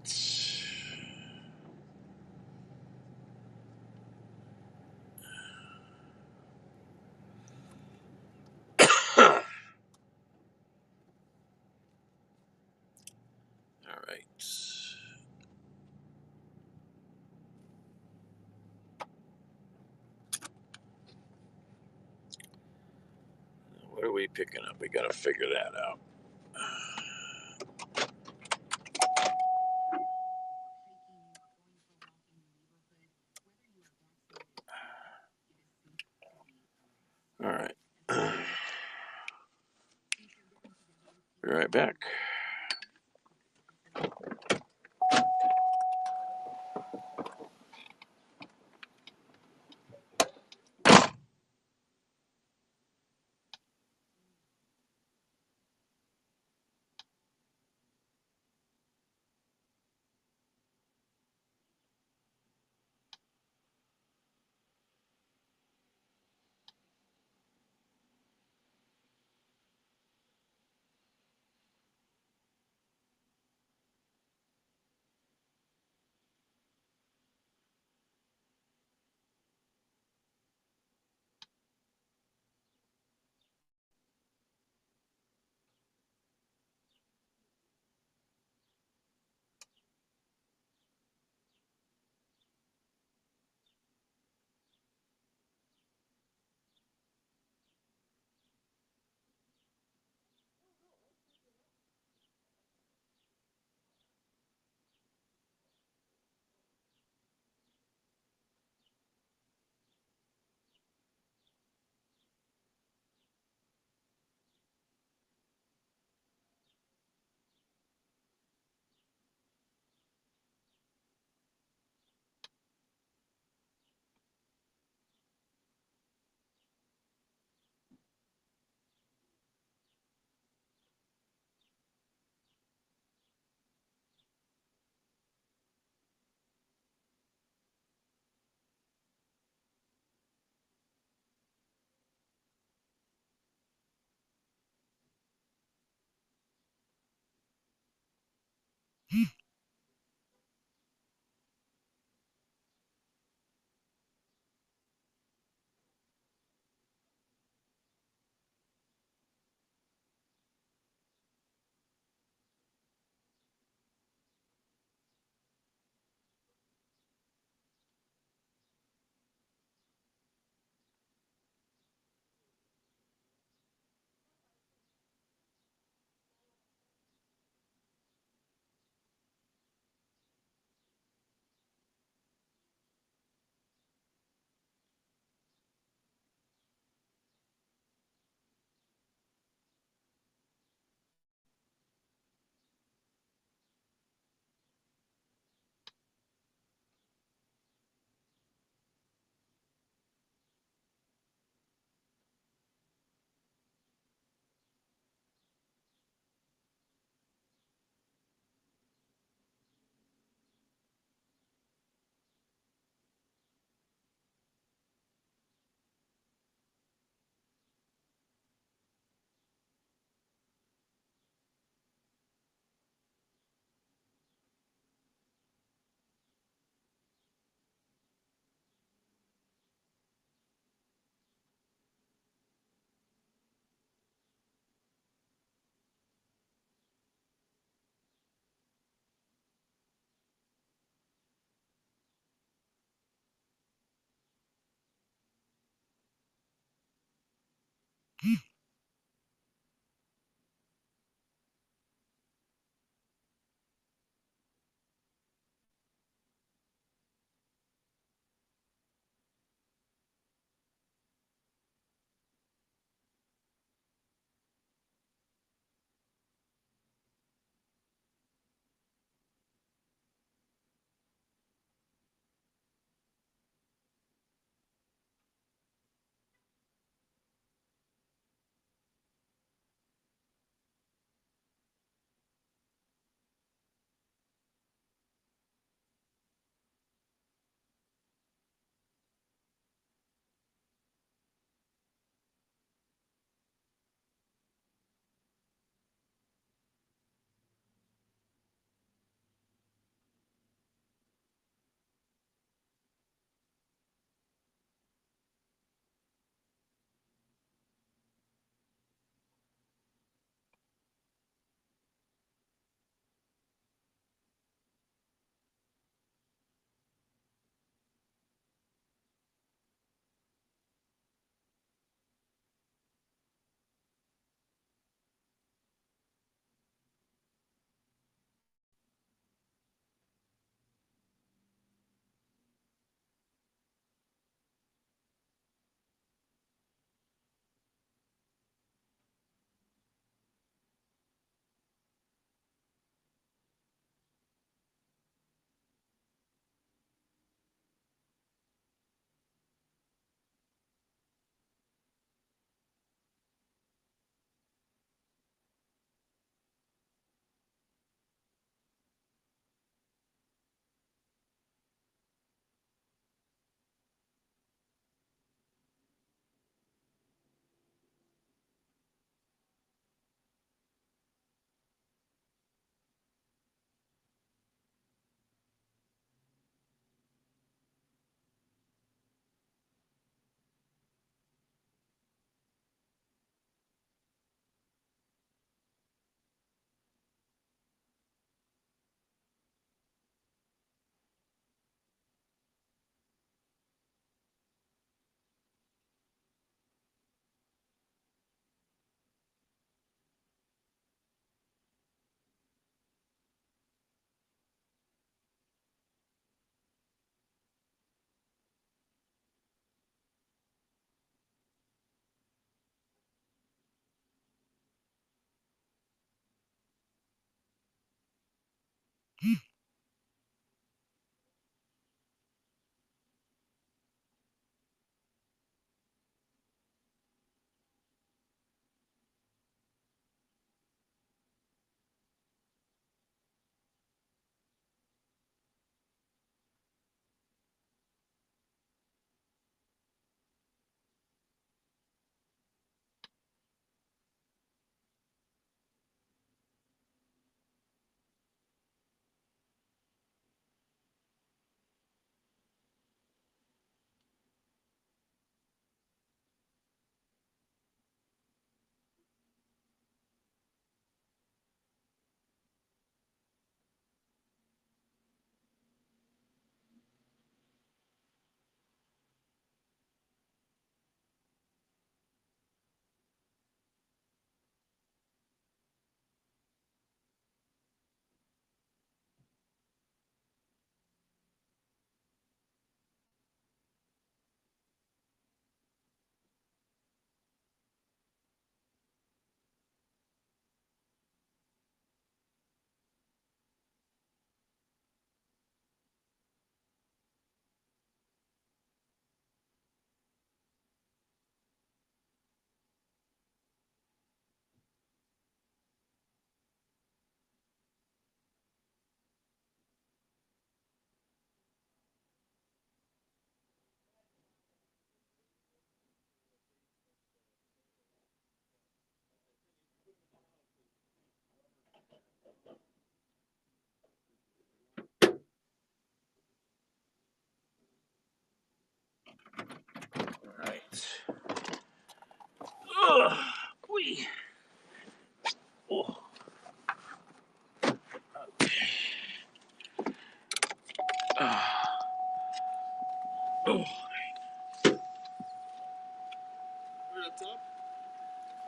All right. What are we picking up? We got to figure that out. All right. Be right back.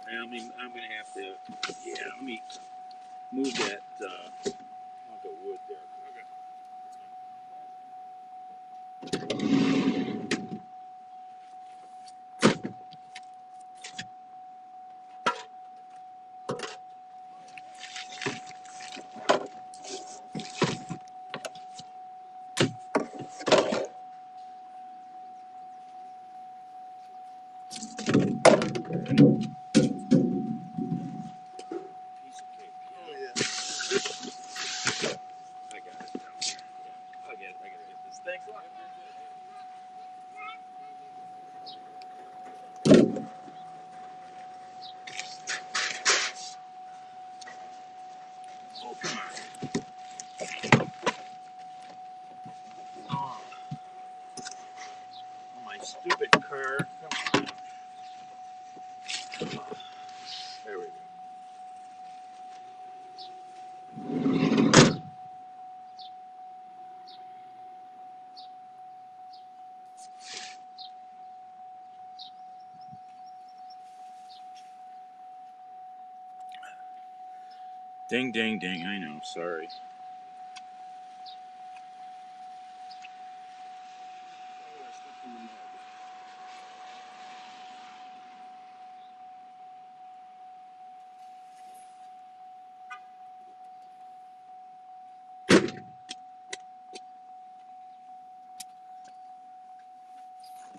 I mean, I'm gonna have to. Yeah, let me move that hunk of wood there. Okay. Piece of cake. Oh yeah. I got it down there. Yeah, I'll get it. I gotta get this. Thanks a lot. Oh come on. Oh, my stupid car. Come on. There we go. Ding, ding, ding. I know. Sorry.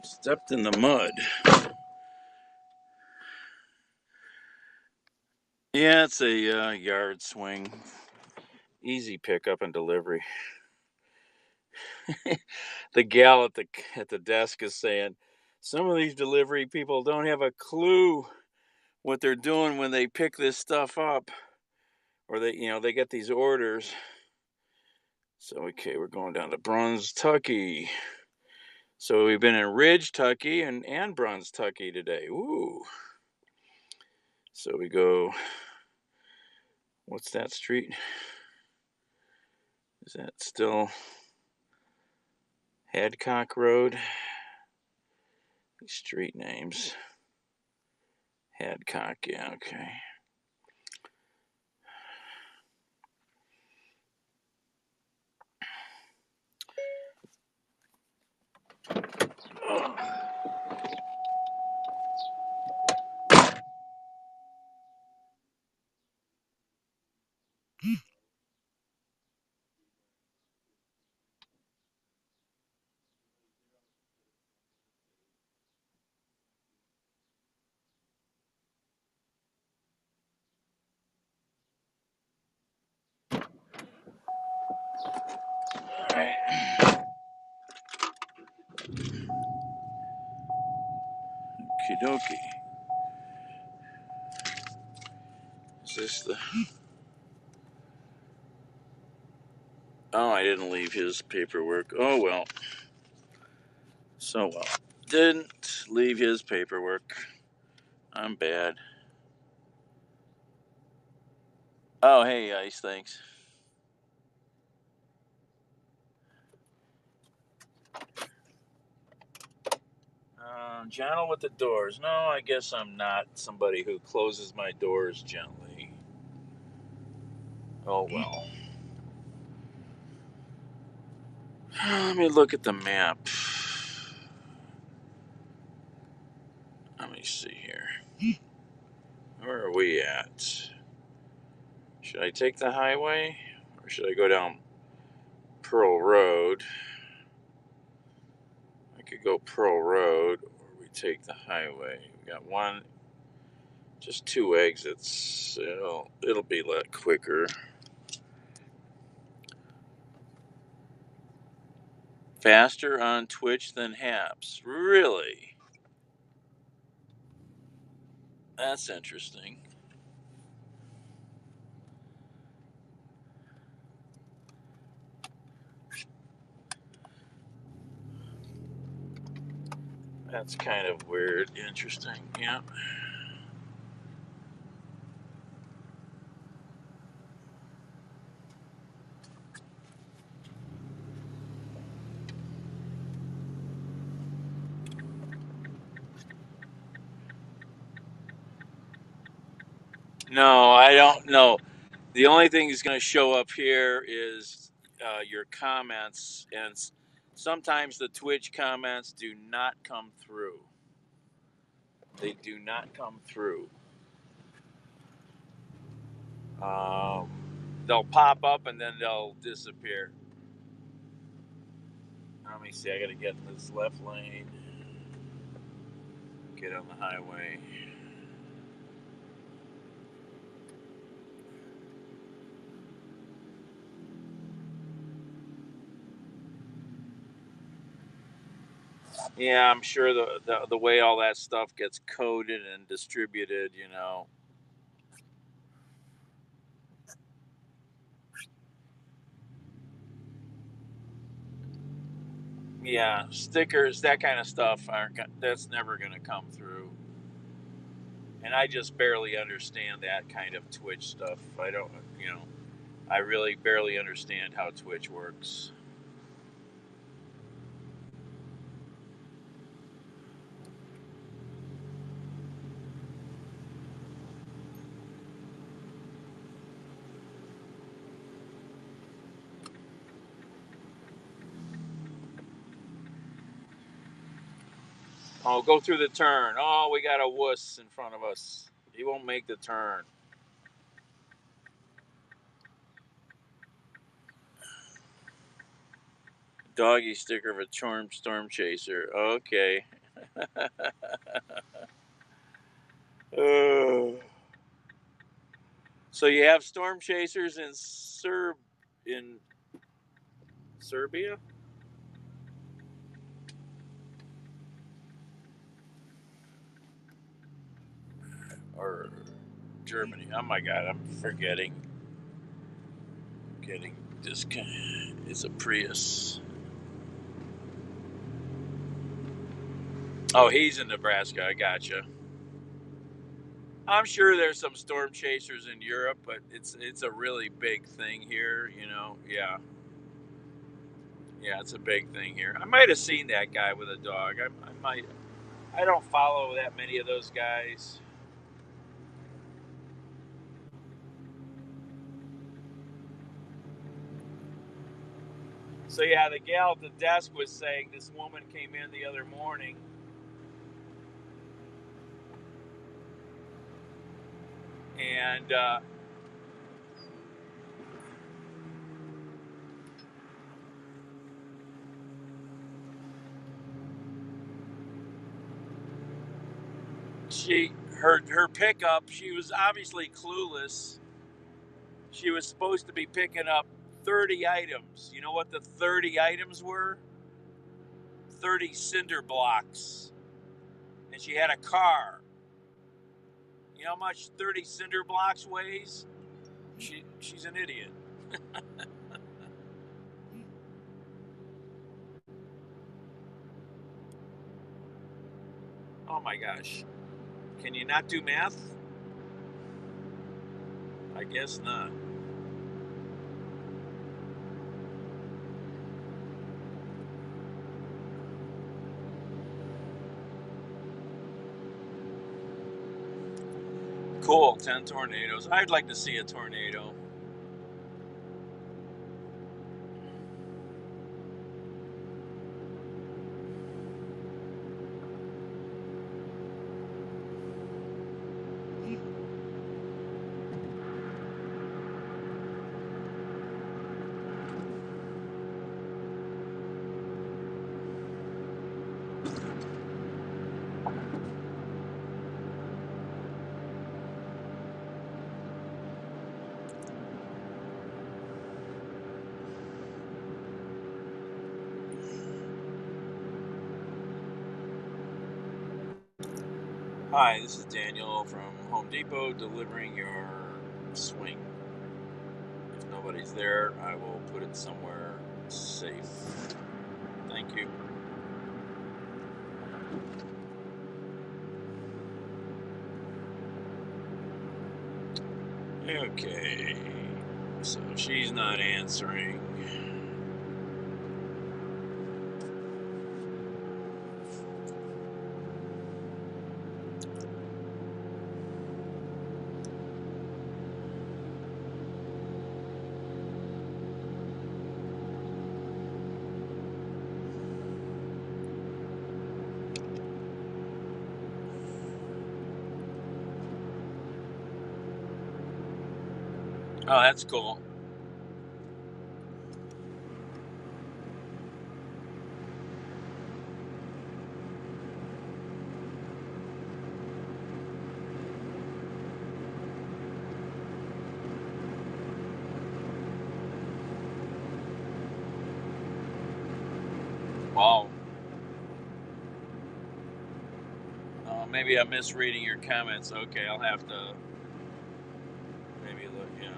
Stepped in the mud. Yeah, it's a yard swing. Easy pickup and delivery. The gal at the desk is saying, some of these delivery people don't have a clue what they're doing when they pick this stuff up, or they get these orders. So okay, we're going down to Bruns, Tucky. So we've been in Ridge, Tucky, and Bruns, Tucky today. Ooh. So we go. What's that street? Is that still Hadcock Road? These street names. Hadcock, yeah, okay. Oh. All right. Okie dokie. Is this the... Oh, I didn't leave his paperwork. Oh, well. So well. Didn't leave his paperwork. I'm bad. Oh, hey, Ice, thanks. Gentle with the doors. No, I guess I'm not somebody who closes my doors gently. Oh, well. Let me look at the map. Let me see here. Where are we at? Should I take the highway? Or should I go down Pearl Road? I could go Pearl Road, or we take the highway. We got just two exits. It'll be a lot quicker. Faster on Twitch than Haps. Really? That's interesting. That's kind of weird. Interesting. Yeah. No, I don't know. The only thing that's going to show up here is your comments, and sometimes the Twitch comments do not come through. They do not come through. Um, they'll pop up and then they'll disappear. Let me see. I got to get in this left lane. Get on the highway. Yeah, I'm sure the way all that stuff gets coded and distributed, you know. Yeah, stickers, that kind of stuff that's never going to come through. And I just barely understand that kind of Twitch stuff. I don't, you know, I really barely understand how Twitch works. Oh, go through the turn. Oh, we got a wuss in front of us. He won't make the turn. Doggy sticker of a storm chaser. Okay. Uh, so you have storm chasers in in Serbia or Germany? Oh my God, I'm forgetting. Getting this. It's a Prius. Oh, he's in Nebraska. I gotcha. I'm sure there's some storm chasers in Europe, but it's a really big thing here. You know, yeah, yeah, it's a big thing here. I might have seen that guy with a dog. I might. I don't follow that many of those guys. So yeah, the gal at the desk was saying this woman came in the other morning, and her pickup. She was obviously clueless. She was supposed to be picking up 30 items. You know what the 30 items were? 30 cinder blocks. And she had a car. You know how much 30 cinder blocks weighs? She's an idiot. Oh my gosh. Can you not do math? I guess not. Cool, 10 tornadoes. I'd like to see a tornado. Hi, this is Daniel from Home Depot delivering your swing. If nobody's there, I will put it somewhere safe. Thank you. Okay, so she's not answering. Oh, that's cool. Wow. Maybe I'm misreading your comments. Okay, I'll have to maybe look. Yeah.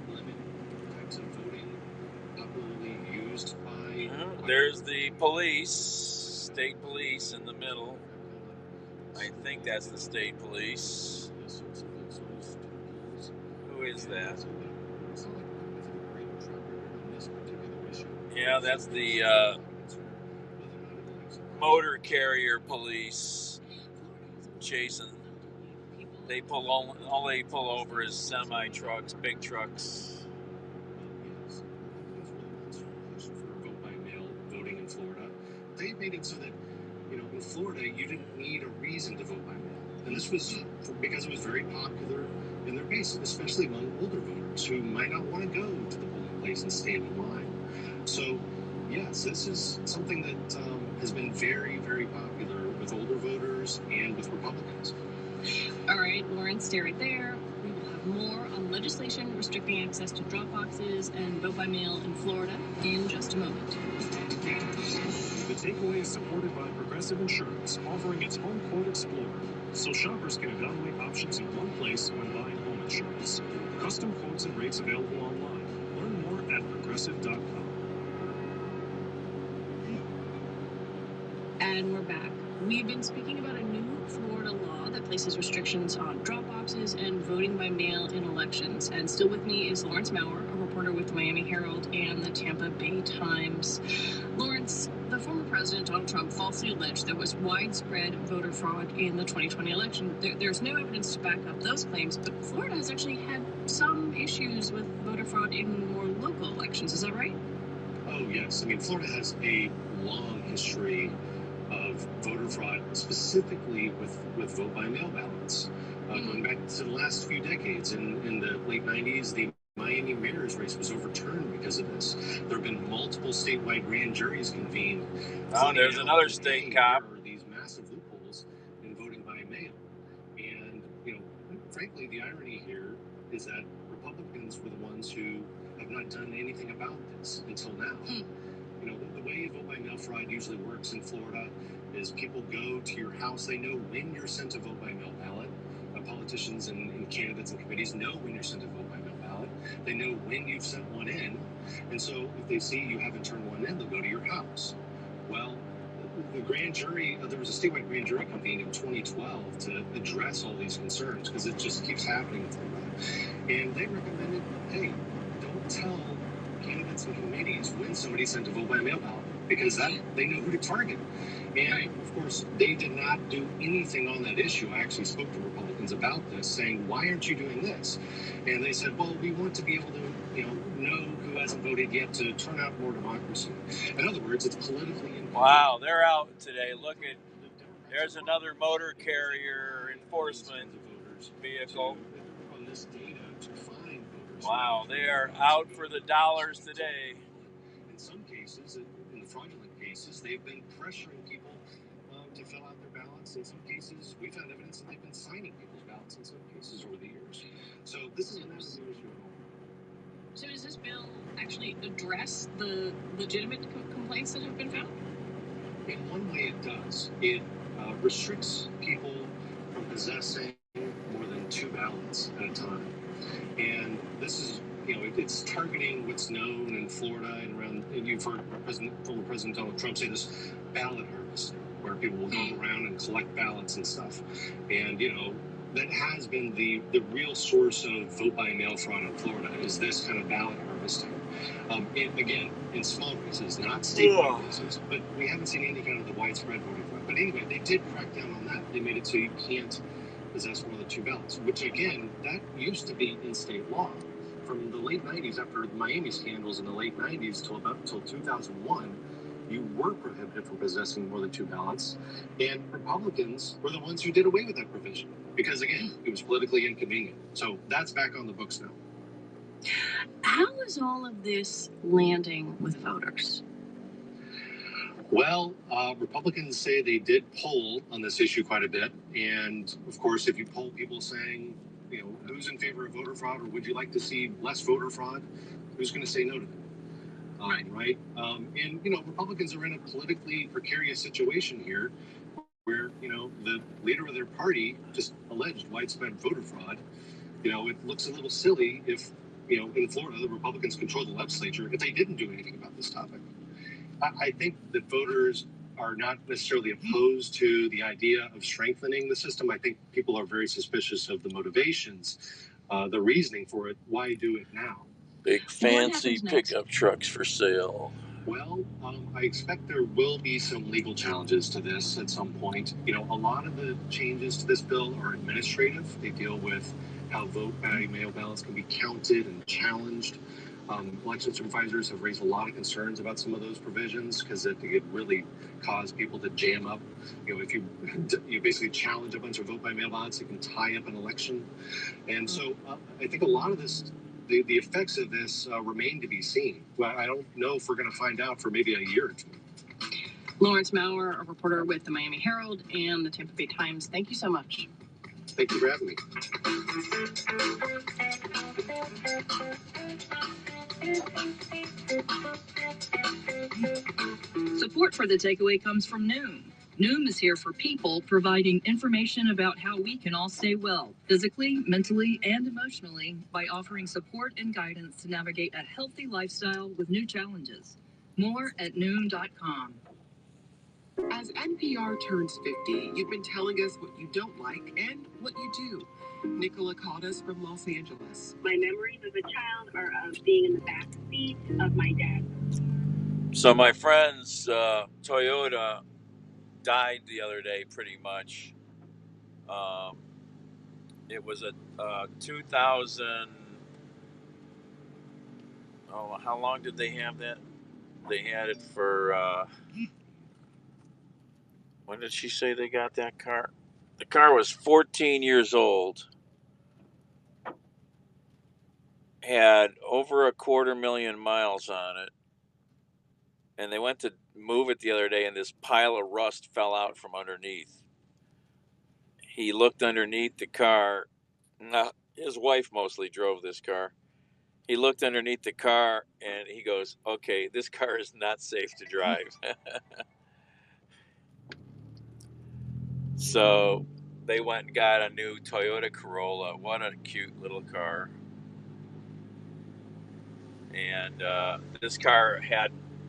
Limit types of voting popularly used by. There's the police, state police in the middle. I think that's the state police. Who is that? Yeah, that's the motor carrier police chasing. They pull all they pull over is semi trucks, big trucks. Vote by mail voting in Florida. They made it so that, in Florida, you didn't need a reason to vote by mail. And this was because it was very popular in their base, especially among older voters who might not want to go to the polling place and stand in line. So, yes, this is something that has been very, very popular with older voters and with Republicans. All right, Lauren, stay right there. We will have more on legislation restricting access to drop boxes and vote by mail in Florida in just a moment. The takeaway is supported by Progressive Insurance, offering its Home Quote Explorer, so shoppers can evaluate options in one place when buying home insurance. Custom quotes and rates available online. Learn more at progressive.com. And we're back. We've been speaking about a new Florida law that places restrictions on drop boxes and voting by mail in elections. And still with me is Lawrence Maurer, a reporter with the Miami Herald and the Tampa Bay Times. Lawrence, the former president, Donald Trump, falsely alleged there was widespread voter fraud in the 2020 election. There's no evidence to back up those claims, but Florida has actually had some issues with voter fraud in more local elections. Is that right? Oh, yes. I mean, Florida has a long history of voter fraud, specifically with vote by mail ballots. Going back to the last few decades, in the late 90s, the Miami mayor's race was overturned because of this. There have been multiple statewide grand juries convened. Oh, there's another state cop. There are these massive loopholes in voting by mail. And, frankly, the irony here is that Republicans were the ones who have not done anything about this until now. The way vote by mail fraud usually works in Florida is people go to your house. They know when you're sent a vote by mail ballot. Politicians and candidates and committees know when you're sent a vote by mail ballot. They know when you've sent one in. And so if they see you haven't turned one in, they'll go to your house. Well, the grand jury, there was a statewide grand jury convened in 2012 to address all these concerns because it just keeps happening in Florida. And they recommended, hey, don't tell candidates and committees when somebody sent a vote by mail ballot because they know who to target. And of course, they did not do anything on that issue. I actually spoke to Republicans about this, saying, "Why aren't you doing this?" And they said, "Well, we want to be able to, know who hasn't voted yet to turn out more democracy." In other words, it's politically involved. Wow, they're out today. Look at there's another motor carrier enforcement vehicle. On this data to find voters. Wow, they are out for the dollars today. In some cases, in the fraudulent cases, they've been pressuring people to fill out their ballots. In some cases, we found evidence that they've been signing people's ballots in some cases over the years. So this is another new issue at home. So does this bill actually address the legitimate complaints that have been found? In one way, it does. It restricts people from possessing more than 2 ballots at a time. And this is, it's targeting what's known in Florida and around, and you've heard former President Donald Trump say this ballot harvest, where people will go around and collect ballots and stuff. And, that has been the real source of vote by mail fraud in Florida is this kind of ballot harvesting. Again, in small cases, not statewide cases, but we haven't seen any kind of the widespread voting fraud. But anyway, they did crack down on that. They made it so you can't possess more than 2 ballots, which again, that used to be in state law. From the late 90s, after the Miami scandals in the late 90s till 2001, you were prohibited from possessing more than 2 ballots, and Republicans were the ones who did away with that provision because, again, it was politically inconvenient. So that's back on the books now. How is all of this landing with voters? Well, Republicans say they did poll on this issue quite a bit. And of course, if you poll people saying, who's in favor of voter fraud or would you like to see less voter fraud, who's going to say no to that? Right. And, Republicans are in a politically precarious situation here where, the leader of their party just alleged widespread voter fraud. It looks a little silly if, in Florida, the Republicans control the legislature, if they didn't do anything about this topic. I think that voters are not necessarily opposed to the idea of strengthening the system. I think people are very suspicious of the motivations, the reasoning for it. Why do it now? Big fancy pickup trucks for sale. Well, I expect there will be some legal challenges to this at some point. A lot of the changes to this bill are administrative. They deal with how vote by mail ballots can be counted and challenged. Election supervisors have raised a lot of concerns about some of those provisions because it could really cause people to jam up. If you basically challenge a bunch of vote by mail ballots, it can tie up an election. And so I think a lot of this, the effects of this remain to be seen. Well, I don't know if we're going to find out for maybe a year or two. Lawrence Maurer, a reporter with the Miami Herald and the Tampa Bay Times. Thank you so much. Thank you for having me. Support for the takeaway comes from Noom. Noom is here for people, providing information about how we can all stay well, physically, mentally, and emotionally, by offering support and guidance to navigate a healthy lifestyle with new challenges. More at Noom.com. As NPR turns 50, you've been telling us what you don't like and what you do. Nicola called us from Los Angeles. My memories as a child are of being in the back seat of my dad. So my friend's Toyota died the other day, pretty much. It was a 2000. Oh, how long did they have that? They had it for. When did she say they got that car? The car was 14 years old. Had over 250,000 miles on it. And they went to move it the other day, and this pile of rust fell out from underneath. He looked underneath the car. His wife mostly drove this car. He looked underneath the car, and he goes, okay, this car is not safe to drive. So they went and got a new Toyota Corolla. What a cute little car. And this car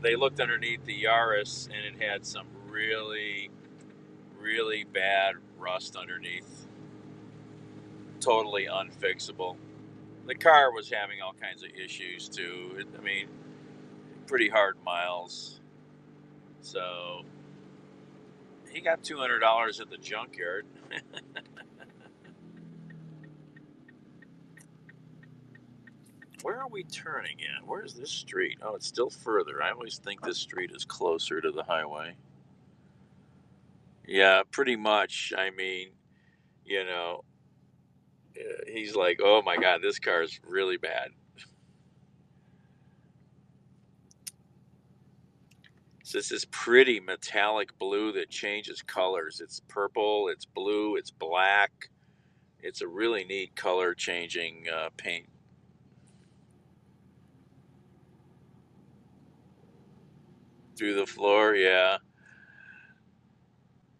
they looked underneath the Yaris, and it had some really, really bad rust underneath. Totally unfixable. The car was having all kinds of issues too. Pretty hard miles. So he got $200 at the junkyard. Where are we turning at? Where's this street? Oh, it's still further. I always think this street is closer to the highway. Yeah, pretty much. He's like, oh my God, this car is really bad. So this is pretty metallic blue that changes colors. It's purple, it's blue, it's black. It's a really neat color changing paint. Through the floor, yeah.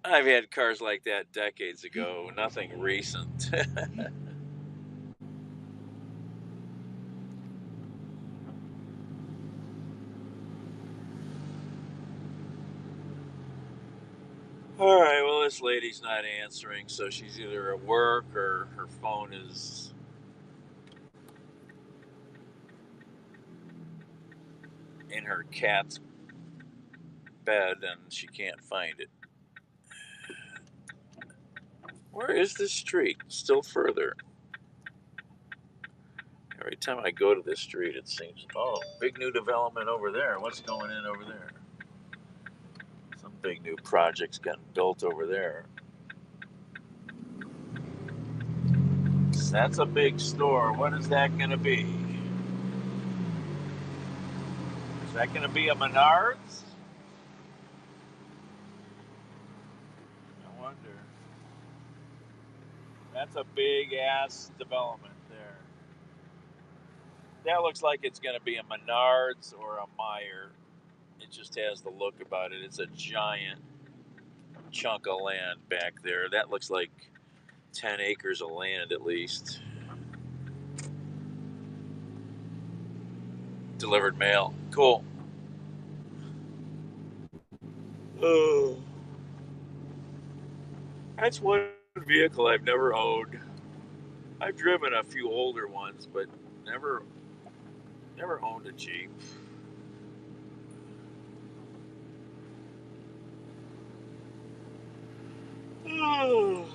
I've had cars like that decades ago, nothing recent. All right, well, this lady's not answering, so she's either at work or her phone is in her cat's bed and she can't find it. Where is this street? Still further. Every time I go to this street, it seems, big new development over there. What's going in over there? big new projects getting built over there. That's a big store. What is that going to be? Is that going to be a Menards? I wonder. That's a big ass development there. That looks like it's going to be a Menards or a Meijer. It just has the look about it. It's a giant chunk of land back there. That looks like 10 acres of land at least. Delivered mail. Cool. Oh. That's one vehicle I've never owned. I've driven a few older ones, but never owned a Jeep. Oh.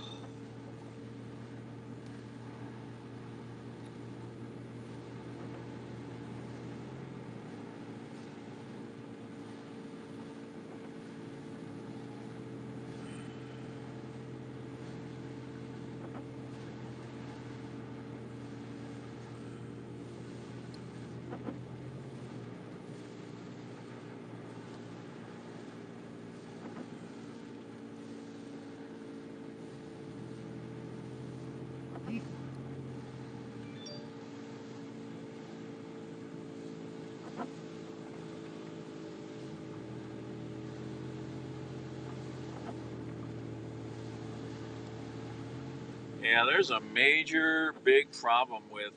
Yeah, there's a major, big problem with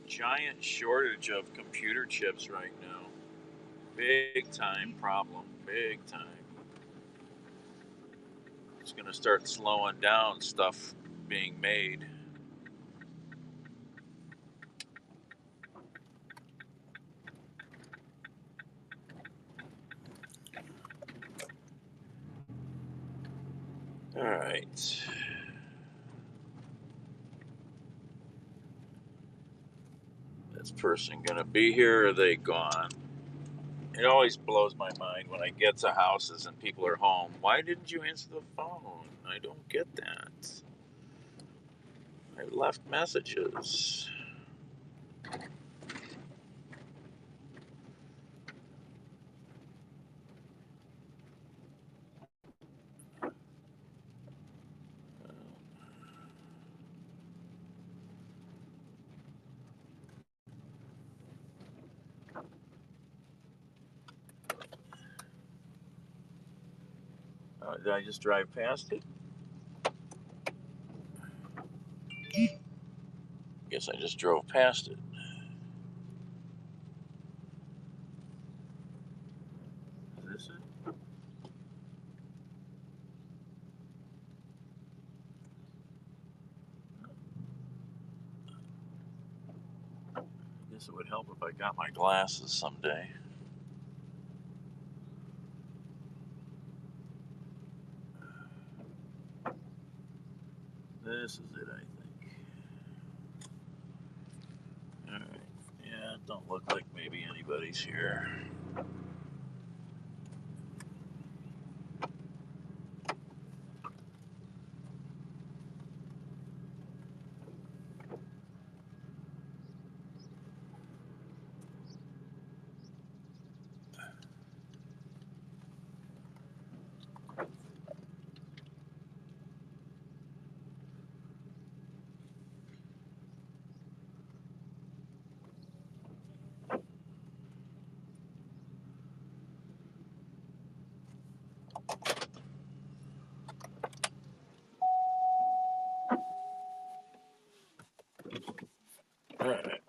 giant shortage of computer chips right now. Big time problem. Big time. It's going to start slowing down stuff being made. All right. This person going to be here or are they gone? It always blows my mind when I get to houses and people are home. Why didn't you answer the phone? I don't get that. I left messages. Did I just drive past it? Guess I just drove past it. Is this it? I guess it would help if I got my glasses someday. This is it, I think. Alright. Yeah, it don't look like maybe anybody's here. Alright.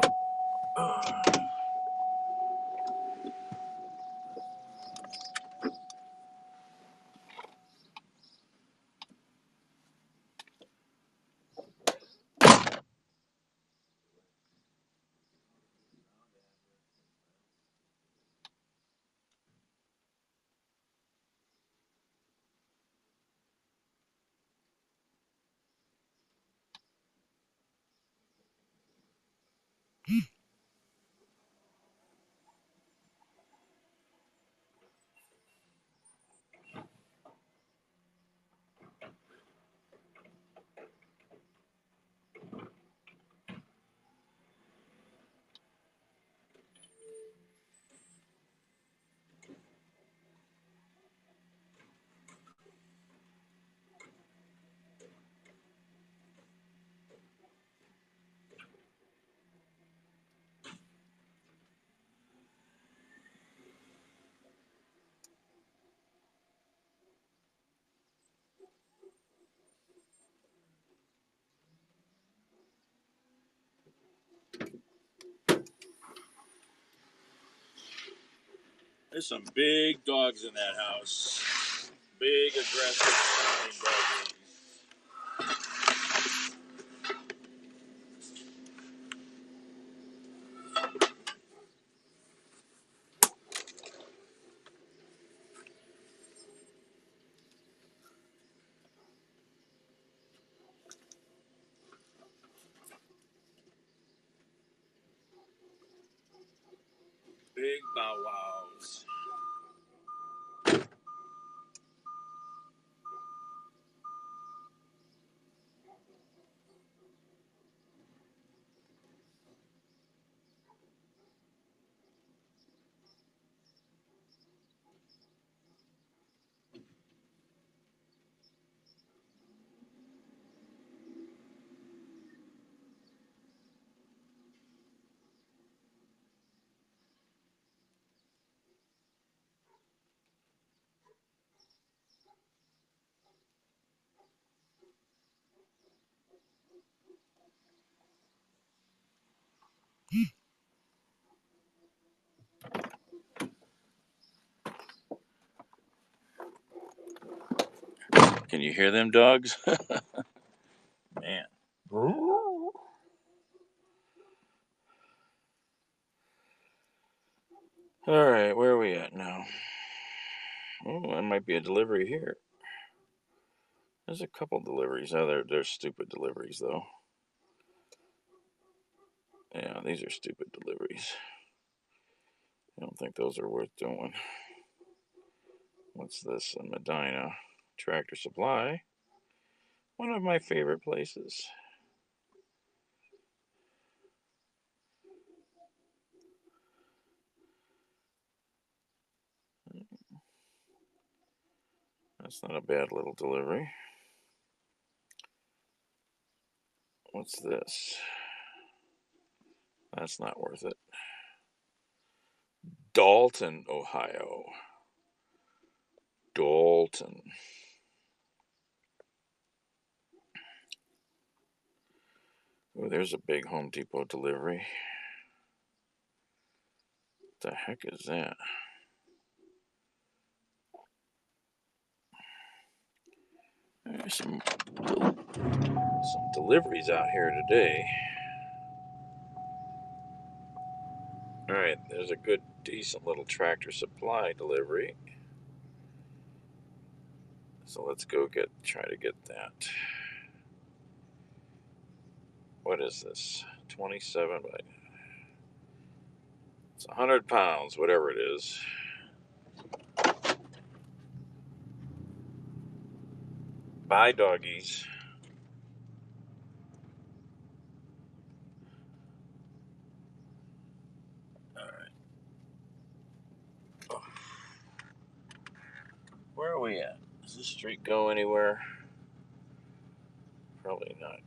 There's some big dogs in that house. Big, aggressive sounding doggies. Big bow wows. Can you hear them dogs? Man. All right, where are we at now? Oh, that might be a delivery here. There's a couple deliveries. Oh, they're stupid deliveries, though. Yeah, these are stupid deliveries. I don't think those are worth doing. What's this? In Medina. Tractor Supply. One of my favorite places. That's not a bad little delivery. What's this? That's not worth it. Dalton, Ohio. Dalton. Oh, there's a big Home Depot delivery. What the heck is that? There's some deliveries out here today. All right, there's a good, decent little Tractor Supply delivery. So let's go try to get that. What is this? 27 by... It's 100 pounds, whatever it is. Bye, doggies. All right. Oh. Where are we at? Does this street go anywhere? Probably not.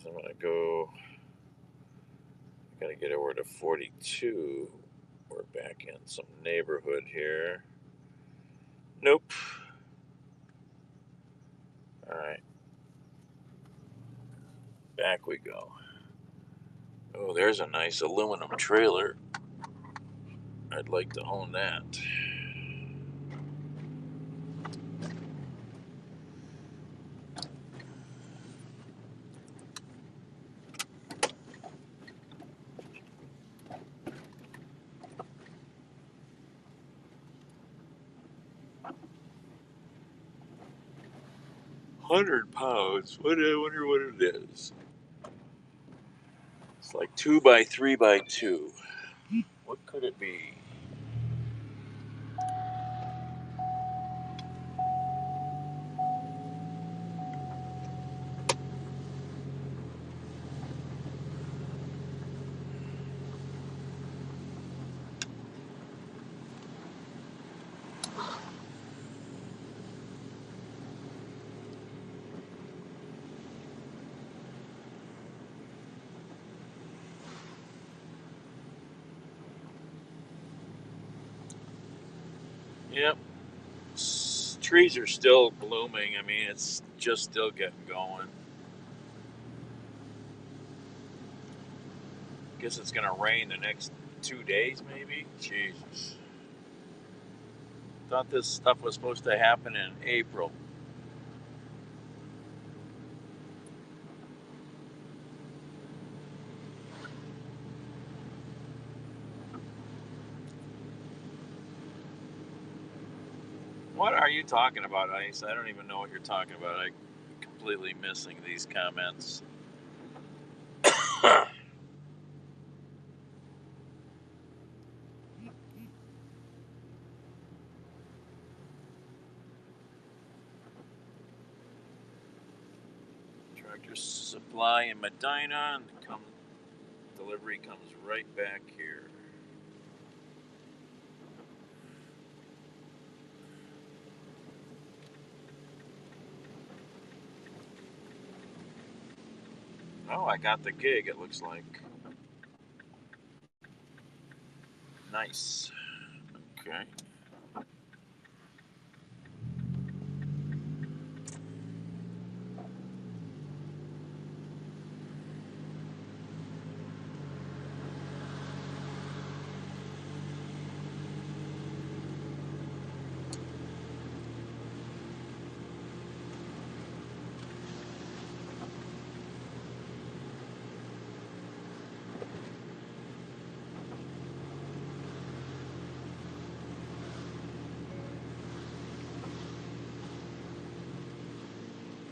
So I'm gonna go. Gotta get over to 42. We're back in some neighborhood here. Nope. All right. Back we go. Oh, there's a nice aluminum trailer. I'd like to own that. £100. I wonder what it is. It's like 2 by 3 by 2. What could it be? Yep. Trees are still blooming. I mean, it's just still getting going. Guess it's gonna rain the next 2 days, maybe. Jesus. Thought this stuff was supposed to happen in April. What are you talking about, Ice? I don't even know what you're talking about. I'm completely missing these comments. Tractor Supply in Medina, and delivery comes right back here. Oh, I got the gig, it looks like. Nice. Okay.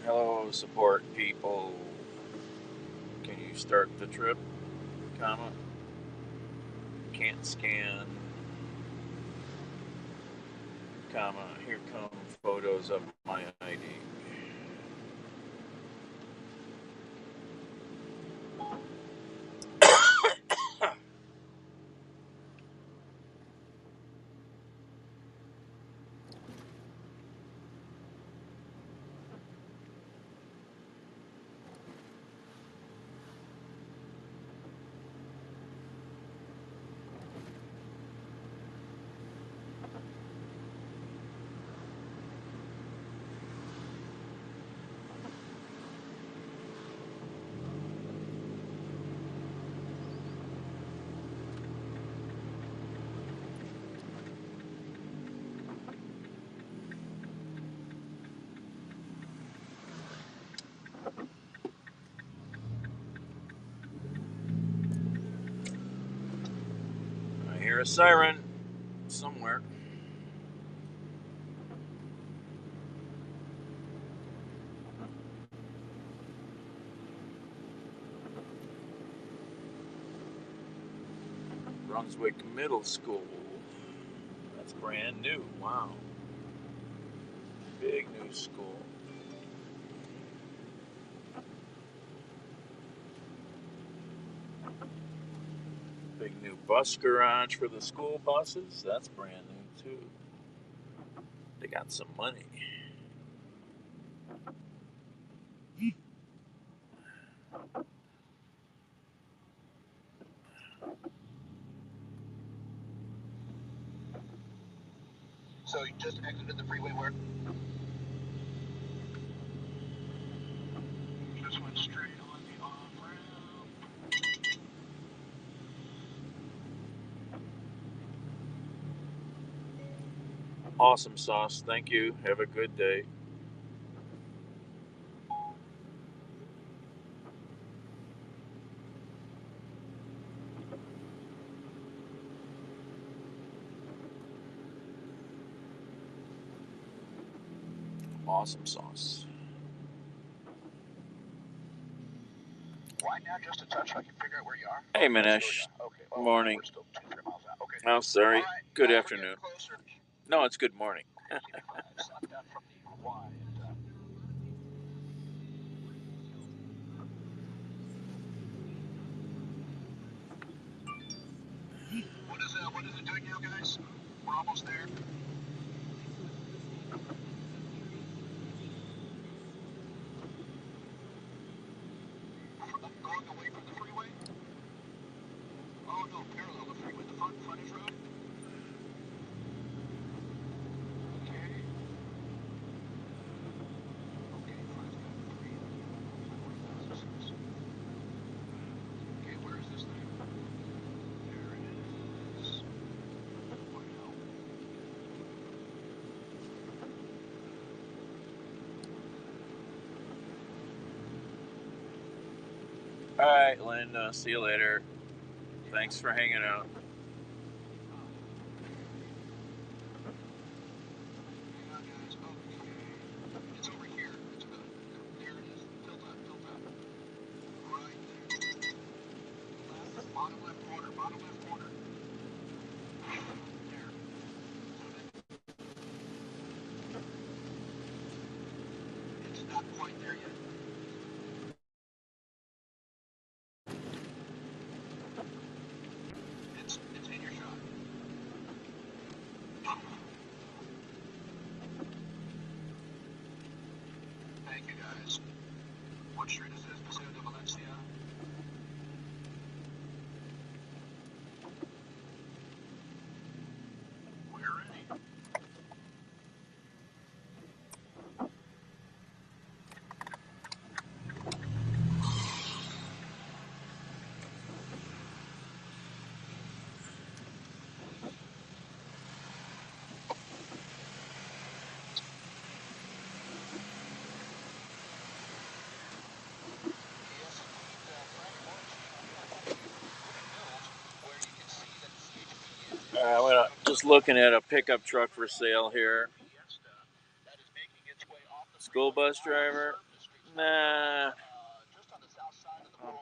Hello, support people. Can you start the trip? Comma. Can't scan. Comma. Here come photos of my ID. I hear a siren somewhere. Brunswick Middle School. That's brand new. Wow. Big new school. Big new bus garage for the school buses. That's brand new too. They got some money. So you just exited the freeway where? Just went straight on the off-ramp. Awesome sauce. Thank you. Have a good day. Awesome sauce. Wide now, just a touch so I can figure out where you are. Hey, Manish. Okay. Good morning. We're still 2-3 miles out. Okay. Oh, sorry. All right, Good we're afternoon. getting closer. No, it's good morning. Slapped down from the Y. What is it doing now, guys? We're almost there. Going away from the freeway? Oh no, parallel to the freeway. The frontage road? Okay. Okay, 5.3. Okay, where is this thing? All right, Linda. See you later. Thanks for hanging out. It's over here. It's about, there it is. Tilt up, tilt up. Right there. Left, bottom left corner, bottom left corner. There. It's not quite there yet. It's in your shot. Thank you guys. What street is this? Paseo de Valencia? We're ready. I'm just looking at a pickup truck for sale here. School bus driver? Nah, I'm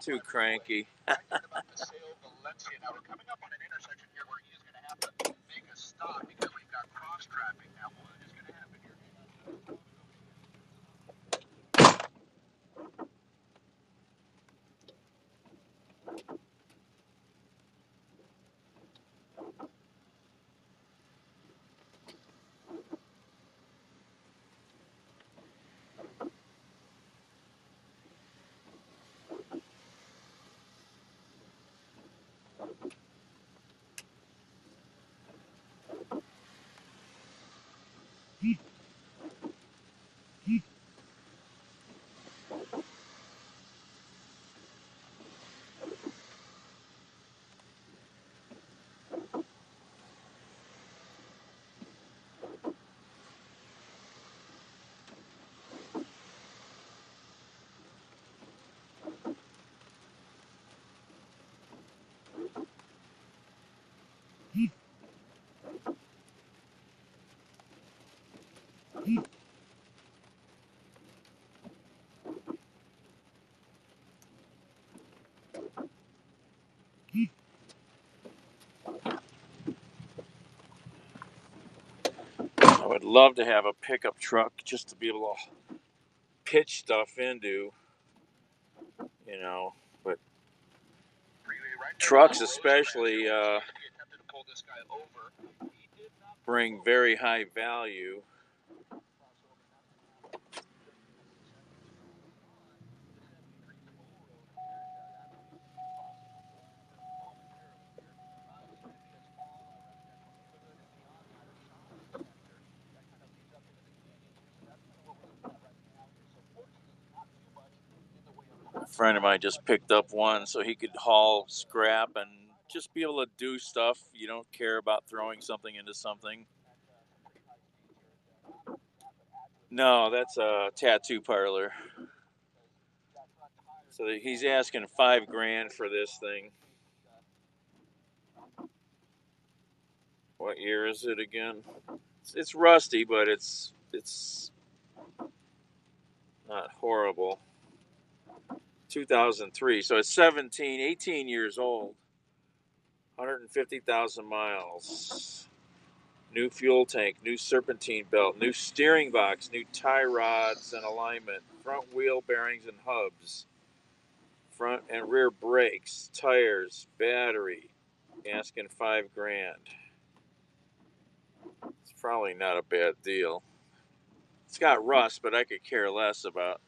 too cranky. Now we're coming up on an intersection here where he is going to have to make a stop because we've got cross traffic. Now, what is going to happen here? I would love to have a pickup truck just to be able to pitch stuff into, but trucks especially bring very high value. A friend of mine just picked up one so he could haul scrap and just be able to do stuff. You don't care about throwing something into something. No, that's a tattoo parlor. So he's asking $5,000 for this thing. What year is it again? It's rusty, but it's not horrible. 2003, so it's 18 years old. 150,000 miles. New fuel tank, new serpentine belt, new steering box, new tie rods and alignment, front wheel bearings and hubs, front and rear brakes, tires, battery. Asking $5,000. It's probably not a bad deal. It's got rust, but I could care less about.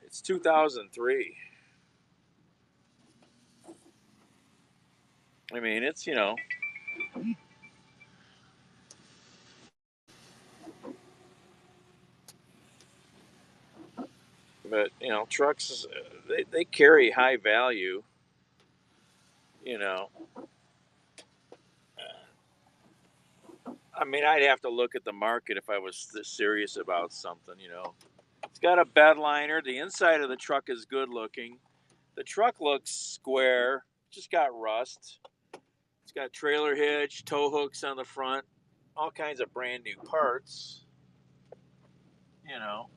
It's 2003. I mean, it's but trucks they carry high value. You know, I mean, I'd have to look at the market if I was serious about something. It's got a bed liner. The inside of the truck is good looking. The truck looks square, just got rust. It's got trailer hitch, tow hooks on the front, all kinds of brand new parts. You know,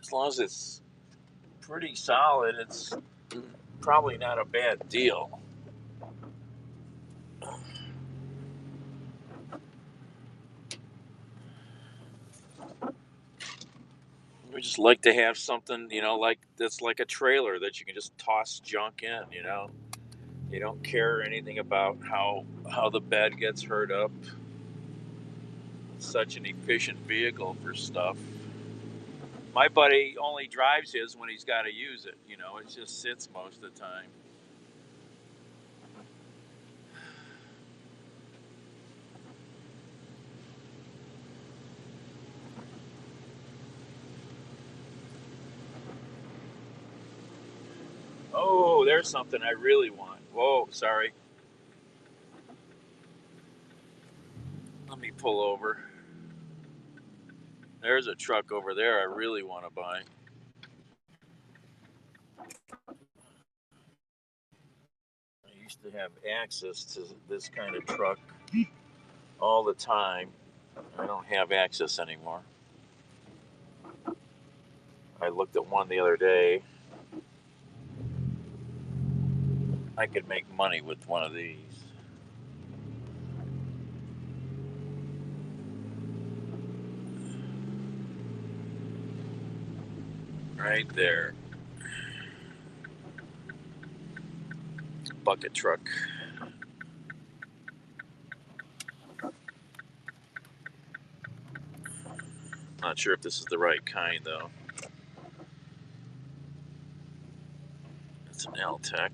as long as it's pretty solid, it's probably not a bad deal. We just like to have something, like that's like a trailer that you can just toss junk in. You don't care anything about how the bed gets hurt up. It's such an efficient vehicle for stuff. My buddy only drives his when he's got to use it. It just sits most of the time. Oh, there's something I really want. Whoa, sorry. Let me pull over. There's a truck over there I really want to buy. I used to have access to this kind of truck all the time. I don't have access anymore. I looked at one the other day. I could make money with one of these. Right there. Bucket truck. Not sure if this is the right kind though. It's an L-Tech.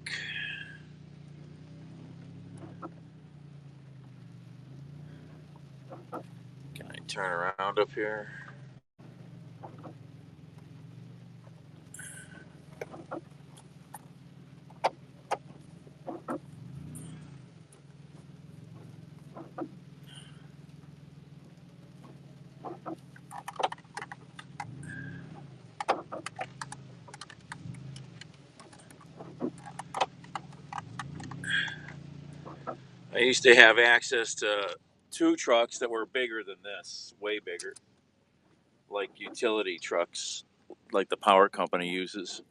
Can I turn around up here? I used to have access to two trucks that were bigger than this, way bigger, like utility trucks, like the power company uses.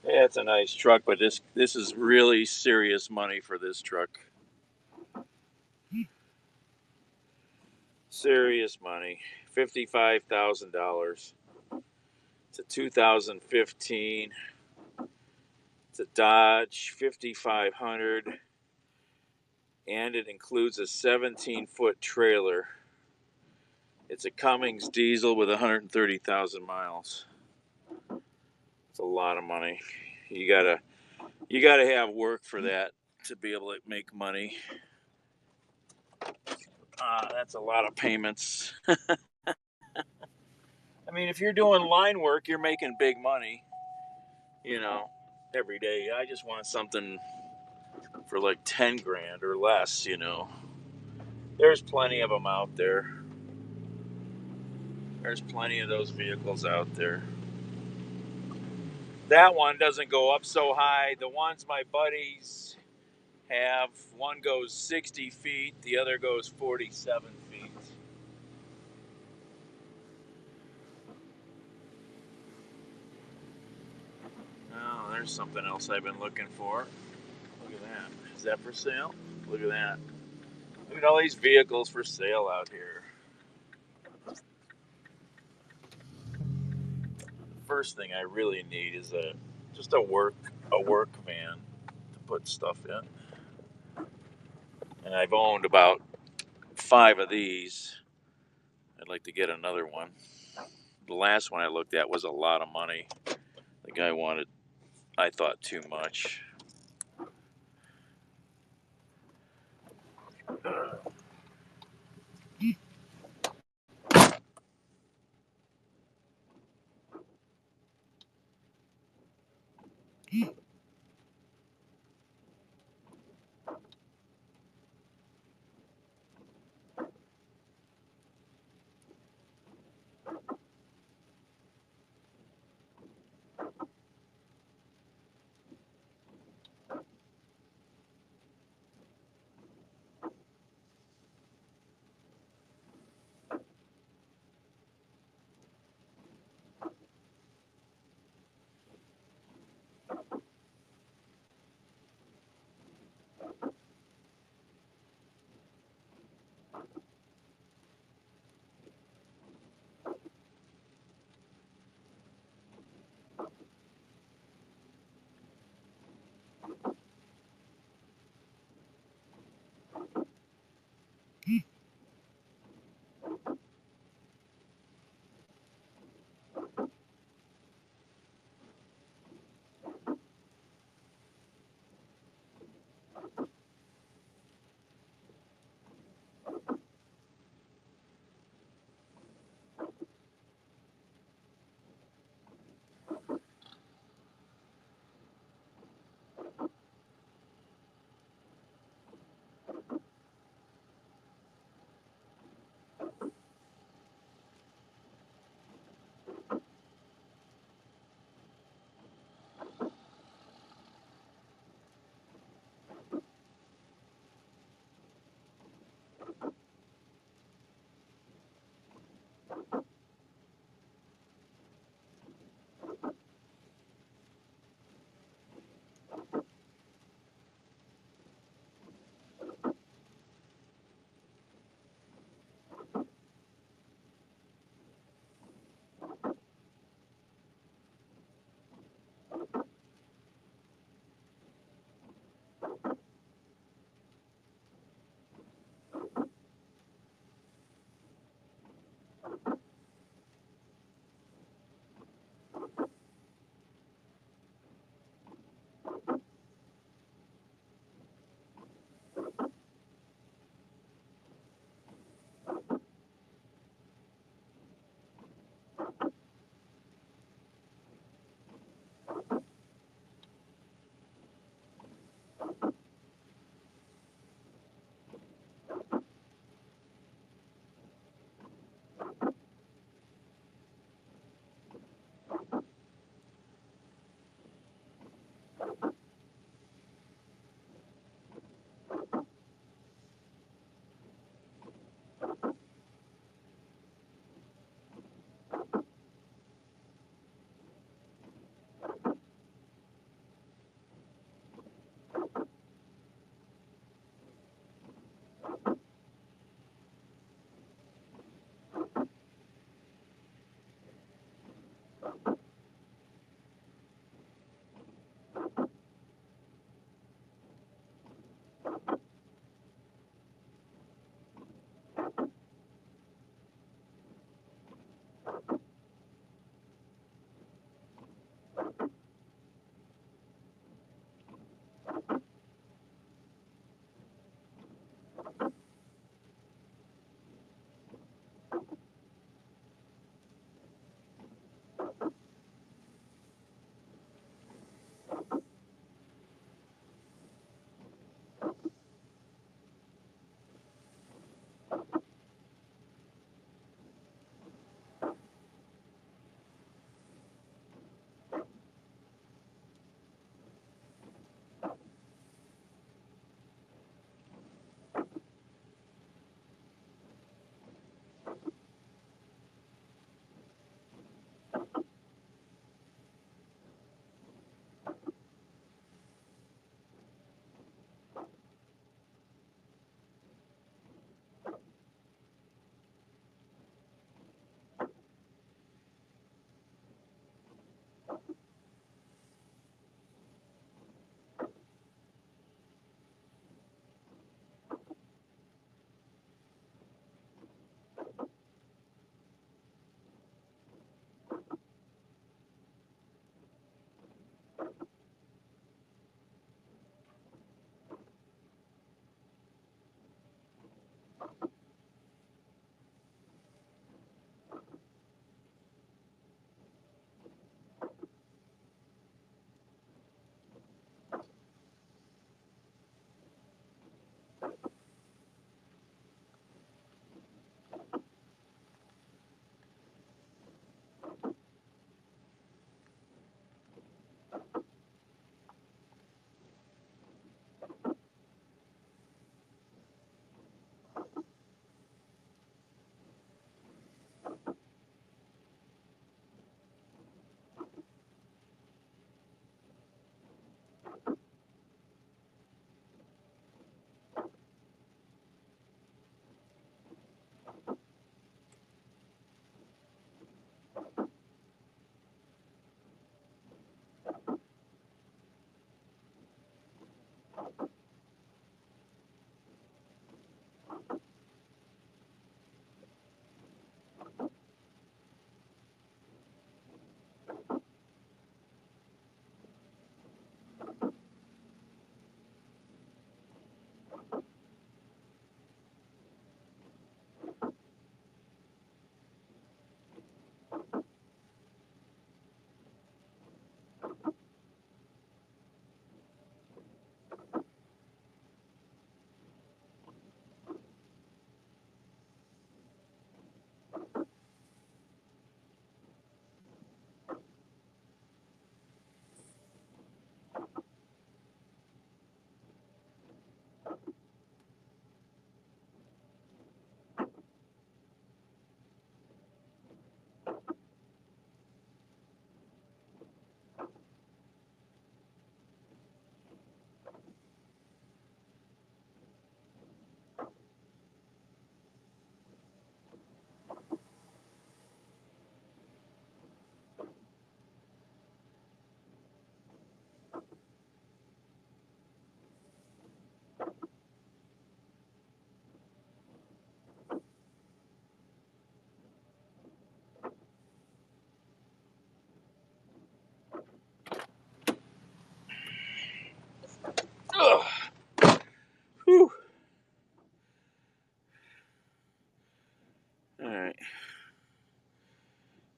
Yeah, it's a nice truck, but this is really serious money for this truck. Serious money. $55,000. It's a 2015. It's a Dodge 5500, and it includes a 17-foot trailer. It's a Cummins diesel with 130,000 miles. It's a lot of money. You gotta have work for that to be able to make money. That's a lot of payments. I mean, if you're doing line work, you're making big money. every day. I just want something for like 10 grand or less, you know. There's plenty of them out there. There's plenty of those vehicles out there. That one doesn't go up so high. The ones my buddies have, one goes 60 feet, the other goes 47 feet. Oh, there's something else I've been looking for. Look at that. Is that for sale? Look at that. Look at all these vehicles for sale out here. First thing I really need is just a work van to put stuff in. And I've owned about 5 of these. I'd like to get another one. The last one I looked at was a lot of money. The guy wanted, I thought, too much.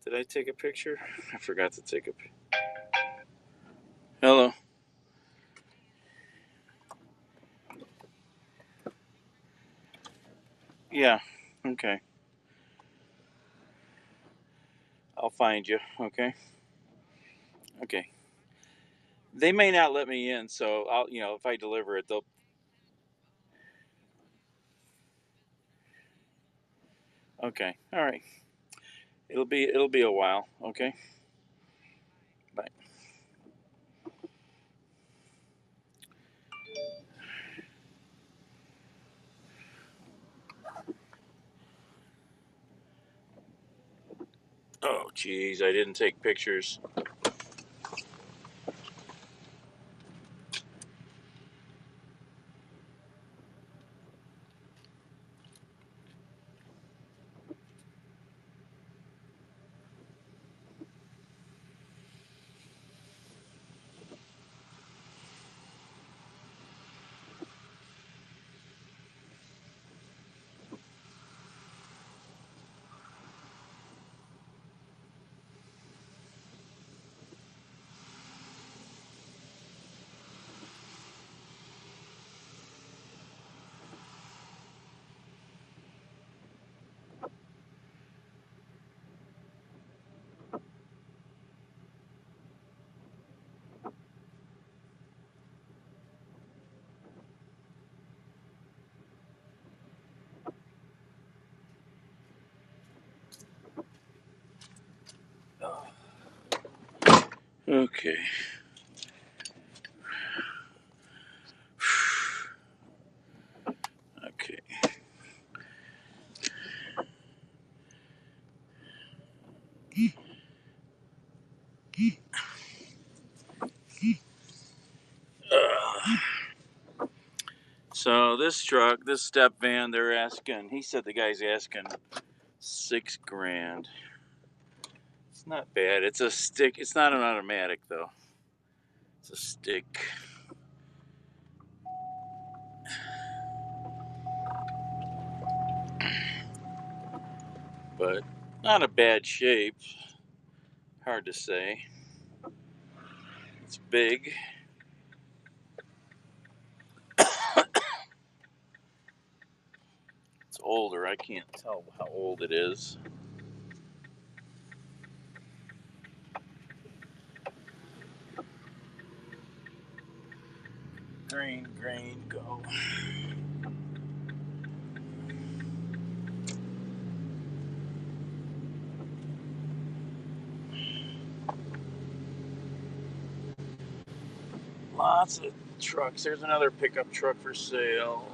Did I take a picture? I forgot to take a picture. Hello. Yeah. Okay. I'll find you. Okay. Okay. They may not let me in, so I'll, if I deliver it, they'll. Okay. All right. It'll be a while. Okay. Bye. Oh, geez, I didn't take pictures. Okay. Okay. So this truck, this step van, they're asking. He said the guy's asking $6,000. It's not bad. It's a stick. It's not an automatic though. It's a stick. But not a bad shape. Hard to say. It's big. It's older. I can't tell how old it is. Grain, go. Lots of trucks. There's another pickup truck for sale.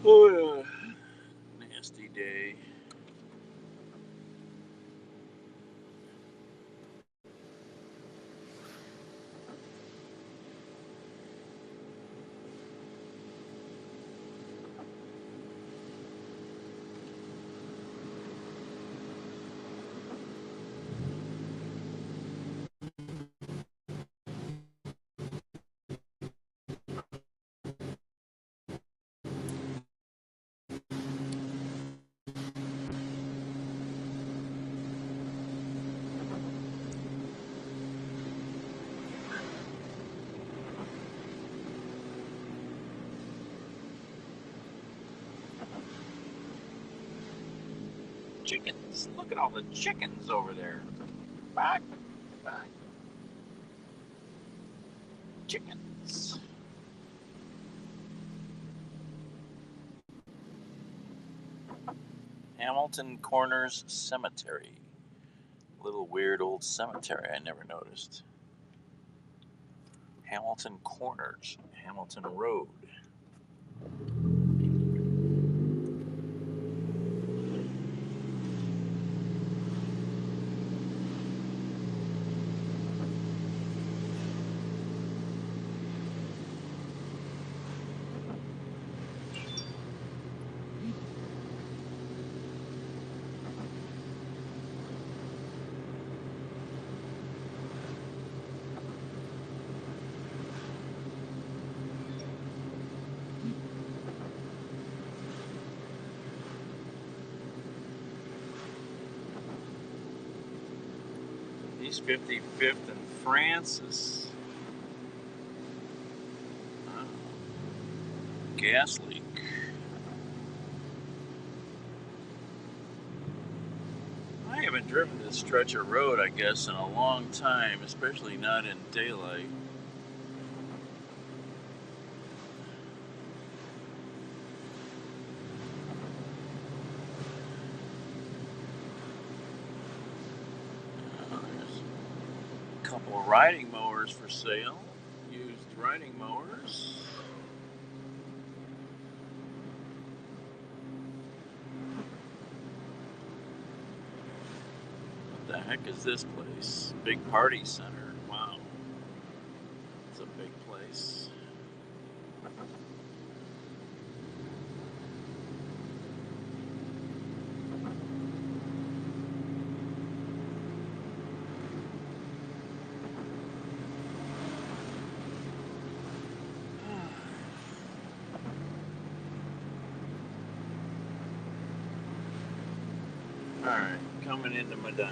Oh yeah. Nasty day. Chickens. Look at all the chickens over there. Back. Chickens. Hamilton Corners Cemetery. Little weird old cemetery I never noticed. Hamilton Corners, Hamilton Road. East 55th and Francis. Gas leak. I haven't driven this stretch of road, I guess, in a long time, especially not in daylight. There's a couple of riding mowers for sale. Used riding mowers. What the heck is this place? Big party center. Wow. It's a big place. Alright, coming into Medina.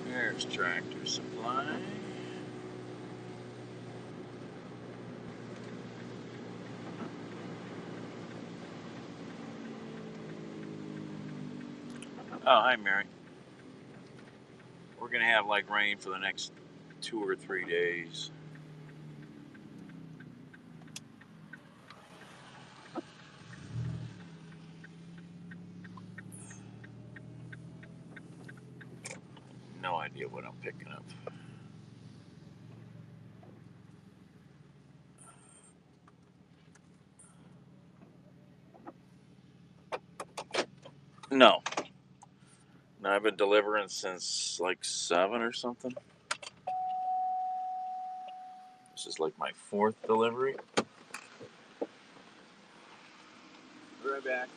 There's Tractor Supply. Oh, hi, Mary. We're going to have like rain for the next 2 or 3 days. No idea what I'm picking up. No. I've been delivering since like 7 or something. This is like my 4th delivery. Be right back.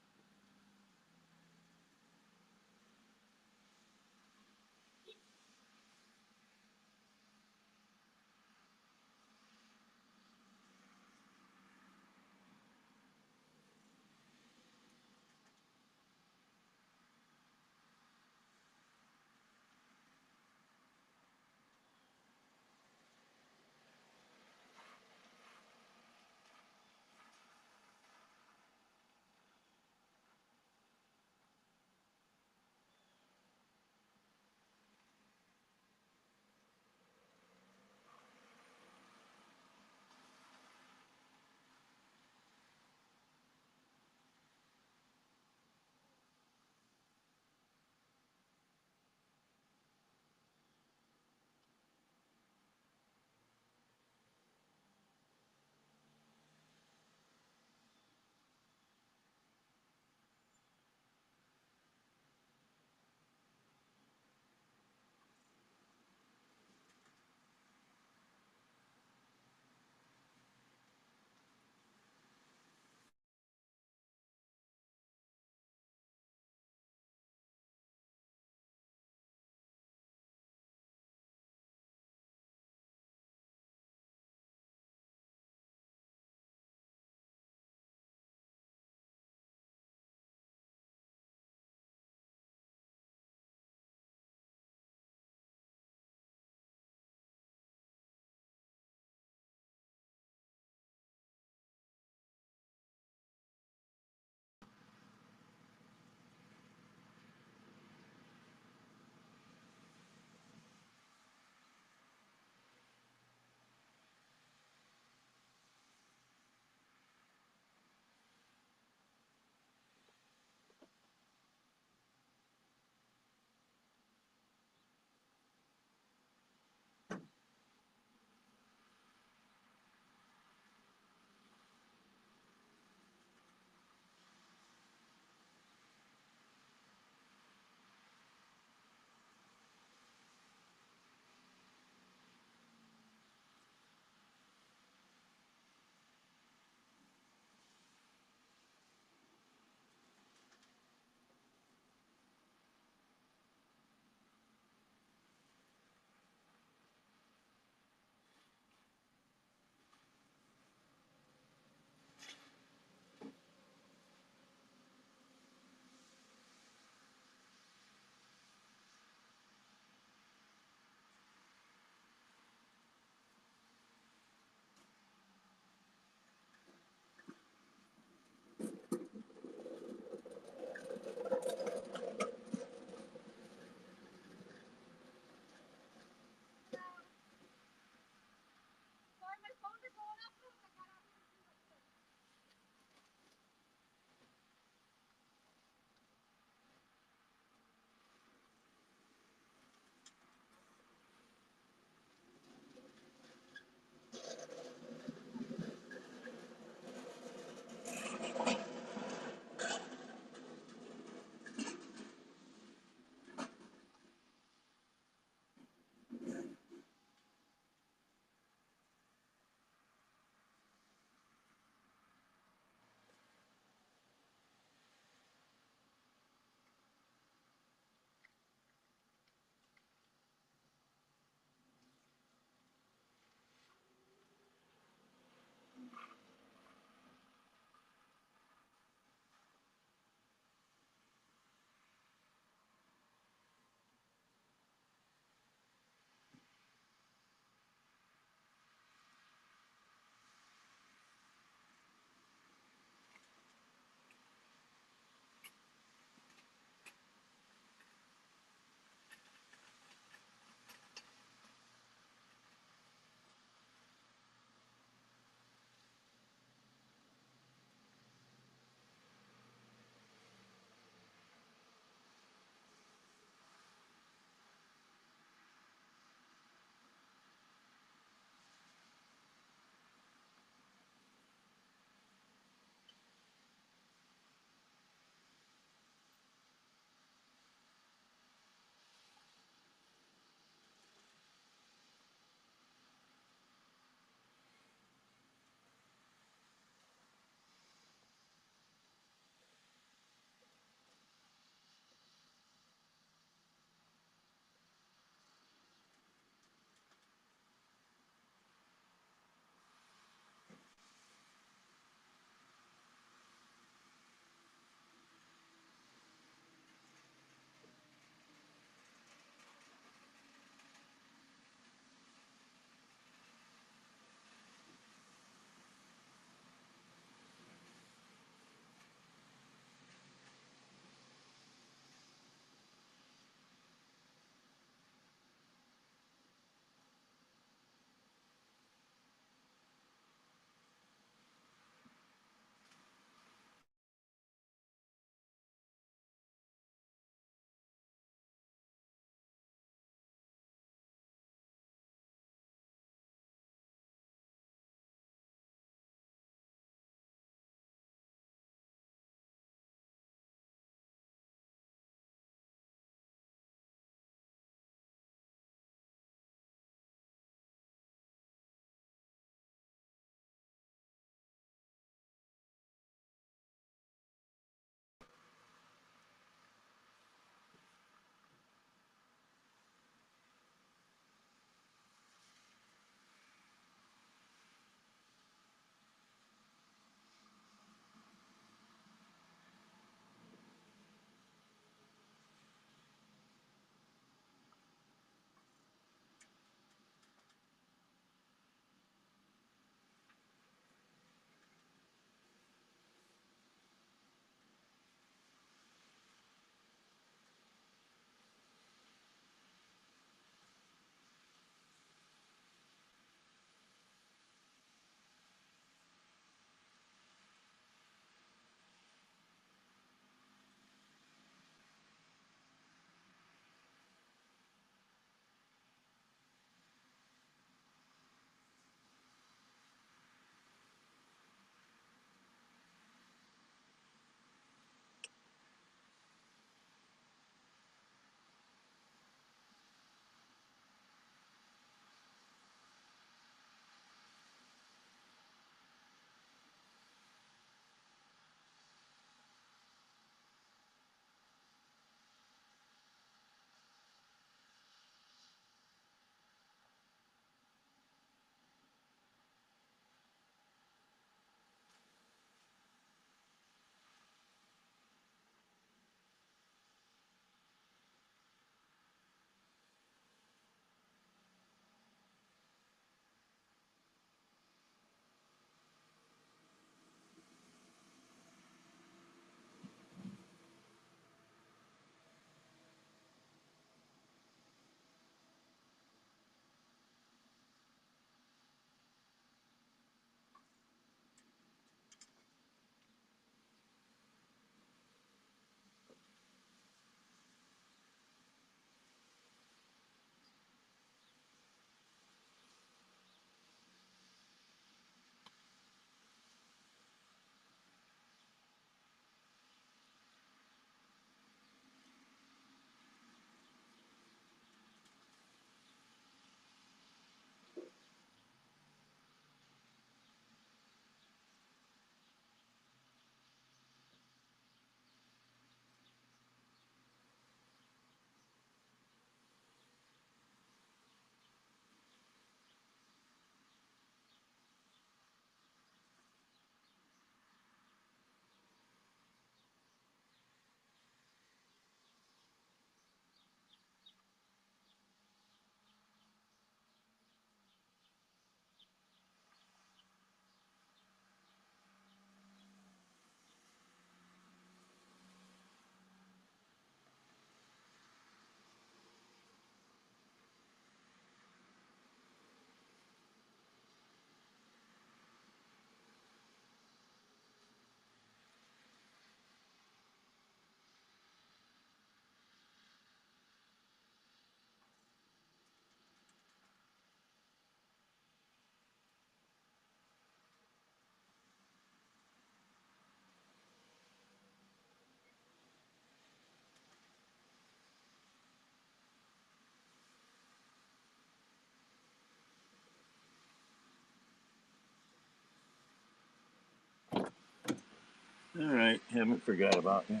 I haven't forgot about you.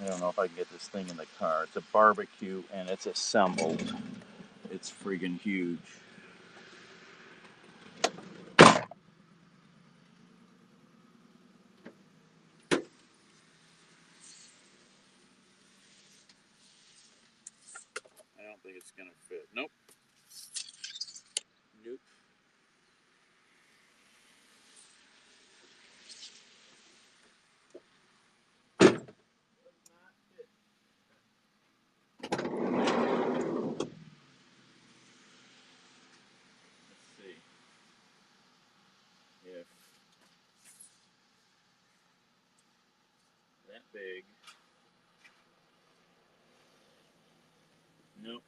I don't know if I can get this thing in the car. It's a barbecue and it's assembled. It's friggin' huge. I don't think it's gonna fit. Nope. Nope. Let's see if that big. Nope.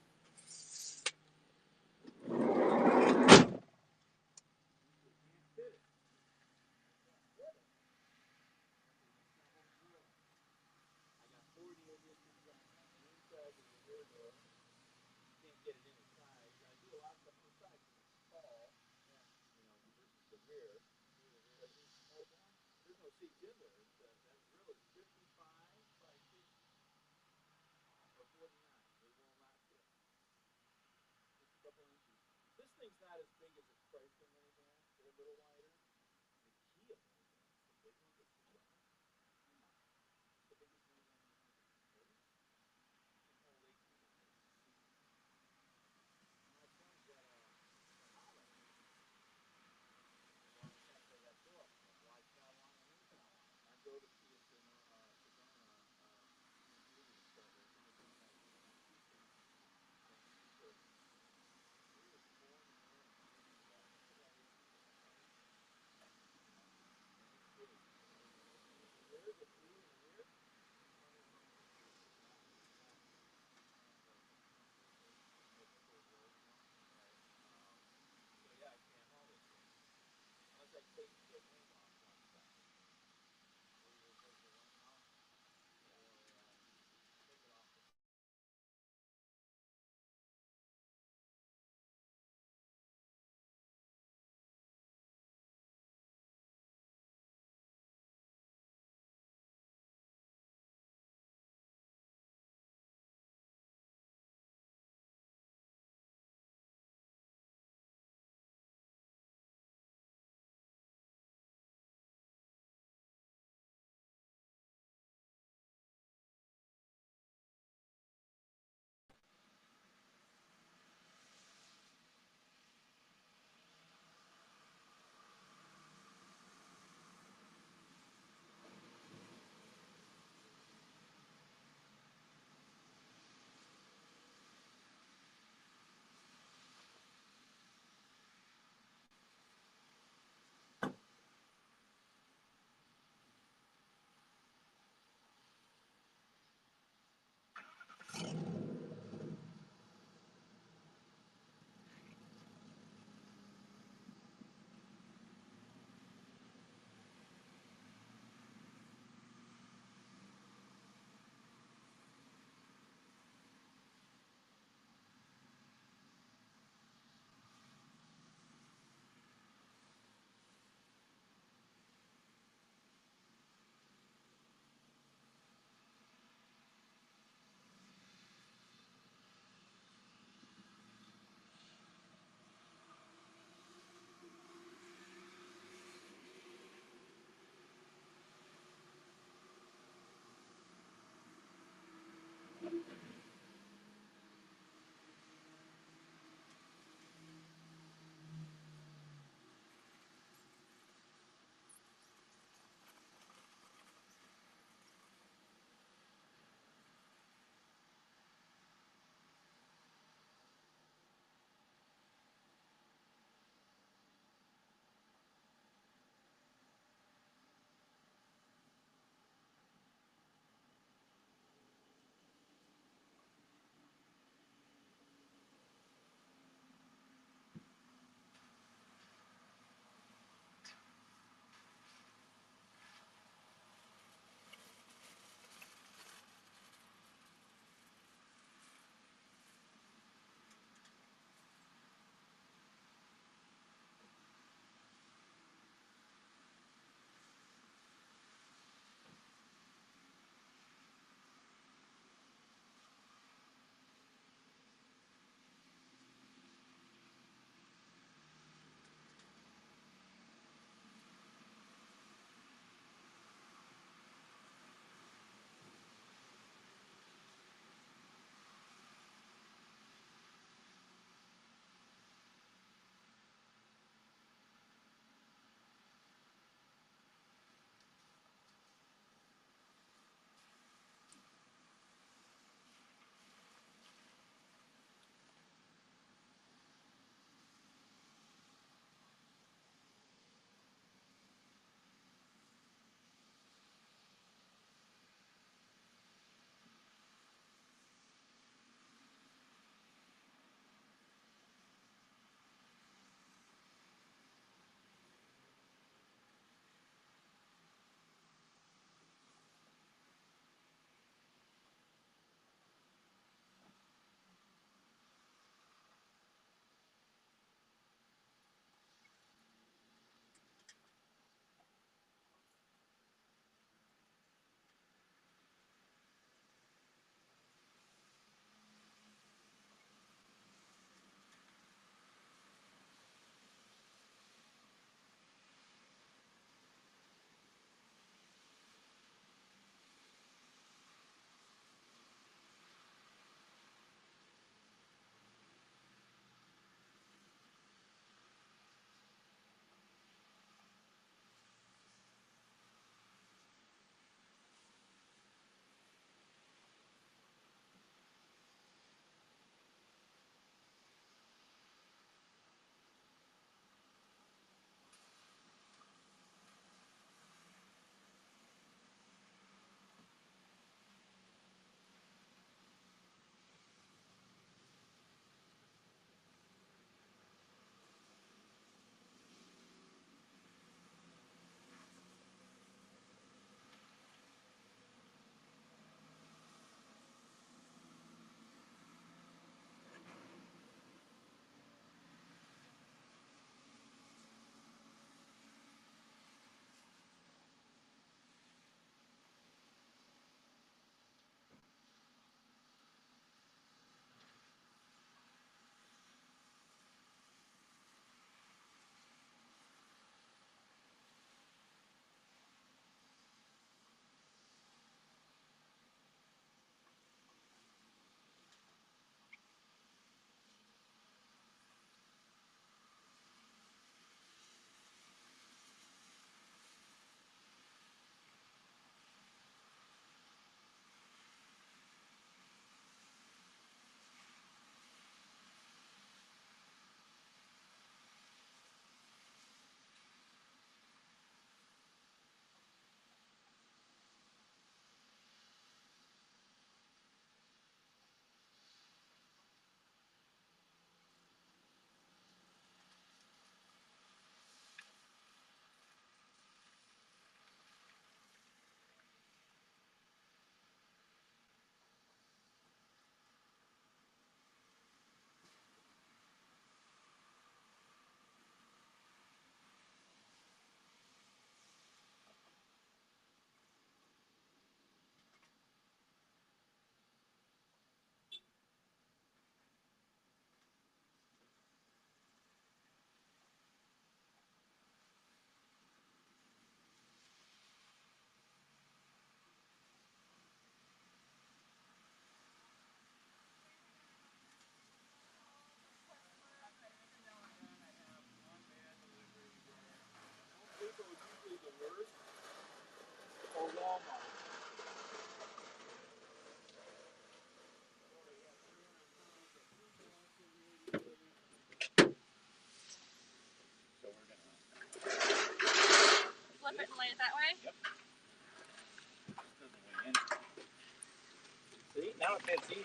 doubt that's easy.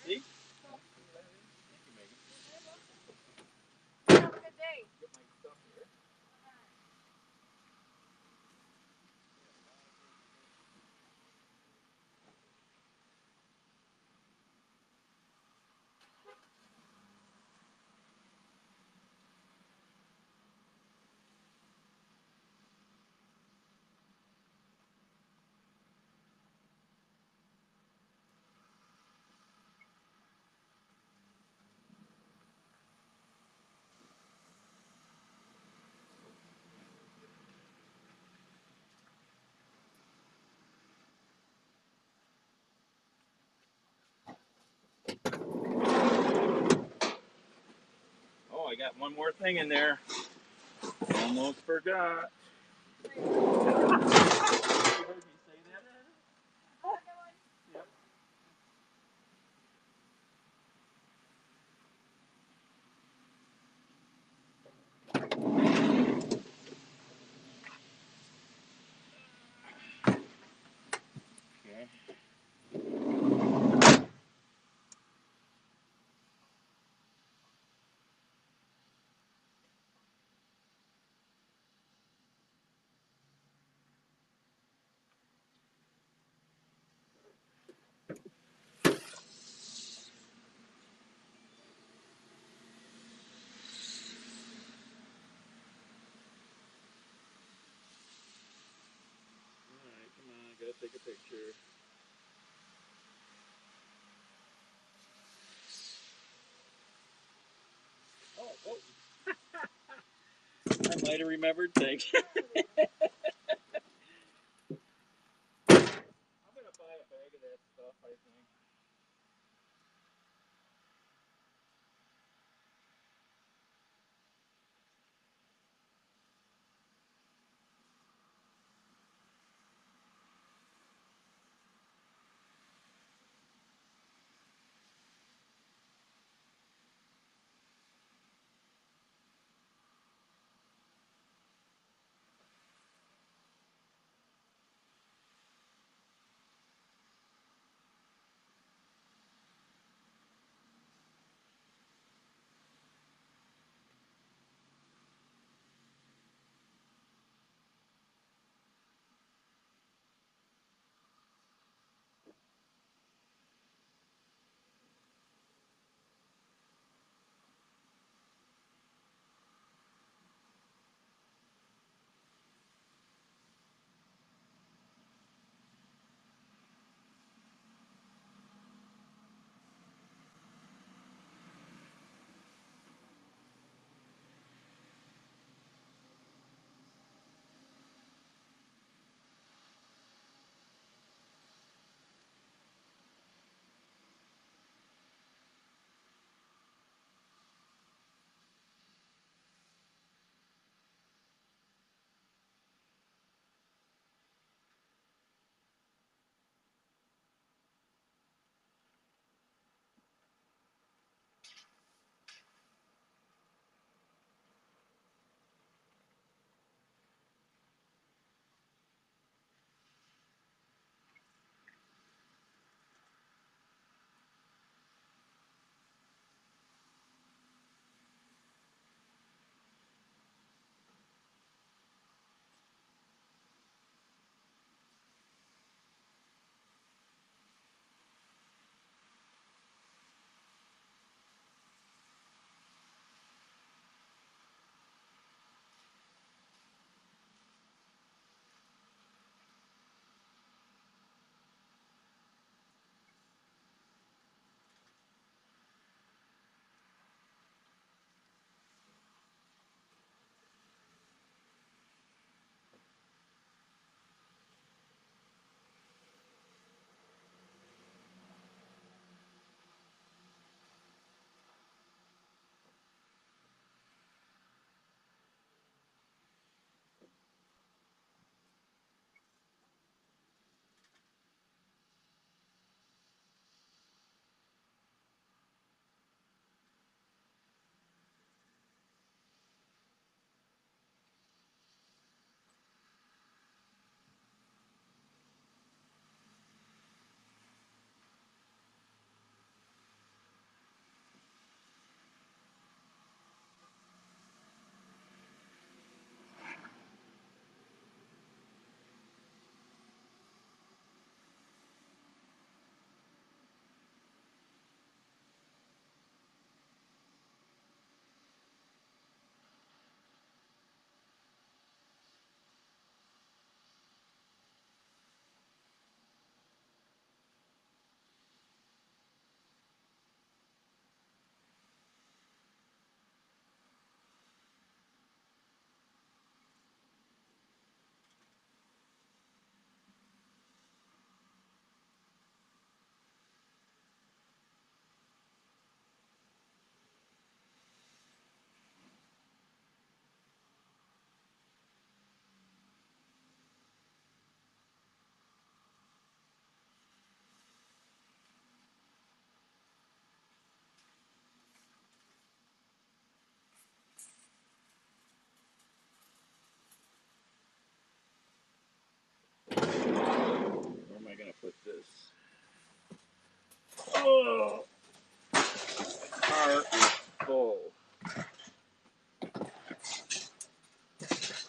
See? Have a good day. Get my stuff here. Oh, I got one more thing in there. Almost forgot. You heard me say that? Yep. Okay. Alright, come on, gotta take a picture. Oh, I might have remembered things. I'm gonna buy a bag of that stuff, I think.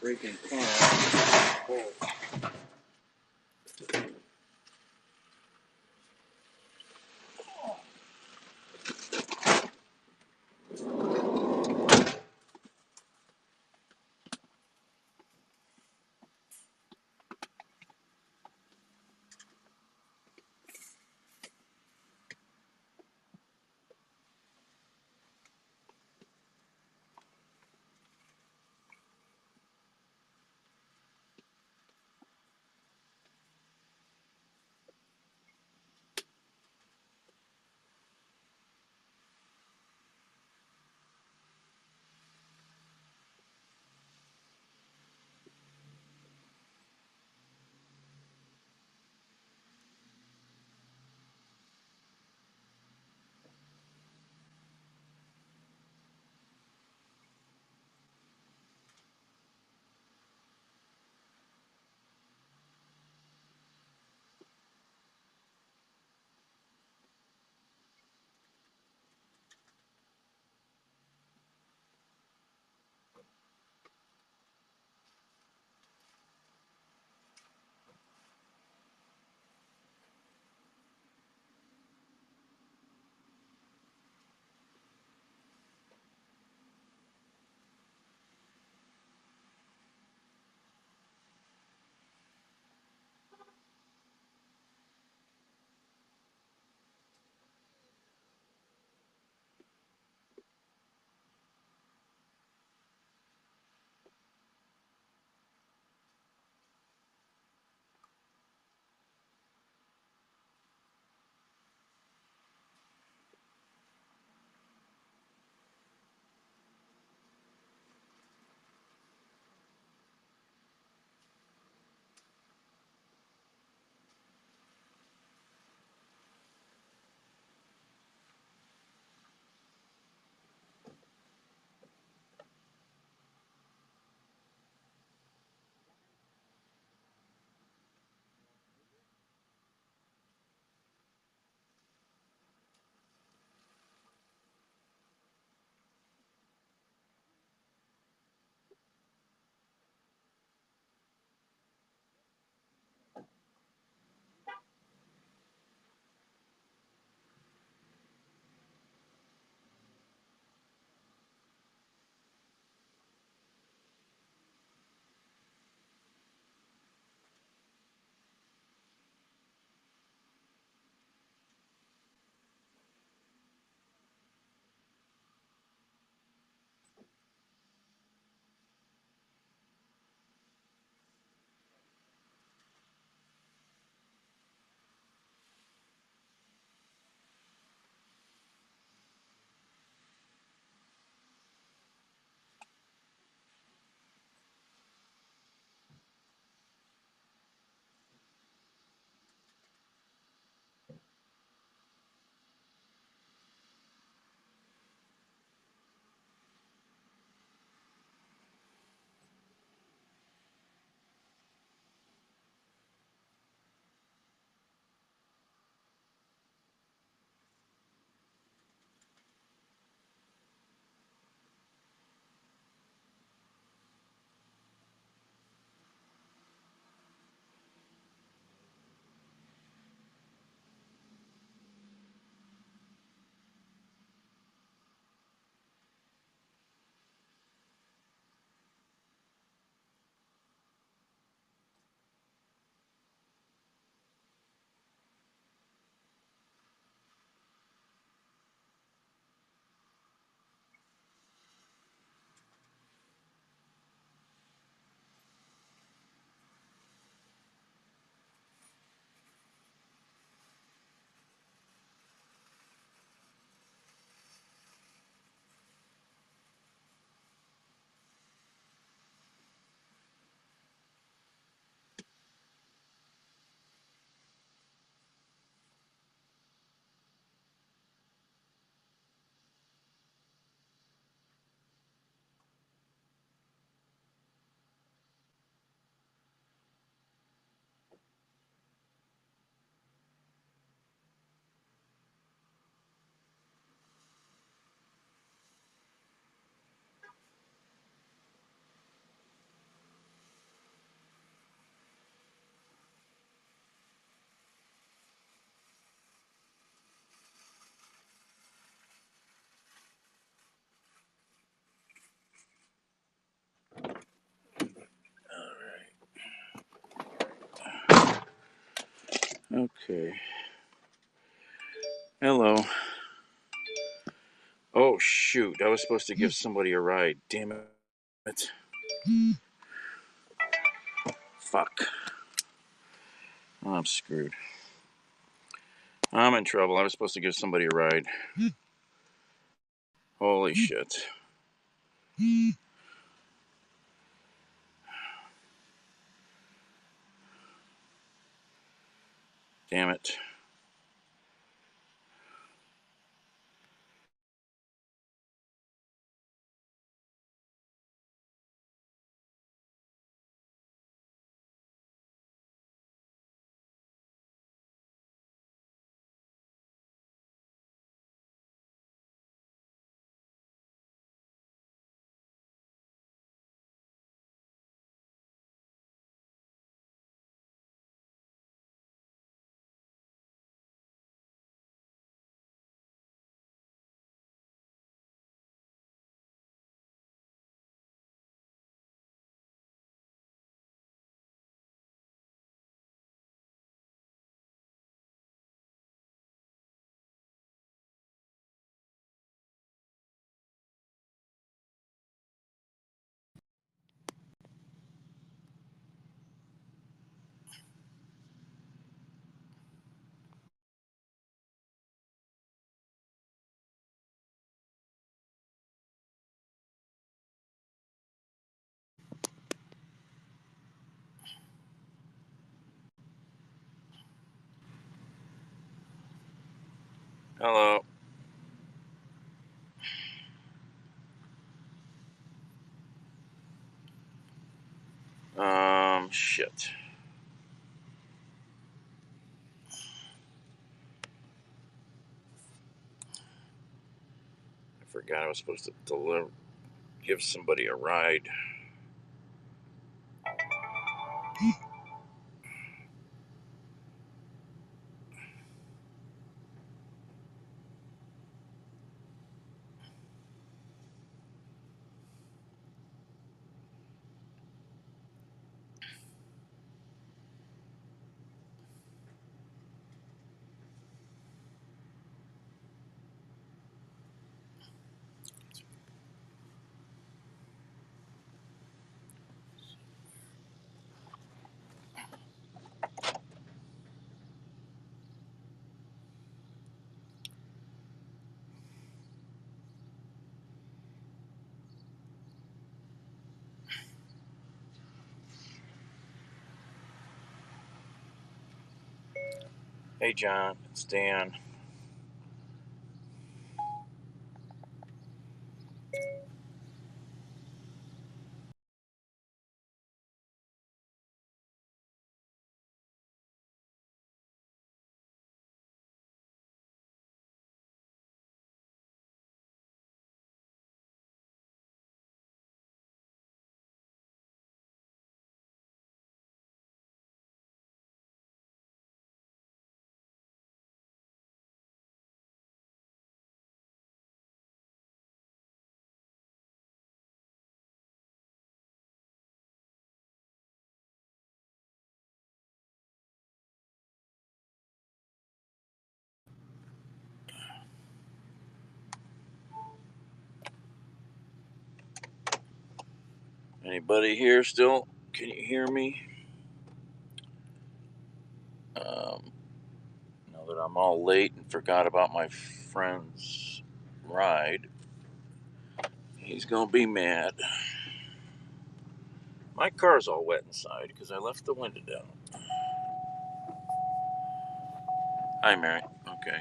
breaking car. Oh. Okay. Hello. Oh, shoot. I was supposed to give somebody a ride. Damn it. Fuck. Oh, I'm screwed. I'm in trouble. I was supposed to give somebody a ride. Holy shit. Damn it. Hello. Shit. I forgot I was supposed to give somebody a ride. Hey, John. It's Dan. Anybody here still? Can you hear me? Now that I'm all late and forgot about my friend's ride, he's gonna be mad. My car's all wet inside because I left the window down. Hi, Mary. Okay.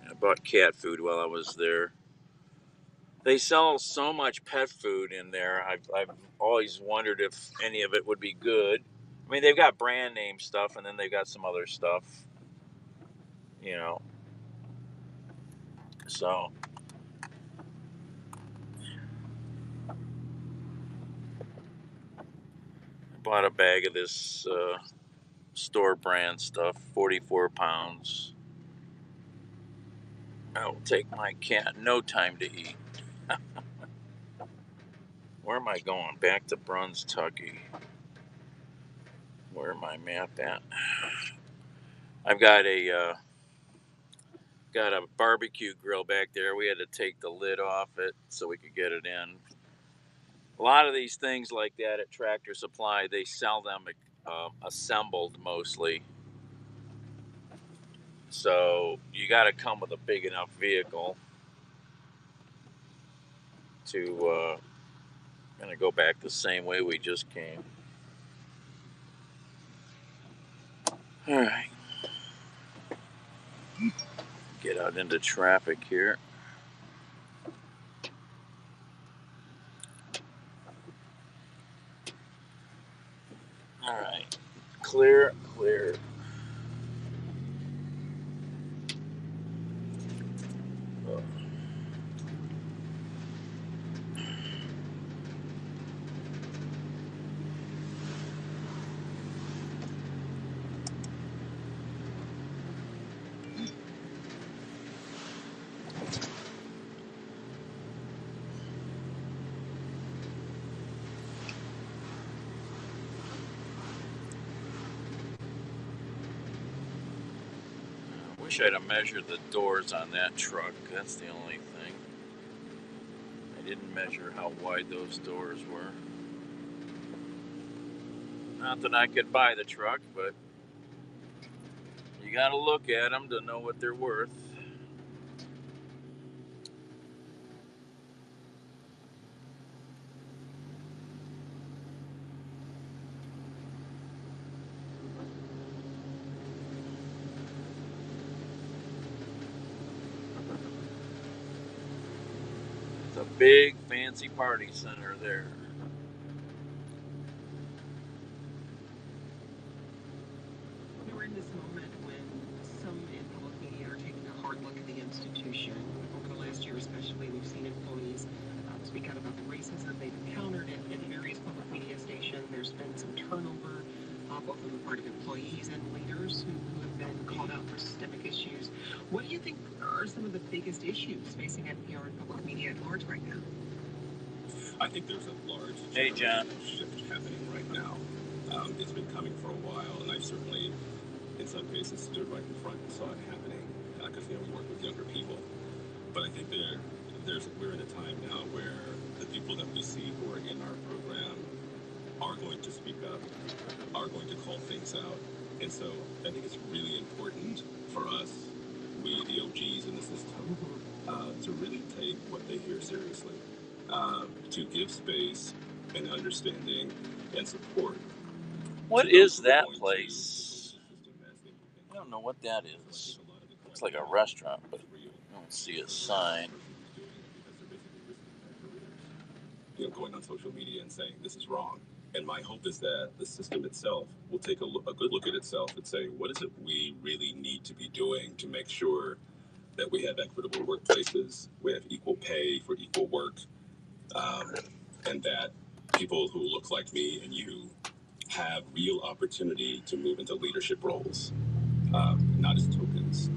I bought cat food while I was there. They sell so much pet food in there. I've always wondered if any of it would be good. I mean, they've got brand name stuff, and then they've got some other stuff, you know. So I bought a bag of this store brand stuff, 44 pounds. That will take my cat no time to eat. Where am I going? Back to Bruns, Tucky. Where my map at? I've got a barbecue grill back there. We had to take the lid off it so we could get it in. A lot of these things like that at Tractor Supply, they sell them assembled mostly. So you got to come with a big enough vehicle to going to go back the same way we just came. All right. Get out into traffic here. All right. Clear. Oh. I wish I'd have measured the doors on that truck. That's the only thing. I didn't measure how wide those doors were. Not that I could buy the truck, but you got to look at them to know what they're worth. It's a big, fancy party center there. We're in this moment when some in public media are taking a hard look at the institution. Over the last year especially, we've seen employees speak out about the racism they've encountered at various public media stations. There's been some turnover, both on the part of employees and leaders who have been called out for systemic issues. What do you think are some of the biggest issues facing NPR and public media at large right now? I think there's a large shift happening right now. It's been coming for a while, and I've certainly, in some cases, stood right in front and saw it happening because we work with younger people. But I think we're in a time now where the people that we see who are in our program are going to speak up, are going to call things out, and so I think it's really important for us, we the OGs in the system, to really take what they hear seriously. To give space and understanding and support. What is that place? I don't know what that is. Looks like a restaurant, but I don't see a sign. Going on social media and saying this is wrong. And my hope is that the system itself will take a good look at itself and say, what is it we really need to be doing to make sure that we have equitable workplaces, we have equal pay for equal work, and that people who look like me and you have real opportunity to move into leadership roles, not as tokens,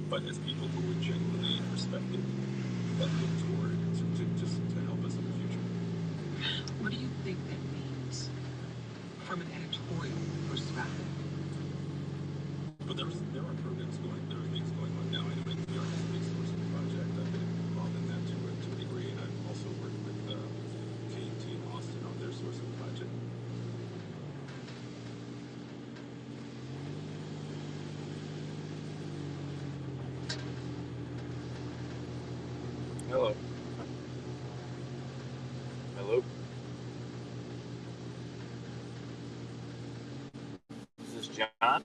but as people who are genuinely respected that look toward to help us in the future. What do you think that means from an editorial perspective? But there are programs going, there are things going on now. I know NPR has a big sourcing project. I've been involved in that to a degree, and I've also worked with K&T in Austin on their sourcing project. Hello. Hello. Is this John?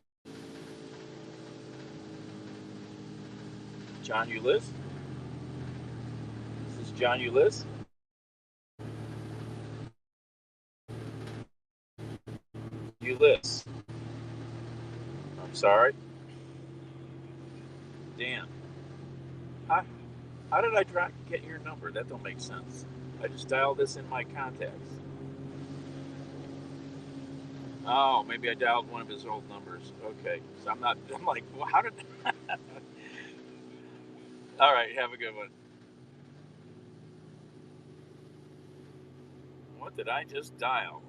John Ulyss? Is this John Ulyss? Ulyss. I'm sorry. Dan. How did I get your number? That don't make sense. I just dialed this in my contacts. Oh, maybe I dialed one of his old numbers. Okay. So I'm like, well, how did... All right, have a good one. What did I just dial?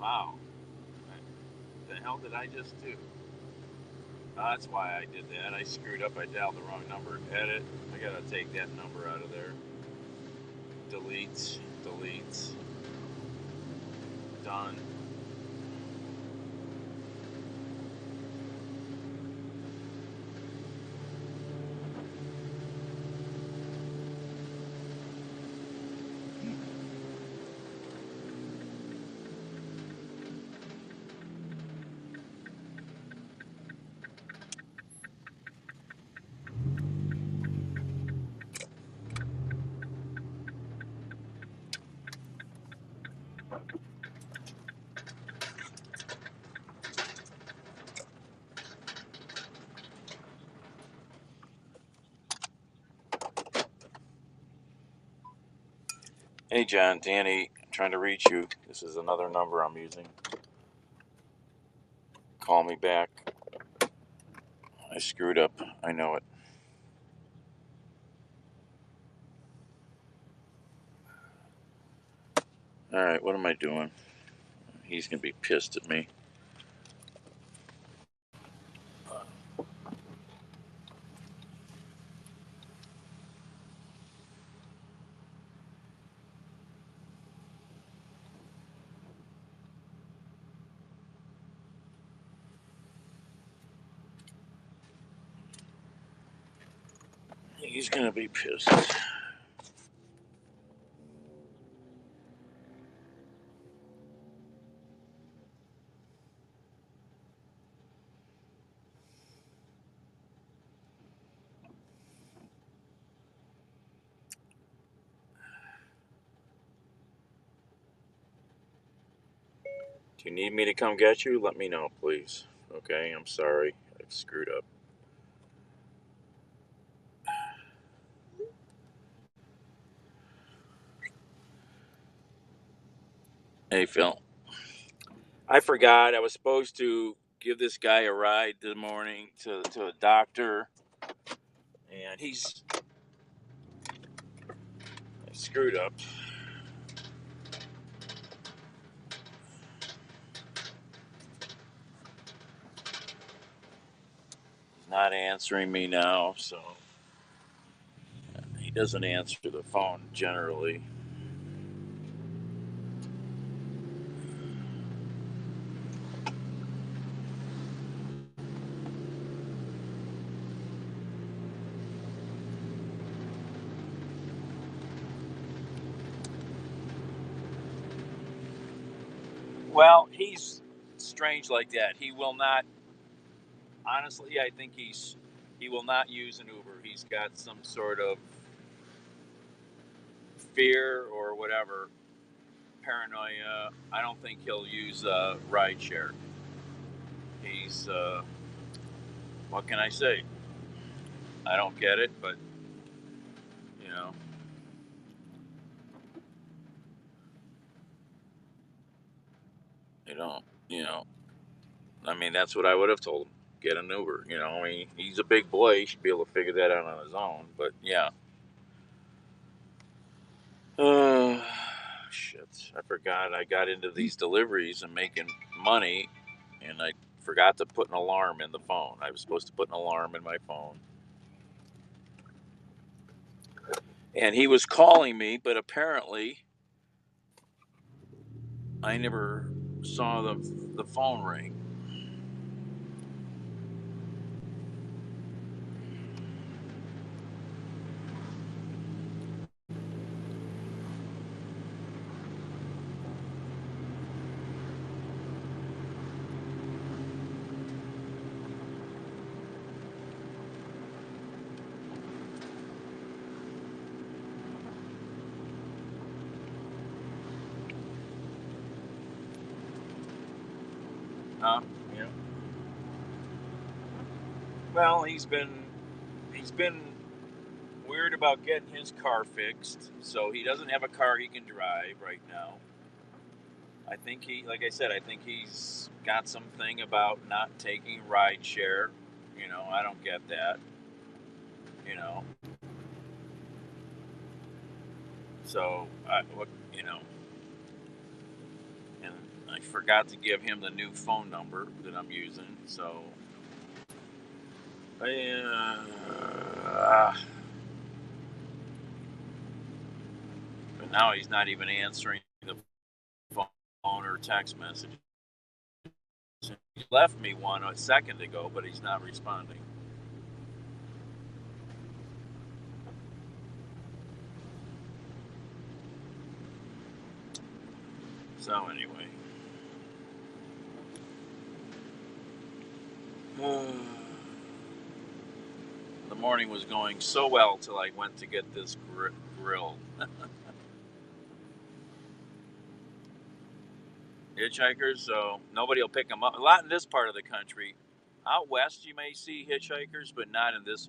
Wow. The hell did I just do? That's why I did that. I screwed up. I dialed the wrong number. Edit. I gotta take that number out of there. Delete. Delete. Done. Hey, John, Danny, I'm trying to reach you. This is another number I'm using. Call me back. I screwed up. I know it. All right, what am I doing? He's going to be pissed at me. He's going to be pissed. Do you need me to come get you? Let me know, please. Okay, I'm sorry. I screwed up. Hey, Phil. I forgot I was supposed to give this guy a ride this morning to a doctor, and I screwed up. He's not answering me now, so he doesn't answer the phone generally. Well, he's strange like that. He will not. Honestly, I think he will not use an Uber. He's got some sort of fear or whatever, paranoia. I don't think he'll use ride share. He's what can I say? I don't get it, but you know, you don't. You know, I mean, that's what I would have told him. Get an Uber. You know, I mean, he's a big boy. He should be able to figure that out on his own. But yeah. Shit. I forgot I got into these deliveries and making money, and I forgot to put an alarm in the phone. I was supposed to put an alarm in my phone. And he was calling me, but apparently I never saw the phone ring. Yeah. Well, he's been weird about getting his car fixed, so he doesn't have a car he can drive right now. I think like I said, I think he's got something about not taking ride share. You know, I don't get that. You know, so what? You know, and I forgot to give him the new phone number that I'm using, so but now he's not even answering the phone or text messages. He left me one a second ago, but he's not responding. So anyway. The morning was going so well till I went to get this grill. Hitchhikers, so nobody will pick them up. A lot in this part of the country. Out west, you may see hitchhikers, but not in this.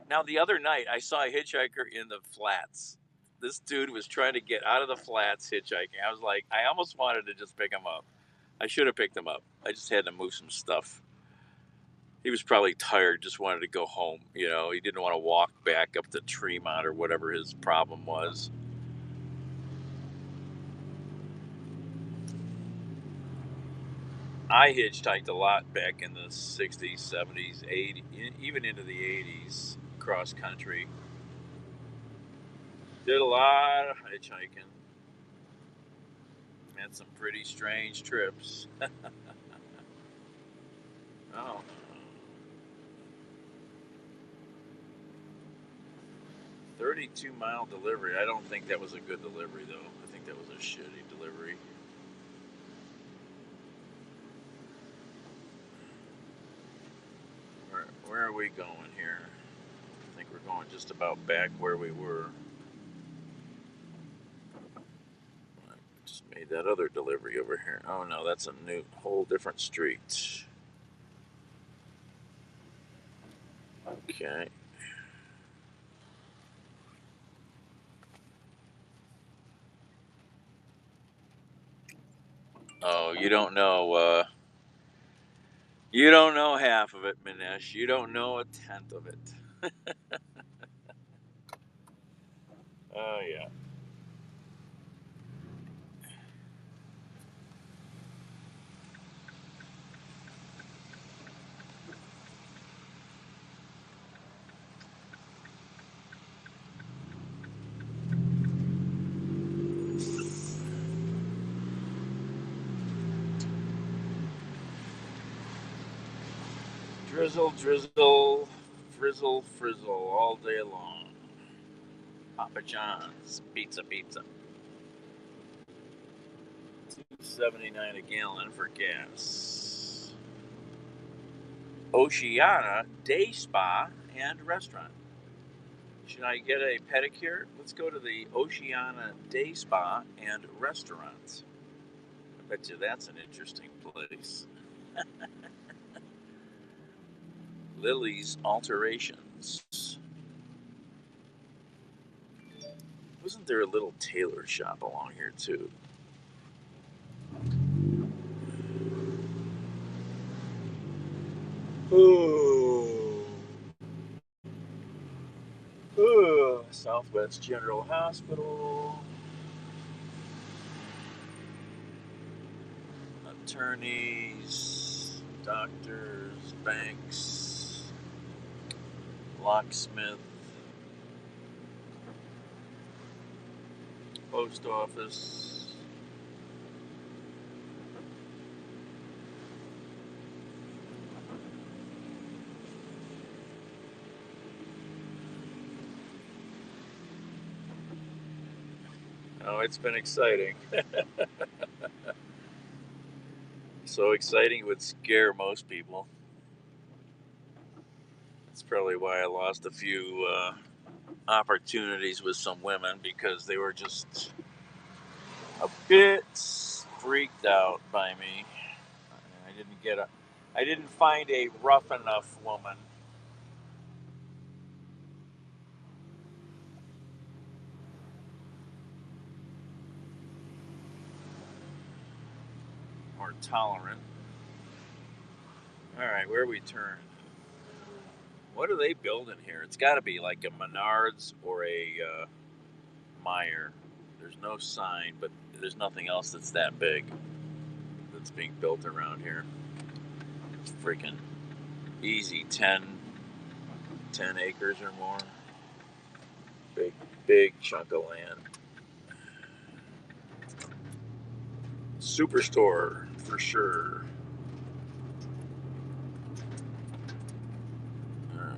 Now, the other night, I saw a hitchhiker in the flats. This dude was trying to get out of the flats hitchhiking. I was like, I almost wanted to just pick him up. I should have picked him up. I just had to move some stuff. He was probably tired, just wanted to go home. You know, he didn't want to walk back up to Tremont or whatever his problem was. I hitchhiked a lot back in the 60s, 70s, 80s, even into the 80s, cross country. Did a lot of hitchhiking. Had some pretty strange trips. Oh. 32-mile delivery. I don't think that was a good delivery, though. I think that was a shitty delivery. Where are we going here? I think we're going just about back where we were. I just made that other delivery over here. Oh no, that's a whole different street. Okay. Oh, you don't know. You don't know half of it, Minesh. You don't know a tenth of it. Oh yeah. Drizzle, drizzle, frizzle, frizzle all day long. Papa John's pizza. $2.79 a gallon for gas. Oceana Day Spa and Restaurant. Should I get a pedicure? Let's go to the Oceana Day Spa and Restaurant. I bet you that's an interesting place. Lily's Alterations. Wasn't there a little tailor shop along here too? Southwest General Hospital. Attorneys, doctors, banks, locksmith, post office. Oh, it's been exciting. So exciting it would scare most people. That's probably why I lost a few opportunities with some women, because they were just a bit freaked out by me. I didn't find a rough enough woman. Or tolerant. All right, where we turn? What are they building here? It's got to be like a Menards or a Meyer. There's no sign, but there's nothing else that's that big. being built around here. It's freaking easy, 10 acres or more. Big chunk of land. Superstore for sure. All right.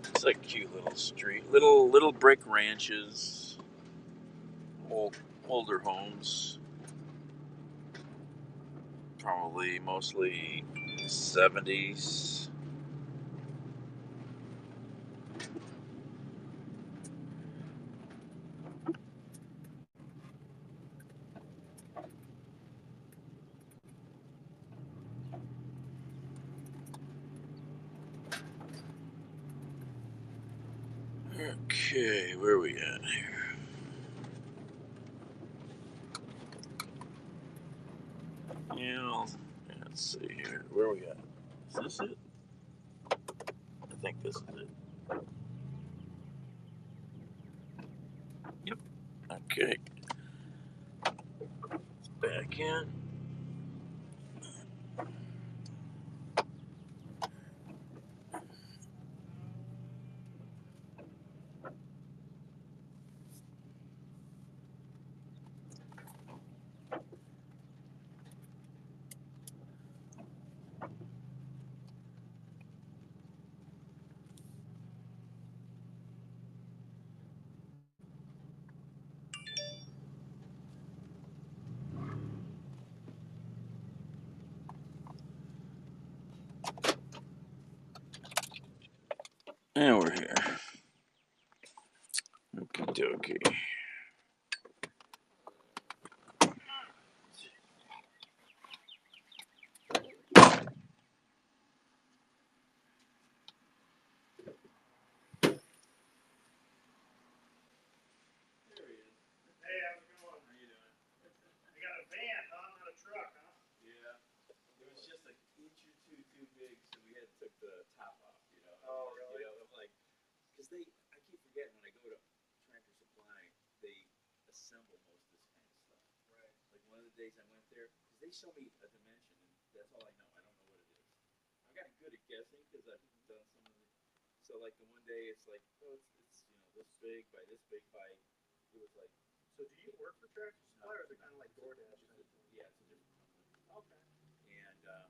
It's like a cute little street, little brick ranches, older homes, probably mostly 70s. Okay, where are we at here? Yeah, let's see here. Where are we at? Is this it? I think this is it. Yep. Okay. Back in. And we're here. Okie dokie. Hey, how's it going? How you doing? You got a van, huh? Not a truck, huh? Yeah. It was just an inch or two too big, so we had to took the top off, you know. Oh, really? You know, I'm like, because I keep forgetting when I go to Tractor Supply, they assemble most of this kind of stuff. Right. Like one of the days I went there, because they show me a dimension, and that's all I know. I don't know what it is. I've gotten good at guessing because I've done some of the. So like the one day, it's like, oh, it's this big by this big by. It was like. So do you work for Tractor Supply, or is it kind of like DoorDash? Yeah, it's a different company. Okay.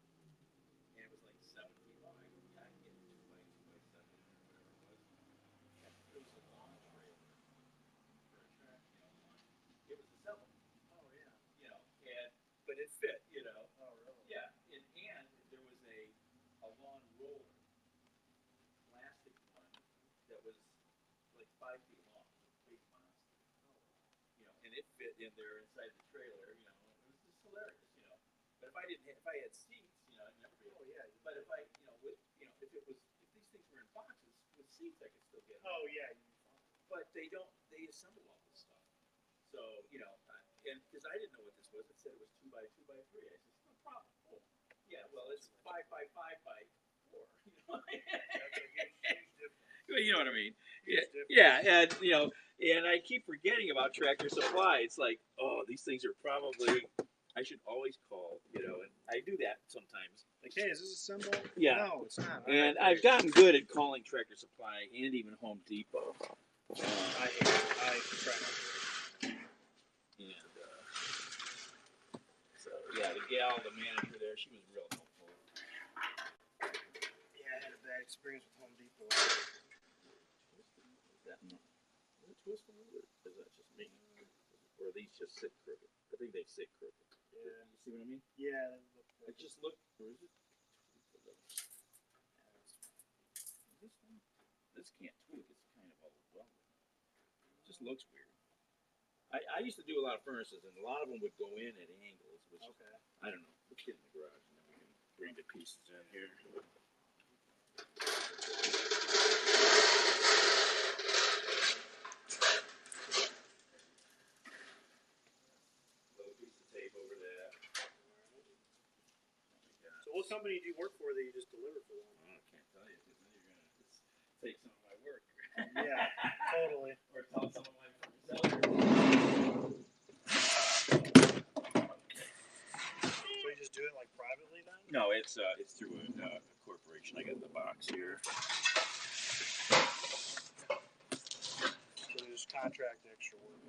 And it was like 7 feet long. Yeah, I can get 2 by 7 or whatever it was. It was a long trailer for a track, It was a seven. Oh yeah. But it fit, Oh really? Yeah, and there was a long roller, plastic one that was like 5 feet long, big monster. And it fit in there inside the trailer. It was just hilarious. But if I had seats, I'd never be able. Oh yeah. But if if these things were in boxes with seats, I could still get them. Oh yeah. But they assemble all this stuff. So and because I didn't know what this was, it said it was 2 by 2 by 3. I said, no problem. Oh, yeah. Well, it's 5 by 5 by 4. That's a huge difference. You know what I mean? Huge Yeah, and I keep forgetting about Tractor Supply. It's like, oh, these things are probably. I should always call, and I do that sometimes. Like, hey, is this a symbol? Yeah. No, it's not. And I've gotten good at calling Tractor Supply and even Home Depot. I try not to. And so yeah, the manager there, she was real helpful. Yeah, I had a bad experience with Home Depot. Is it twistable, or is that just me? Or these just sit crooked? I think they sit crooked. Yeah. You see what I mean? Yeah. It just looked. Or is it? This one? This can't tweak. It's kind of all welded. It just looks weird. I used to do a lot of furnaces, and a lot of them would go in at angles, which I don't know. Let's get in the garage, and then we can bring the pieces in here. What company do you work for that you just deliver for them? I can't tell you because then you're gonna take some of my work. Yeah, totally. Or tell some of my sellers. So you just do it like privately then? No, it's through a corporation. I got the box here. So you just contract extra work.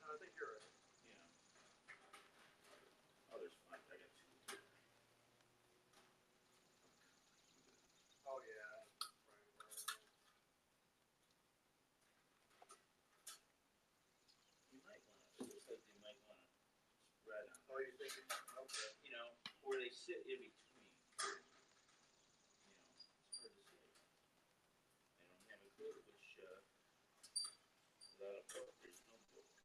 No, I think you're right. Yeah. Oh, there's fun. I got two. Oh yeah. You might want to. It looks like they might want to spread on. Oh, you're thinking? Okay. You know, or they sit in between. You know, it's hard to say. I don't have a clue which. Without a book, there's no book. You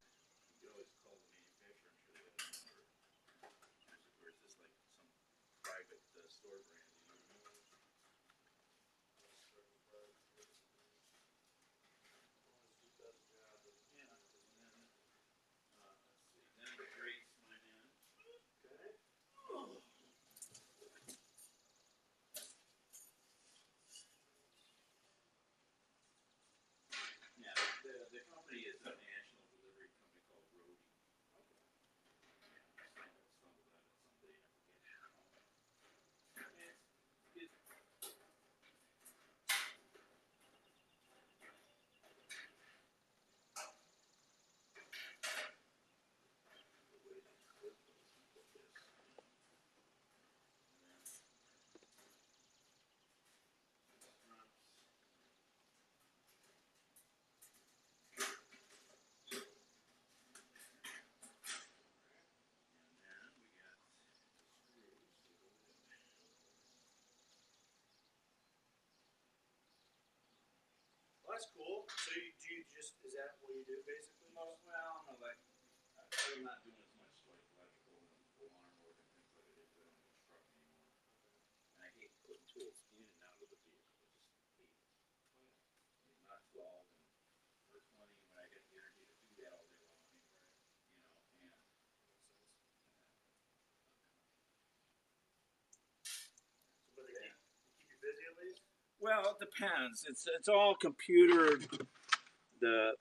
could always call the manufacturer. I'm sure they have a number. Or is this like some private store brand? You know what I mean? Yeah. And then, let's see. Then the grates went in. Okay. Yeah, the company is a national delivery company called Roadie. Okay. Yeah, I stumbled on it someday. I forget how. It's the way they split those like this. And then drops. And then we got screws to go in there. Well, that's cool. So do you just, is that what you do basically? Well, no, like I'm not doing as much like electrical and alarm work and things like I did on the truck anymore. And I hate putting tools in and out of the vehicle. I just hate it. It's not 12 and or 20 when I get the energy to do that all day long. You know, and But they keep you busy at least? well, it depends. It's all computer. The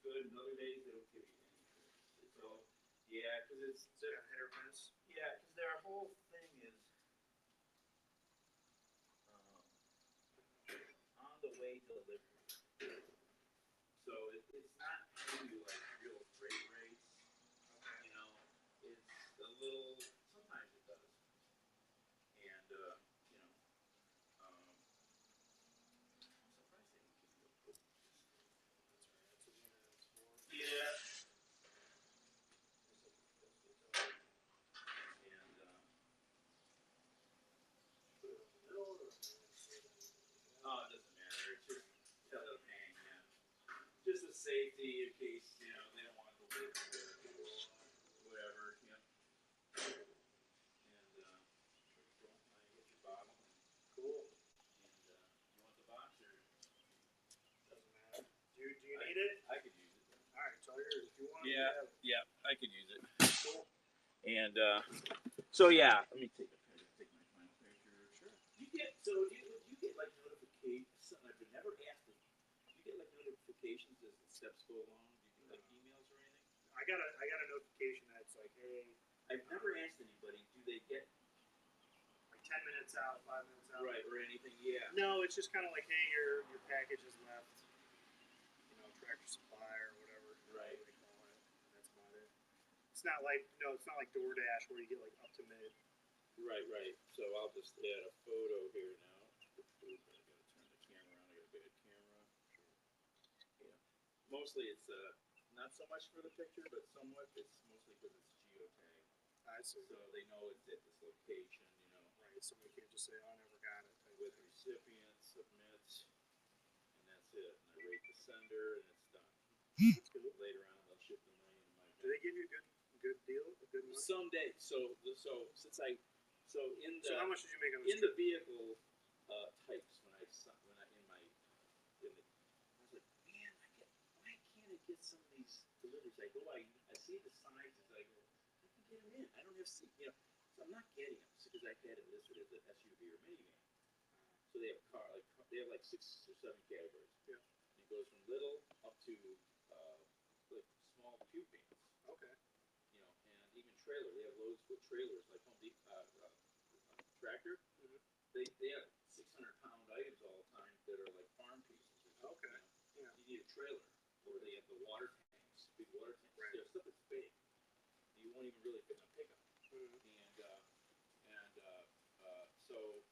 good, and other days they don't give you any. So, yeah, because it's Hit or miss. yeah, because their whole thing is on the way delivery. So it's not paying you like real freight rates. You know, it's a little. Sometimes it does, and you know, I'm surprised they don't give you a book. Yeah. And oh, it doesn't matter. It's just tell them hang, yeah. Just a safety in case you know they don't want to live there, whatever, you know. And so I get your bottle. Cool. And you want the box or Doesn't matter. Do you need it? I could use it. All right, it's all yours. If you want it, Yeah, you have it. yeah, I could use it. Cool. And so yeah, let me take my final picture. Sure. You get you get like notifications. Something I've never asked. You get like notifications as the steps go along. Do you get like emails or anything? I got a notification that's like, hey. I've never asked anybody. Do they get like 10 minutes out, 5 minutes out? Right, or anything? Yeah. No, it's just kind of like, hey, your package is left. You know, Tractor Supply or whatever. Right. They call it. That's about it. It's not like DoorDash where you get like up to mid. Right, right. So I'll just add a photo here now. I gotta turn the camera on. I got a bad camera. Yeah. Mostly it's not so much for the picture, but somewhat it's mostly because it's geotagged. I see. So they know it's at this location, you know. Right. Somebody can't just say, "Oh, I never got it." With recipient, submit, and that's it. And I rate the sender, and it's done. That's good. Later on, they'll ship the money in my bank. Do they give you a good deal? A good money? Someday. So since I in the how much did you make on in the vehicle types when I in my I was like, man, why can't I get some of these deliveries? I see the signs as I go, I can get them in. I don't have you know, so I'm not getting them because I had it listed as an SUV or minivan. So they have they have like 6 or 7 categories. Yeah. And it goes from little up to like small cube vans. Okay. You know, and even trailer. They have loads with trailers like Home Depot tractor. Mm-hmm. They have 600-pound items all the time that are like farm pieces. Okay. You know, you need a trailer, or they have the water tanks, big water tanks. Right. They have stuff that's big. You won't even really fit in a pickup. Mm-hmm. So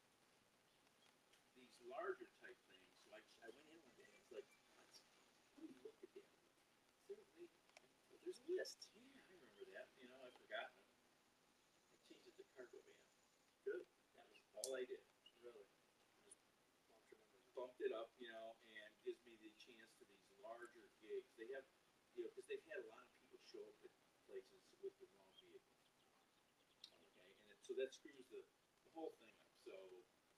these larger type things, like I went in one day, and it's like, what? Let me look at that. Is there a way? There's a list. Yeah, I remember that. You know, I've forgotten it. I changed it to cargo van. Good. That was all I did. Really. Just bumped it up, you know, and gives me the chance to these larger gigs. They have, you know, because they've had a lot of people show up at places with the wrong vehicles. Okay, and so that screws the whole thing up. So,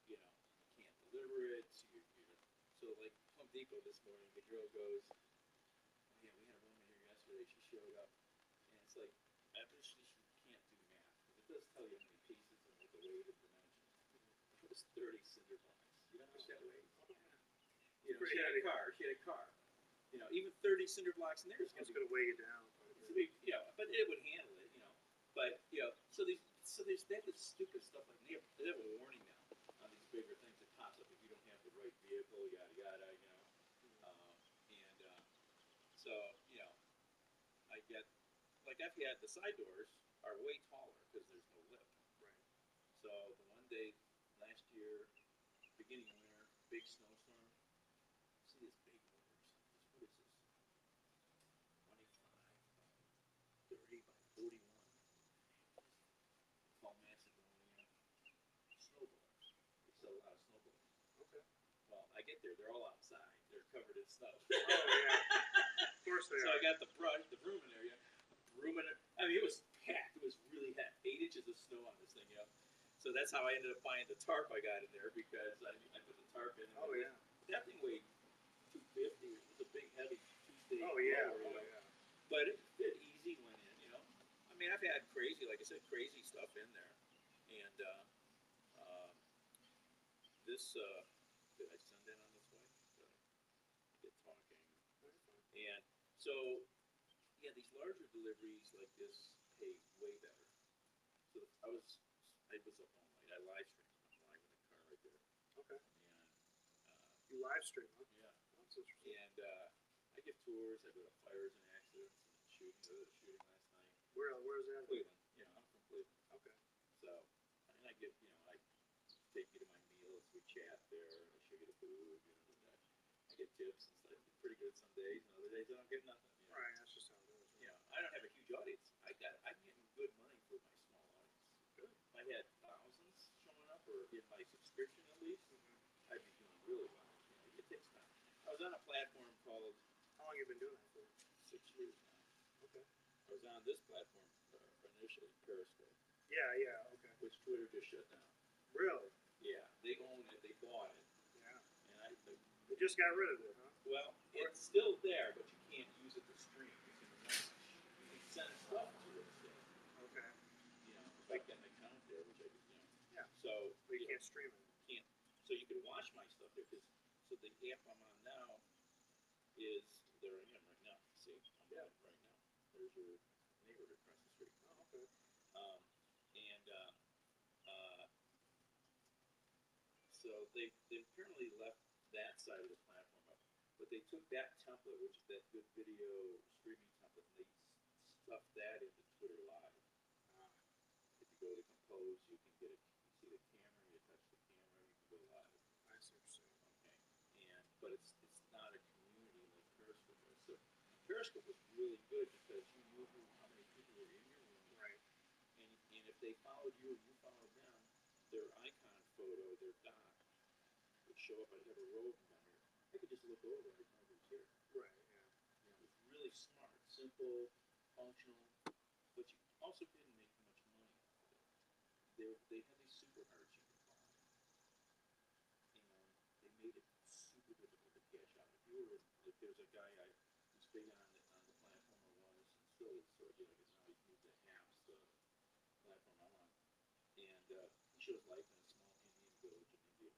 you know, you can't deliver it. So like Home Depot this morning, the girl goes, oh yeah, we had a woman here yesterday. She showed up, and it's like, I she can't do math. It does tell you how many pieces and what the weight of dimensions. It was 30 cinder blocks. You know how much that weighs? You know, she had a car. You know, even 30 cinder blocks in there is going to weigh you down. You know, but it would handle it. You know, but you know, so they have this stupid stuff like they have a warning now on these bigger things that pops up if you don't have the right vehicle, yada yada. You know, so you know, I get like I've had the side doors are way taller because there's no lip. Right. So the one day last year, beginning of winter, big snowstorm. See this big orders. What is this? 25, 30 by 41. Fall Macedonia. Snowblowers. They sell a lot of snowblowers. Okay. Well, I get there, they're all outside. They're covered in snow. Oh yeah. Of course they are. So I got the broom in there, yeah. I mean, it was packed. It was really heavy. 8 inches of snow on this thing, you know. So that's how I ended up buying the tarp I got in there because I put the tarp in. Oh yeah. That thing weighed 250. It was a big, heavy Tuesday. Oh yeah. Blower, you know? But it fit easy went in, you know. I mean, I've had crazy, like I said, crazy stuff in there. And this, did I send that on this way? Get talking. And So yeah, these larger deliveries like this pay way better. So I was up all night. I live streamed. I'm live in the car right there. Okay. And you live stream, huh? yeah, that's interesting. and I give tours. I go to fires and accidents and shooting. I was shooting last night. Where's that? Cleveland. Yeah, I'm from Cleveland. Okay. So, and I give I take you to my meals. We chat there. I show you the food. I get tips and stuff. It's pretty good some days, and other days I don't get nothing. Right, that's just how it is. Right? I don't have a huge audience. I'm getting good money for my small audience. Good. If I had thousands showing up, or in my subscription at least, I'd be doing really well. It takes time. I was on a platform called. How long have you been doing that for? 6 years now. Okay. I was on this platform initially, Periscope. Yeah, okay. Which Twitter just shut down. Really? Yeah, they own it. They bought it. Yeah. And they just got rid of it, huh? Well, it's still there, but you can't use it to stream. You can send stuff to it still. Okay. If I get an account there, which I could, Yeah. So. But you can't stream it. Can't. So you can watch my stuff there, so the app I'm on now is, there I am right now. See? I'm on it right now. There's your neighborhood across the street. Oh, okay. So they apparently left that side of the platform up, but they took that template, which is that good video streaming template, and they stuffed that into Twitter Live. If you go to compose, you can get it. You see the camera, you touch the camera, you can go live. I see what you're saying. Okay, but it's not a community like Periscope was. So Periscope was really good because you knew how many people were in your room. Right. And if they followed you or you followed them, their icon photo, their dot, would show up. I'd have a robe down here. I could just look over and I know who's here. Right, yeah. It was really smart, simple, functional, but you also didn't make much money off of it. They had these super cards you could buy, and they made it super difficult to cash out. If there's a guy who's big on the platform, or was, and still is, so I guess now he's moved to Haps, the platform I'm on, and he shows life in a small Indian village in India.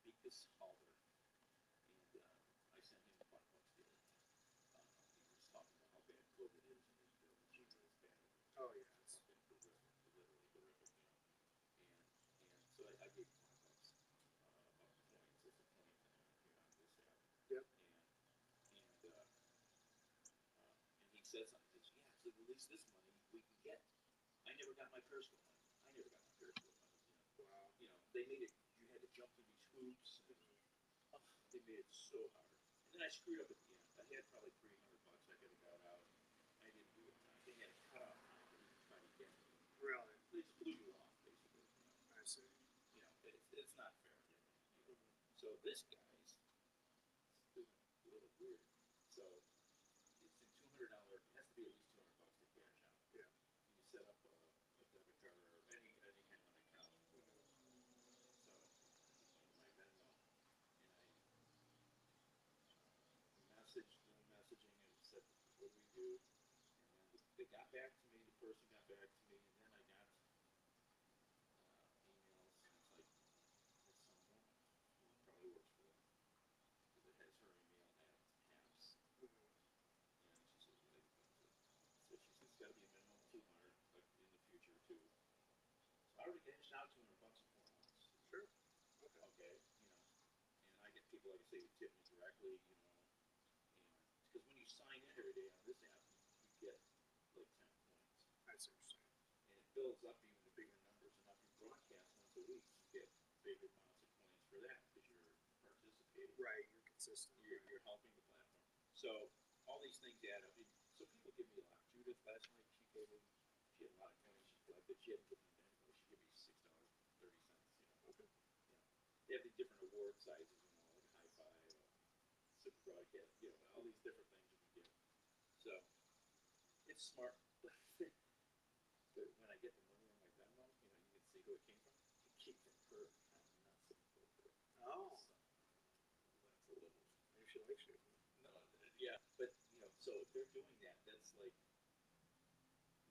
Biggest hauler, and I sent him $5 the other day. He was talking about how bad COVID is in his village. It's bad. Oh yeah, it's been literally horrific, And so I gave him $5 points. It's a point here on this app. Yep. And he said something. He says, "Yeah, so at least this money we can get." I never got my Periscope money. Wow. They made it. You had to jump through these hoops. And, they made it so hard. And then I screwed up at the end. I had probably $300 I could have got out. I didn't do it. They had a cutoff time for each time you get it. Really? They just blew you off, basically. I see. It's not fair. So this guy's a little weird. So it's a $200. It has to be at least $200 to cash out. Yeah. You set up a debit card or any kind of an account. So my Venmo, and I messaging and said, "What do we do?" And then they got back to me. The person got back to me, and then I got emails, and it's like, there's some woman who probably works for them, because it has her email at Haps. And she says, so she says, it's got to be a minimum of 200, like in the future too. So I already cashed out $200 in 4 months. Sure. Okay. And I get people, like I say, who tip me directly, and because when you sign in every day on this app, you get like 10 points. I see what you're saying. And it builds up even to bigger numbers. And if you broadcast once a week, you get bigger amounts of points for that because you're participating. Right, you're consistent. You're helping the platform. So all these things add up. So people give me a lot. Judith last night, she had a lot of coins she collected. She hadn't given me anything. She gave me $6.30. Okay. They have the different award sizes, like high five, super broadcast, all these different things you can get. So it's smart. But when I get the money on my Venmo, you can see who it came from. It came from her. I'm not supposed to. Oh. So, that's a little. Maybe she likes you. No, yeah, but so if they're doing that, that's like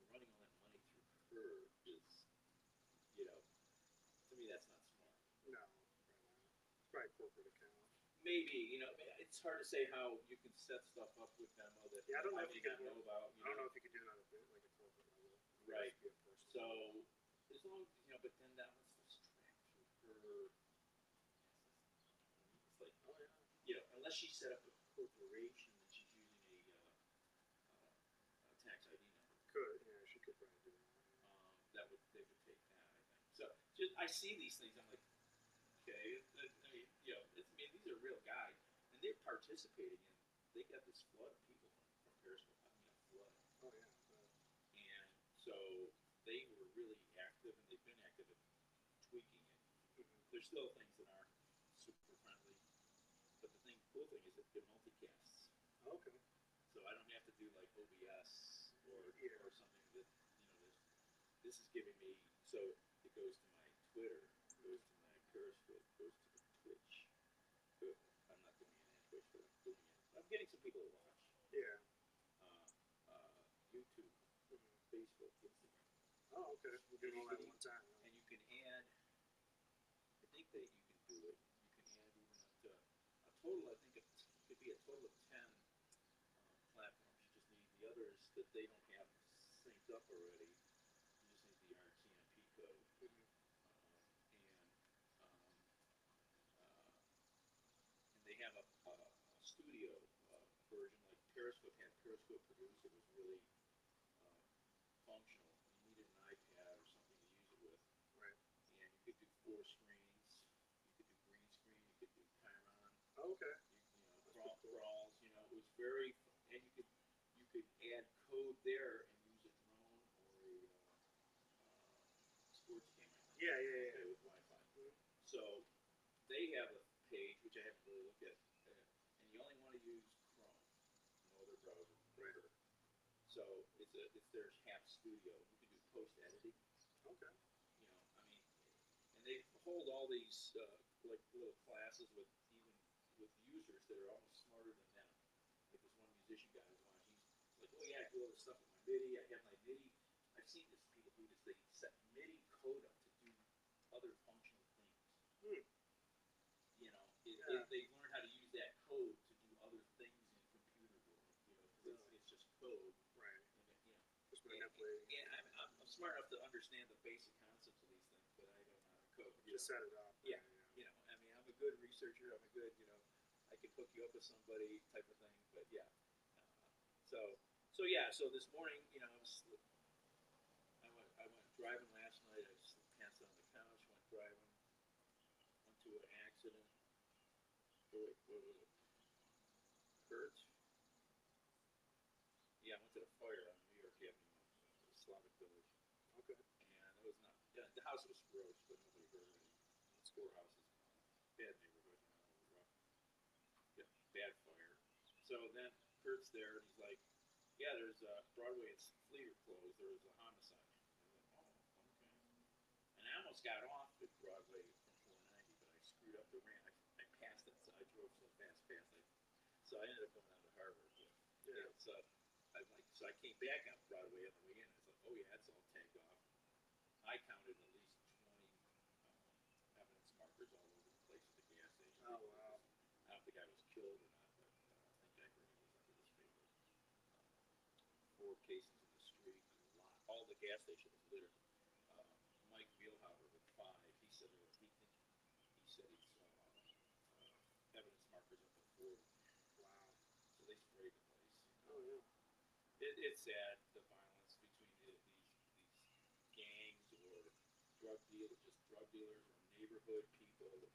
running all that money through her is, to me that's not smart. No, probably not. It's probably a corporate account. maybe, it's hard to say how you can set stuff up with Venmo that Yeah, I don't know I if may you could. not know about. I don't know if you could do it on a bit like a corporate level. Right. Be a person. So as long but then that was distract her. It's like, oh yeah. Unless she set up a corporation and she's using a tax ID number. Could, yeah, she could probably do that. They would take that, I think. So just I see these things, I'm like, okay, these are real guys, and they're participating in. They got this flood of people from Periscope. I mean, a flood. Oh yeah. And so they were really active, and they've been active in tweaking it. Mm-hmm. There's still things that aren't super friendly, but the cool thing is that they're multicasts. Okay. So I don't have to do like OBS or something that this is giving me. So it goes to my Twitter, goes to my Periscope, goes to the Twitch. I'm not doing it on Twitch, but I'm doing it. I'm getting some people to watch. Yeah. YouTube, Facebook, Instagram. Oh, okay. We'll do all that one time. Huh? And you can add. I think that you can do it. You can add even up to a total. I think it could be a total of 10 platforms. You just need the others that they don't have synced up already. You just need the RTMP code. Mm-hmm. And they have a studio version, like Periscope had. Periscope Produce, it was really functional. You needed an iPad or something to use it with. Right. And you could do 4 screens. You could do green screen. You could do Chiron. Oh, okay. Crawls. It was very, and you could add code there and use a drone or a sports camera. Yeah. With Wi-Fi. Mm-hmm. So they have a page which I haven't really looked at, and you only want to use Chrome, no other browser. Right. So it's their Half Studio. You can do post editing. Okay. And they hold all these like little classes with users that are almost smarter than them. Like this one musician guy was on. He's like, oh yeah, I do all this stuff with my MIDI. I have my MIDI. I've seen this people do this. They set MIDI code up to do other functional things. Hmm. They learn how to use that code to do other things in computer world. Because it's just code. Right. Just manipulating. Yeah, I'm smart enough to understand the basic concepts of these things, but I don't know how to code. Just set it up. Yeah. I'm a good researcher. I'm a good, I can hook you up with somebody type of thing. But yeah. So this morning, I went driving last night. I passed on the couch, went driving, went to an accident. What was it? Kurt? Yeah, I went to the fire on New York Avenue, Slavic Village. Okay. And it was not. Yeah, the house was roached, but nobody heard any. It's 4 houses. Bad neighborhood, rough. Yeah, bad fire. So then Kurt's there, and he's like, "Yeah, there's Broadway and Fleet are closed. There was a homicide." I was like, "Oh, okay." And I almost got off at Broadway from 490, but I screwed up the ramp. I passed it, so I drove so fast. So I ended up going down to Harvard. Yeah. So I came back on Broadway on the way in. I was like, "Oh yeah, it's all tagged off." I counted at least 20 evidence markers all over the place at the gas station. Oh wow. I don't think I was killed or not, but I think I heard it was under this paper. 4 cases in the street, all the gas station was littered. Mike Bielhauer with 5. He said he saw evidence markers up to 40. Wow. So they sprayed the place. Oh yeah. It's sad, the violence between these gangs or drug dealers or neighborhood people.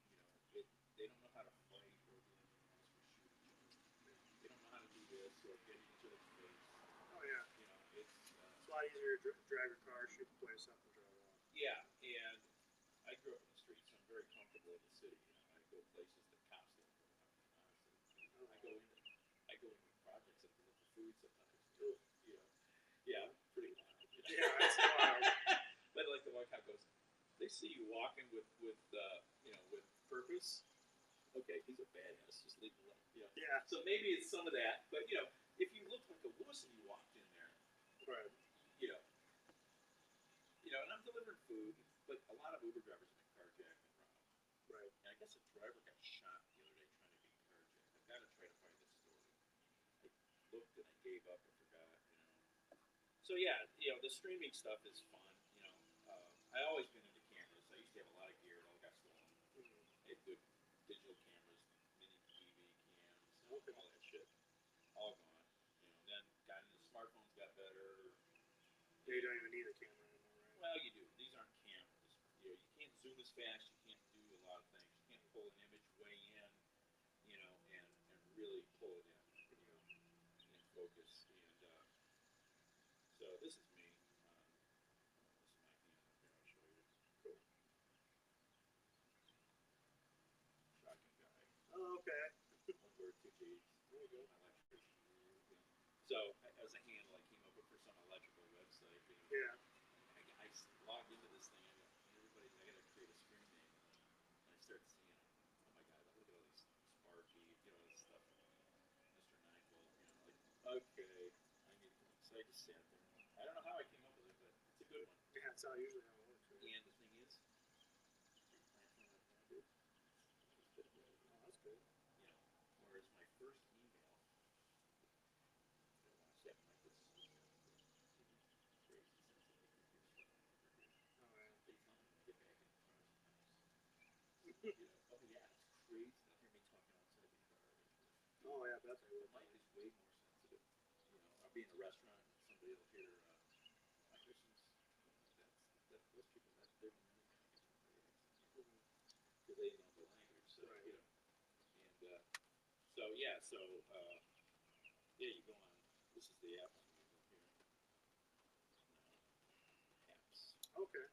They don't know how to fight or do anything else but shoot each other. They don't know how to do this or get in each other's face. Oh yeah. It's a lot easier to drive your car, shoot the place up, and drive off. Yeah, and I grew up in the streets, so I'm very comfortable in the city. I go places that cops don't go. Honestly, I go into projects and deliver food sometimes. Yeah, pretty wild. Yeah, that's wild. But like the one cop goes, they see you walking with purpose. Okay, he's a badass. Just leave him alone. Yeah. So maybe it's some of that, but if you looked like a wuss and you walked in there, right. And I'm delivering food, but a lot of Uber drivers have been carjacked and robbed. Right. And I guess a driver got shot the other day trying to be gave up or forgot, you know. So yeah, you know, the streaming stuff is fun. You know, I always been into cameras. I used to have a lot of gear. It all got stolen. I had good digital cameras, mini DV cams, all that shit, all gone. You know, then got into smartphones, got better. Yeah, you don't even need a camera anymore, right? Well, you do. These aren't cameras. You know, you can't zoom as fast. You can't do a lot of things. You can't pull an image way in, you know, and really pull it in, you know, in focus. And so this is me. This is my hand up here. I'll show you. Cool. Shocking guy. Oh, okay. One word, two T's. There you go. Electrician. So as a handle, I came up with for some electrical website. You know, Yeah. I logged into this thing. Everybody, I gotta create a screen name, and I started seeing, oh my god, look at all these Sparky, you know, this stuff, Mr. Nineville, you know, like, okay, I need to come up. So I just sat there. I don't know how I came up with it, but it's a good one. Yeah, that's usually how it works, right? And the thing is, oh, that's good. you know, whereas my first email, I want to set like this crazy sense of computer stuff. Oh, yeah. They tell me to get back in the car sometimes. You know, oh yeah, it's crazy to hear me talking outside the car. Oh yeah, that's The mic is way more sensitive. You know, I'll be in a restaurant and somebody will hear my Christians. Those people, they're the only thing I can tell their accent because they know the language. So right. you know, and so yeah, yeah, you go on. This is the app I'm using here. Apps. Okay.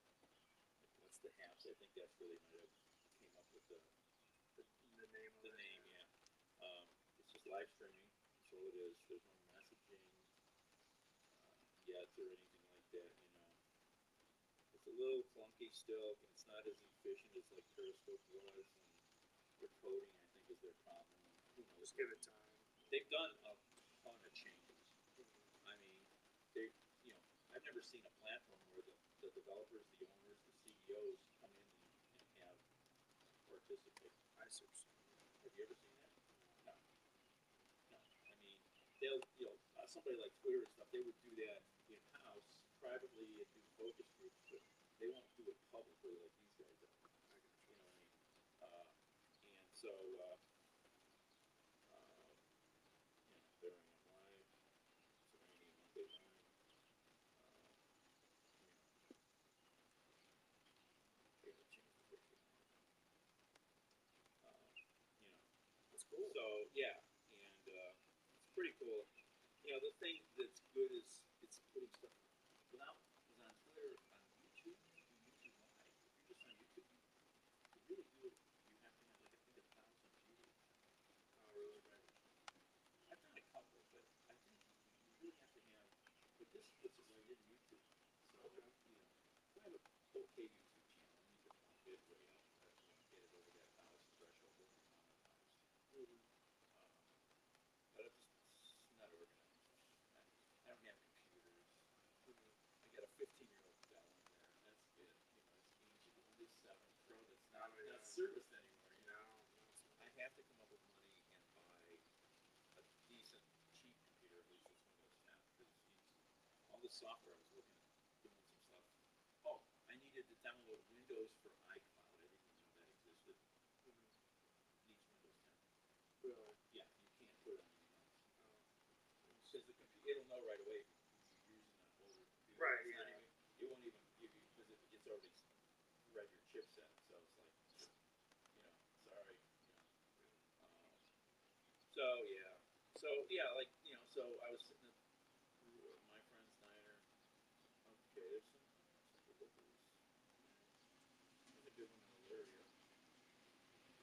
What's the apps? I think that's where they might have came up with the name. The name, yeah. It's just live streaming. That's all it is. There's no messaging yet or anything like that. You know, it's a little clunky still. It's not as efficient as like Periscope was, and their coding I think is their problem. Who knows? Just give it time. They've done a ton of changes. I mean, you know, I've never seen a platform where the developers, the owners, the CEOs come in and have participate. I see. Have you ever seen that? No. No. I mean, they'll, you know, somebody like Twitter and stuff, they would do that in house privately and do focus groups, but they won't do it publicly like these guys are. You know what I mean? And so, you know, they're on live. So any Monday morning, you know, they have a chance to put it you know. That's cool. So yeah, and it's pretty cool. You know, the thing that's good is it's putting stuff without on Twitter, on YouTube, YouTube Live. If you're just on YouTube, you really do it. You have to have like I think 1,000 views. Oh really? Right. I've done a couple, but I think you really have to have. But this puts it right into YouTube. So okay. You know, I have an okay YouTube channel. I need to bump it way up, you know, get it over that 1,000 threshold. But it's not organized. I don't have computers. I got a 15-year-old Dell in there, and that's it. You know, it's ancient. This 7 Pro that's not serviced anymore. You know, I have to come up with money and buy a decent, cheap computer. At least it's Windows 10 because all the software I was looking at doing some stuff. Oh, I needed to download Windows for iCloud. I didn't even know that existed. Needs Windows 10. Really? Yeah, you can't put it on anything else. Because the computer, it'll know right away if you're using an older computer. Right, it's yeah. not even, it won't even give you, because it's already read your chipset, so it's like, you know, sorry, you know. So yeah, like, you know, so I was sitting at my friend's diner. Okay, there's some deliveries. There's a good one in Elyria.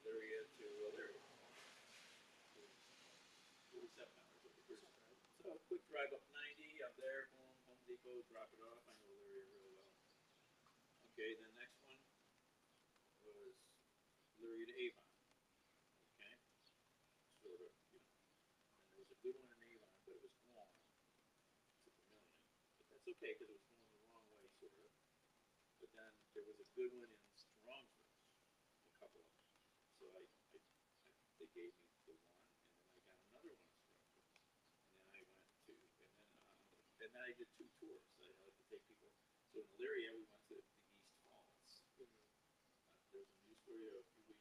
Elyria to Elyria. $47 with the cruise. So quick drive up 90, I'm there, boom, Home Depot, drop it off. I know Elyria really well. Okay, the next one was Elyria to Avon. Okay, sort of, you know. And there was a good one in Avon, but it was wrong. Took $1 million, but that's okay because it was going the wrong way, sort of. But then there was a good one in Strongford, a couple of them. So they gave me the one, and then I got another one in Strongford. And then I went to and then I did 2 tours. I like to take people. So in Elyria, we went to the East Falls. There was a news story a week or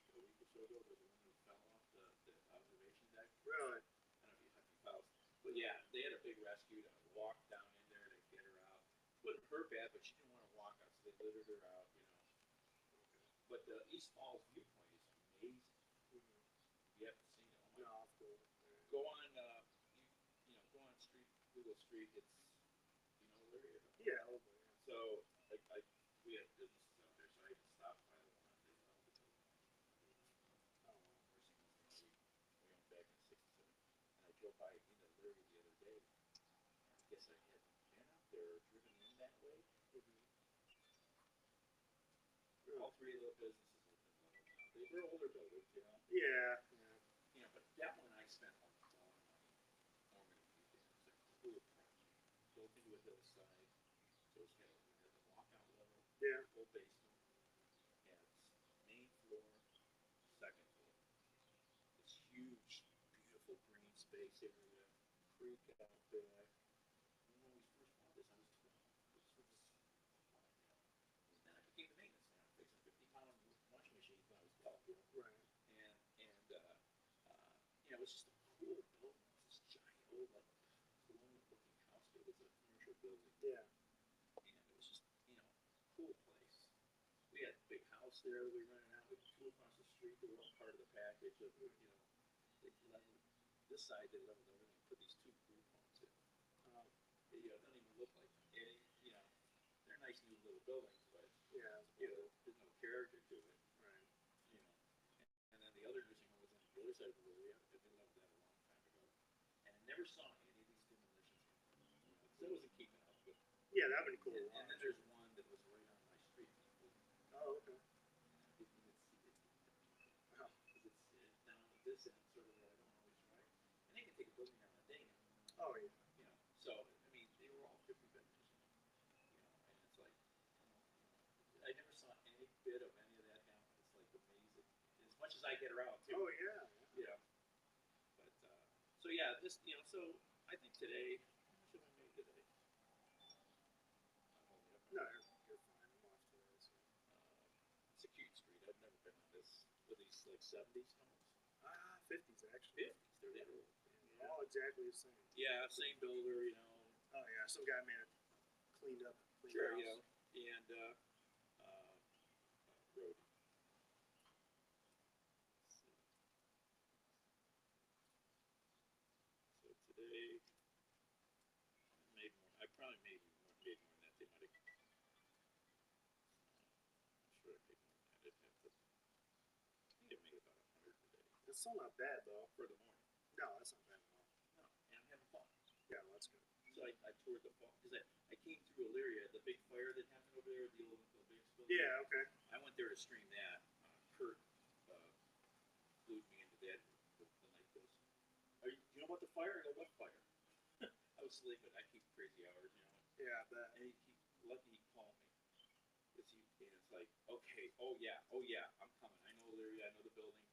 so ago. There was a woman who fell off the observation deck. Really? I don't know if you followed. But yeah, they had a big rescue to walk down in there to get her out. It wasn't her bad, but she didn't want to walk out, so they littered her out, you know. But the East Falls viewpoint is amazing. You haven't seen it. Oh my No, of course. Go on, go on Google Street. It's, Elyria? Yeah, oh boy. So, we had businesses out there, so I even stopped by the one. They love the building. I don't know, nursing home. We owned back in '67, and I drove by Elyria the other day. I guess I had been out there or driven in that way. All 3 of the businesses have been leveled now. They were older buildings, you know. Yeah. But that one I spent a lot of money forming a few things. It was a cool project. Built into a hillside, so it had the walkout level, Yeah. full basement, had main floor, second floor. This huge, beautiful green space area, creek out there. And when we first bought this, I was 12. This was, and then I became the maintenance man, fixing 50-pound washing machines when I was 12. Right. And it was just a cool building. It was this giant old, colonial-looking house, but it was a commercial building. Yeah. And it was just, cool place. We had a big house there that we rented out. We had 2 across the street. They were all part of the package of, they leveled this side. They leveled everything and put these 2 group homes in. They don't even look like any, they're nice new little buildings, but yeah, there's no character to it. Right. And then the other nursing home was on the other side of the road. They leveled that a long time ago. And I never saw any of these demolitions happen. So I wasn't keeping up with. Yeah, that'd be cool. And then there's one that was right on my street. Oh, okay. I didn't even see it. Because it's down at this end, sort of where I don't always drive. And they can take a building down a day now. Oh, yeah. So, I mean, they were all 50 bedrooms. And it's like, I never saw any bit of any of that happen. It's like amazing. As much as I get around too. Oh, yeah. But, so yeah, so I think today, how much have I made today? No, you're fine. I'm off today. So. It's a cute street. I've never been on this. Were these like 70s homes? 50s actually. 50s. They're that old. Yeah, all exactly the same. Yeah, same builder, Oh yeah, some guy made it cleaned up. Sure, house. And road. So today, I probably made more than that. They might have. I'm sure I paid more than that. I'd have to. I think I made about 100 today. That's still not bad though. For the morning. No, that's not bad at all. No, and I'm having fun. Yeah, well, that's good. So I toured the fall because I came through Elyria, the big fire that happened over there, the old big spill. Yeah, okay. I went there to stream that. Kurt glued me into that the night goes. You know about the fire? I go, what fire? I was sleeping. I keep crazy hours, Yeah, I bet. And lucky he called me. And it's like, okay, oh yeah, I'm coming. I know Elyria, I know the building.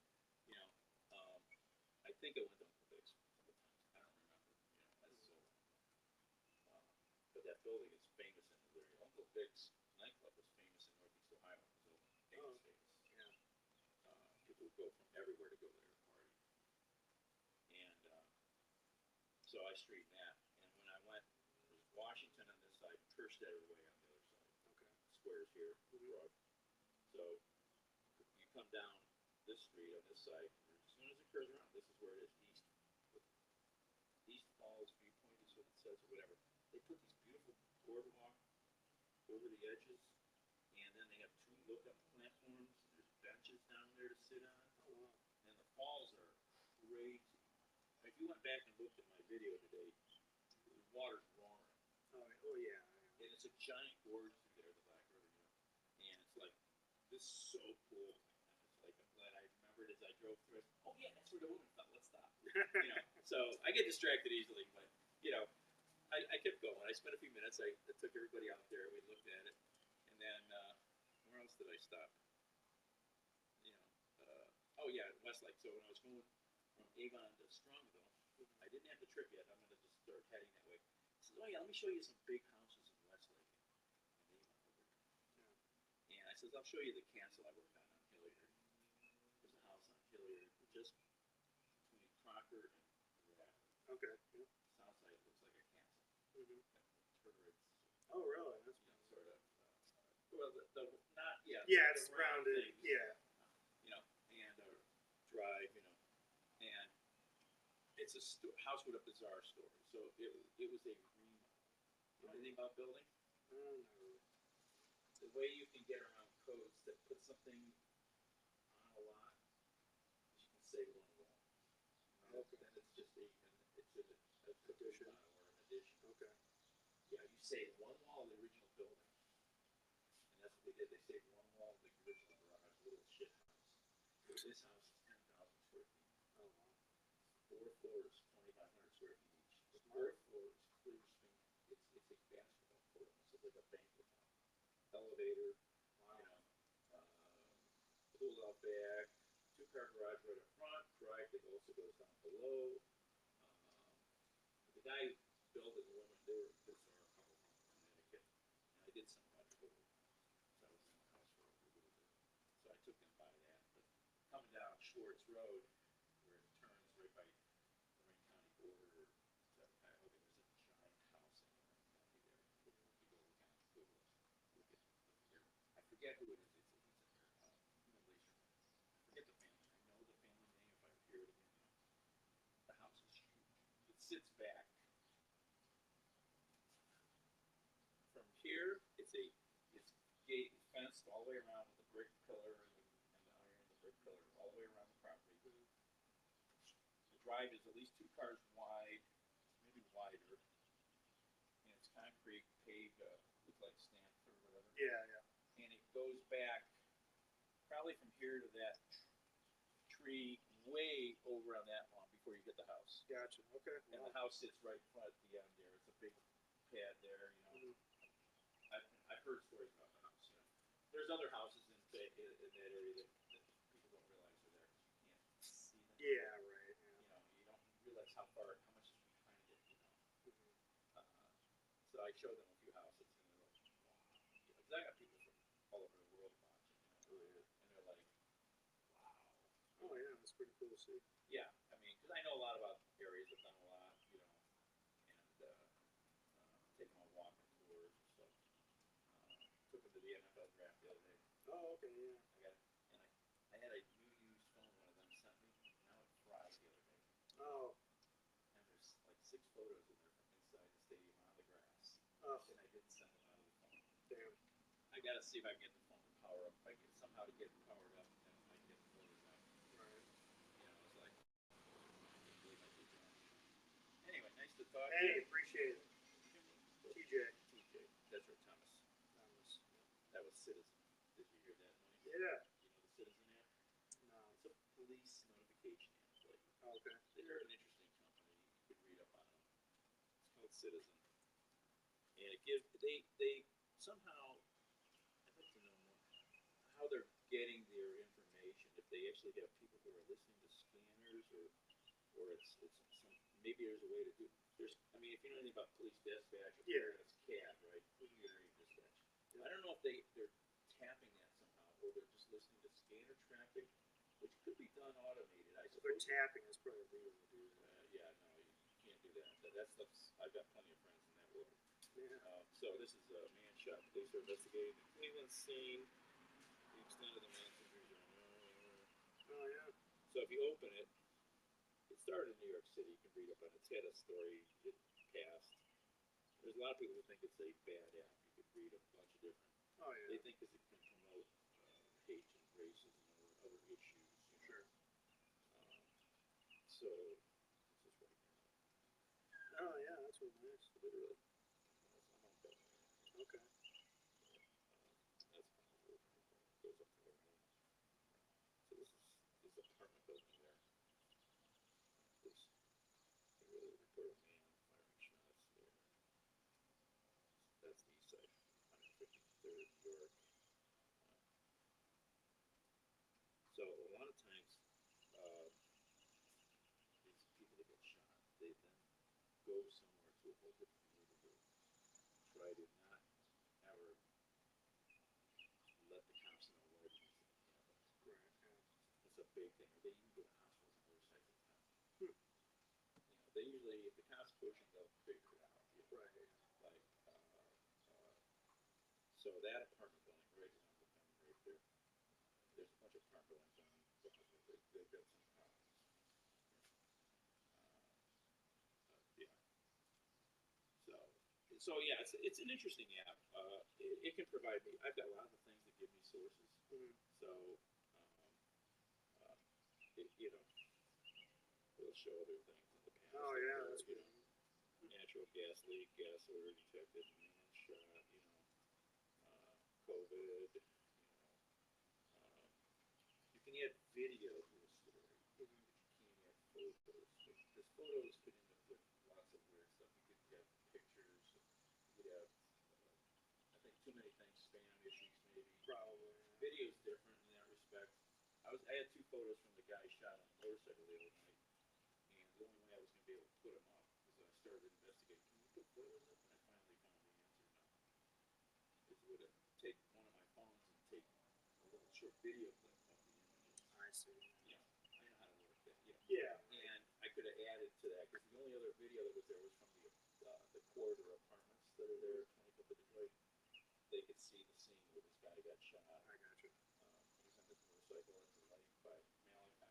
I think I went to Uncle Vic's a couple times. I don't remember. That's so. But that building is famous in Elyria. Uncle Vic's nightclub was famous in Northeast Ohio. It was famous. Yeah. People would go from everywhere to go there to party. And so I straightened that. And when I went, there's Washington on this side, Kerstetter Way on the other side. Okay. Squares here, broad. So you come down this street on this side. As soon as it curves around, this is where it is, East Falls viewpoint is what it says, or whatever. They put these beautiful boardwalk over the edges, and then they have 2 look-up platforms. There's benches down there to sit on. Oh, wow. And the falls are crazy. If you went back and looked at my video today, the water's roaring. Oh yeah. And it's a giant gorge through there, the Black River, And it's like, this is so cool. I'm glad I remembered as I drove through it. Oh yeah, that's where the woman fell. Let's stop. So I get distracted easily, but I kept going. I spent a few minutes. I took everybody out there. We looked at it, and then where else did I stop? Oh yeah, Westlake. So when I was going from Avon to Strongville, I didn't have the trip yet. I'm going to just start heading that way. So "Oh yeah, let me show you some big houses in Westlake." And I says, "I'll show you the castle I worked on Hilliard. There's a house on Hilliard just between Crocker and Radford. Okay. Yeah. South side looks like a castle. Mm-hmm. Turrets. Oh, really? That's sort of. Well, the not yeah. Yeah, it's it's rounded. Things, Yeah. And drive, and it's a house with a bizarre story. So it was a remodel. You know anything about building? No. The way you can get around codes that put something on a lot is you can say one wall. Okay. Then it's just a addition or an addition. Okay. Yeah, you save one wall of the original building, and that's what they did. They saved one wall of the original garage, little shit house. So this house is 10,000 square feet. Oh wow. 4 floors, 2,500 square feet each. The fourth floor is clear spinning. It's a basketball court. It's like a banquet hall. Elevator, pulled out back, 2-car garage right up front. Correct. It also goes down below. The guy who built it, the woman, they were a couple from Connecticut, and I did some electrical work. So I was in the house for a little bit. So I took them by that. But coming down Schwartz Road, where it turns right by Lorraine County border, there's a giant house in Lorraine County there. You go kind of Google it. Look at I forget who it is. He's in there. I forget the family. I know the family name if I hear it again. The house is huge. It sits back. From here, it's gate fenced all the way around with a brick pillar and the iron, the brick pillar all the way around the property. The drive is at least 2 cars wide, maybe wider, and it's concrete paved, looks like Stanford or whatever. Yeah. And it goes back probably from here to that tree, way over on that lawn before you get the house. Gotcha. Okay. And the house sits right in front at the end there. It's a big pad there, Mm-hmm. I've heard stories about the house. There's other houses in that area that people don't realize are there because you can't see them. Yeah, right. Yeah. You don't realize how much is behind it. Mm-hmm. So I showed them a few houses, and they're like, wow. Because I got people from all over the world watching. Oh yeah. And they're like, wow. Oh yeah, that's pretty cool to see. Yeah, I mean, because I know a lot about areas. I've done a lot, and taken on walking tours and stuff. Took them to the NFL draft the other day. Oh, okay, yeah. I had a new used phone one of them sent me. Now it fried the other day. Oh. And there's like 6 photos in there from inside the stadium on the grass. Oh. And I didn't send them out of the phone. Damn. I gotta see if I can get the phone to power up. If I can somehow to get it powered up, then I might get the photos out. Right. It's like, anyway, nice to talk to you. Hey, appreciate it. TJ. Desert Thomas. That was Citizen. Did you hear that noise? Yeah. You know the Citizen app? No. It's a police notification app. Oh, okay. They're an interesting company. You could read up on them. It's called Citizen. And it gives they somehow, I'd like to know more how they're getting their information. If they actually have people who are listening to scanners, or it's some, maybe there's a way to do. I mean, if you know anything about police dispatch, it's CAD, right? Computer dispatch. I don't know if they're tapping that somehow, or they're just listening to scanner traffic, which could be done automated. I suppose. If they're tapping, it's probably legal to do that. Yeah, no, you can't do that. That stuff's. I've got plenty of friends in that world. Yeah. So this is a man shot. Police are investigating the Cleveland scene. The extent of the man's injuries. Oh yeah. So if you open it, it started in New York City. You can read up on it. It's had a story. It passed. There's a lot of people who think it's a bad app. You could read a bunch of different. Oh yeah. They think because it can promote hate and racism or other issues. Sure. So this is right here. Oh yeah, that's really nice. Literally. Okay. That's kind of cool. Goes up to there. So this is apartment building there. Police can really report a man firing shots there. That's the east side, 153rd York. So a lot of times, these people that get shot, they then go somewhere to a whole different neighborhood but I did not ever let the cops know where these things happened. It's a big thing. They even go to hospitals and other sites of town. They usually, if the cops push them, they'll figure it out. Like, so that apartment building right around the corner right there. There's a bunch of apartment buildings on Boston. They've got some problems. Yeah. So yeah, it's an interesting app. It can provide me. I've got lots of things that give me sources. So it'll show other things in the past. Oh yeah, that's good. Natural gas leak, gas odor detected, man shot. COVID. You can add video to a story. You can't add photos because photos could end up with lots of weird stuff. You could have pictures. You could have, I think, too many things, spam issues maybe. Probably. Video is different in that respect. I had 2 photos from the guy shot on a motorcycle the other night, and the only way I was going to be able to put them up was I started investigating. Can you put photos up? And I finally found the answer. No, it would take one of my phones and take a little short video clip of the images. I see. Yeah, I know how to work that. Yeah. And I could have added to that because the only other video that was there was from the corridor apartments that are there, 25th of Detroit. They could see the scene where this guy got shot. I got you. He was on his motorcycle at the light by Malachi.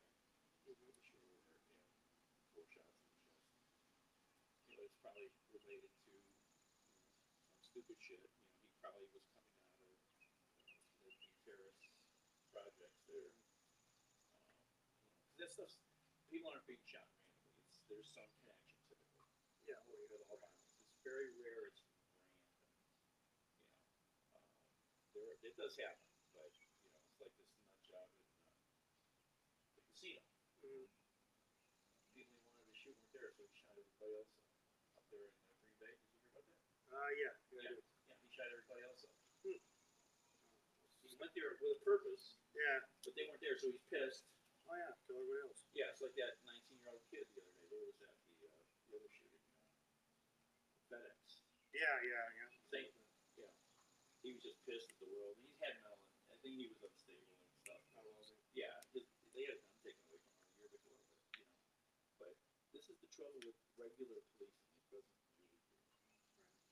The shooter there, 4 shots in the chest. It's probably related to some stupid shit. He probably was coming out of the terrorist projects there. That stuff's, people aren't being shot randomly. There's some connection typically. Yeah. With all violence, it's very rare. It's random. It does happen, but it's like this nut job in the casino. People he wanted to shoot weren't there, so he shot everybody else up there in Green Bay. Did you hear about that? Yeah. Yeah, he shot everybody else up. He went there with a purpose. Yeah. But they weren't there, so he's pissed. Oh yeah, kill everybody else. Yeah, it's like that 19-year-old kid the other day. Where was that? The other shooting. FedEx. Yeah. Same thing. Yeah. He was just pissed at the world. He had mental. I think he was unstable and stuff. How was he? Yeah. They had a gun taken away from him a year before. But this is the trouble with regular policing. It doesn't really do.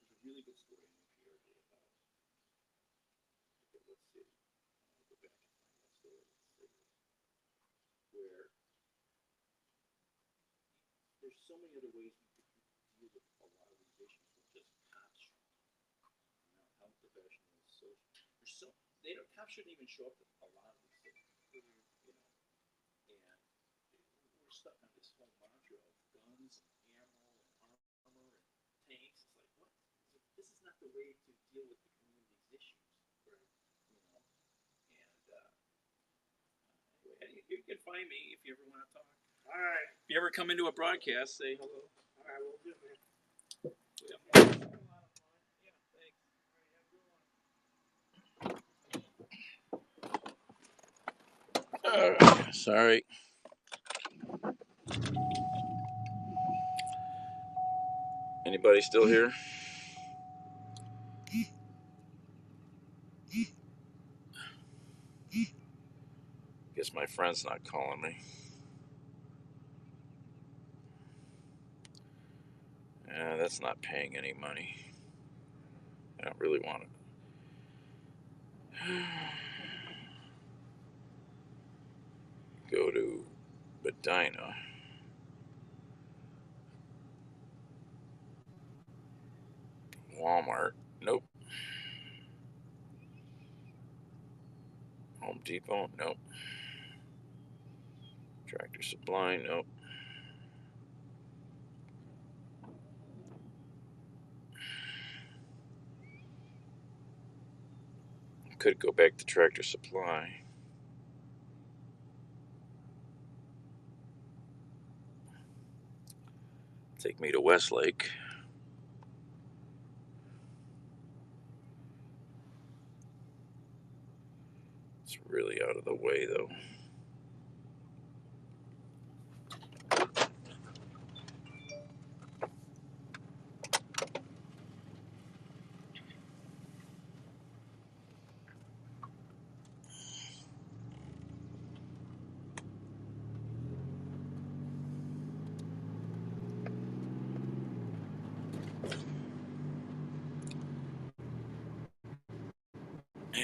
There's a really good story in NPR about it. Okay, let's see. I'll go back and find that story. Let's see. Where there's so many other ways we could deal with a lot of these issues with just cops, health professionals, cops shouldn't even show up to a lot of these things, and we're stuck on this whole mantra of guns and ammo and armor and tanks. It's like, what? This is not the way to deal with the community's issues, right? And anyway, you can find me if you ever want to talk. All right. If you ever come into a broadcast, say hello. All right, we'll do it, man. Sorry. Anybody still here? Guess my friend's not calling me. That's not paying any money. I don't really want it. Go to Medina. Walmart. Nope. Home Depot. Nope. Tractor Supply. Nope. Could go back to Tractor Supply. Take me to Westlake. It's really out of the way, though.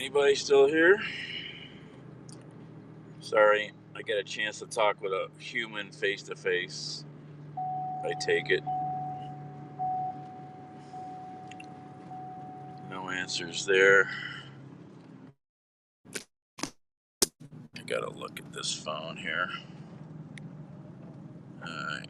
anybody still here? Sorry, I get a chance to talk with a human face to face. I take it. No answers there. I gotta look at this phone here. Alright.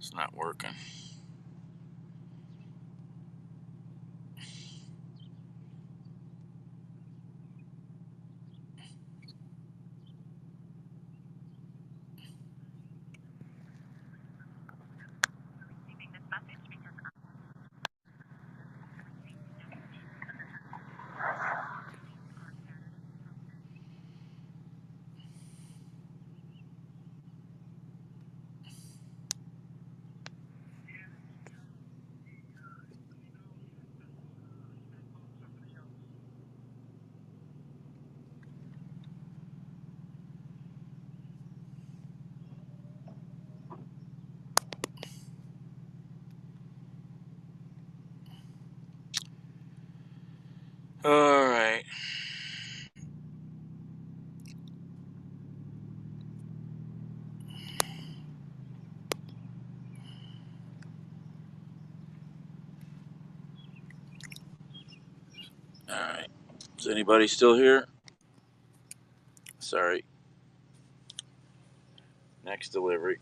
It's not working. Alright. Alright. Is anybody still here? Sorry. Next delivery.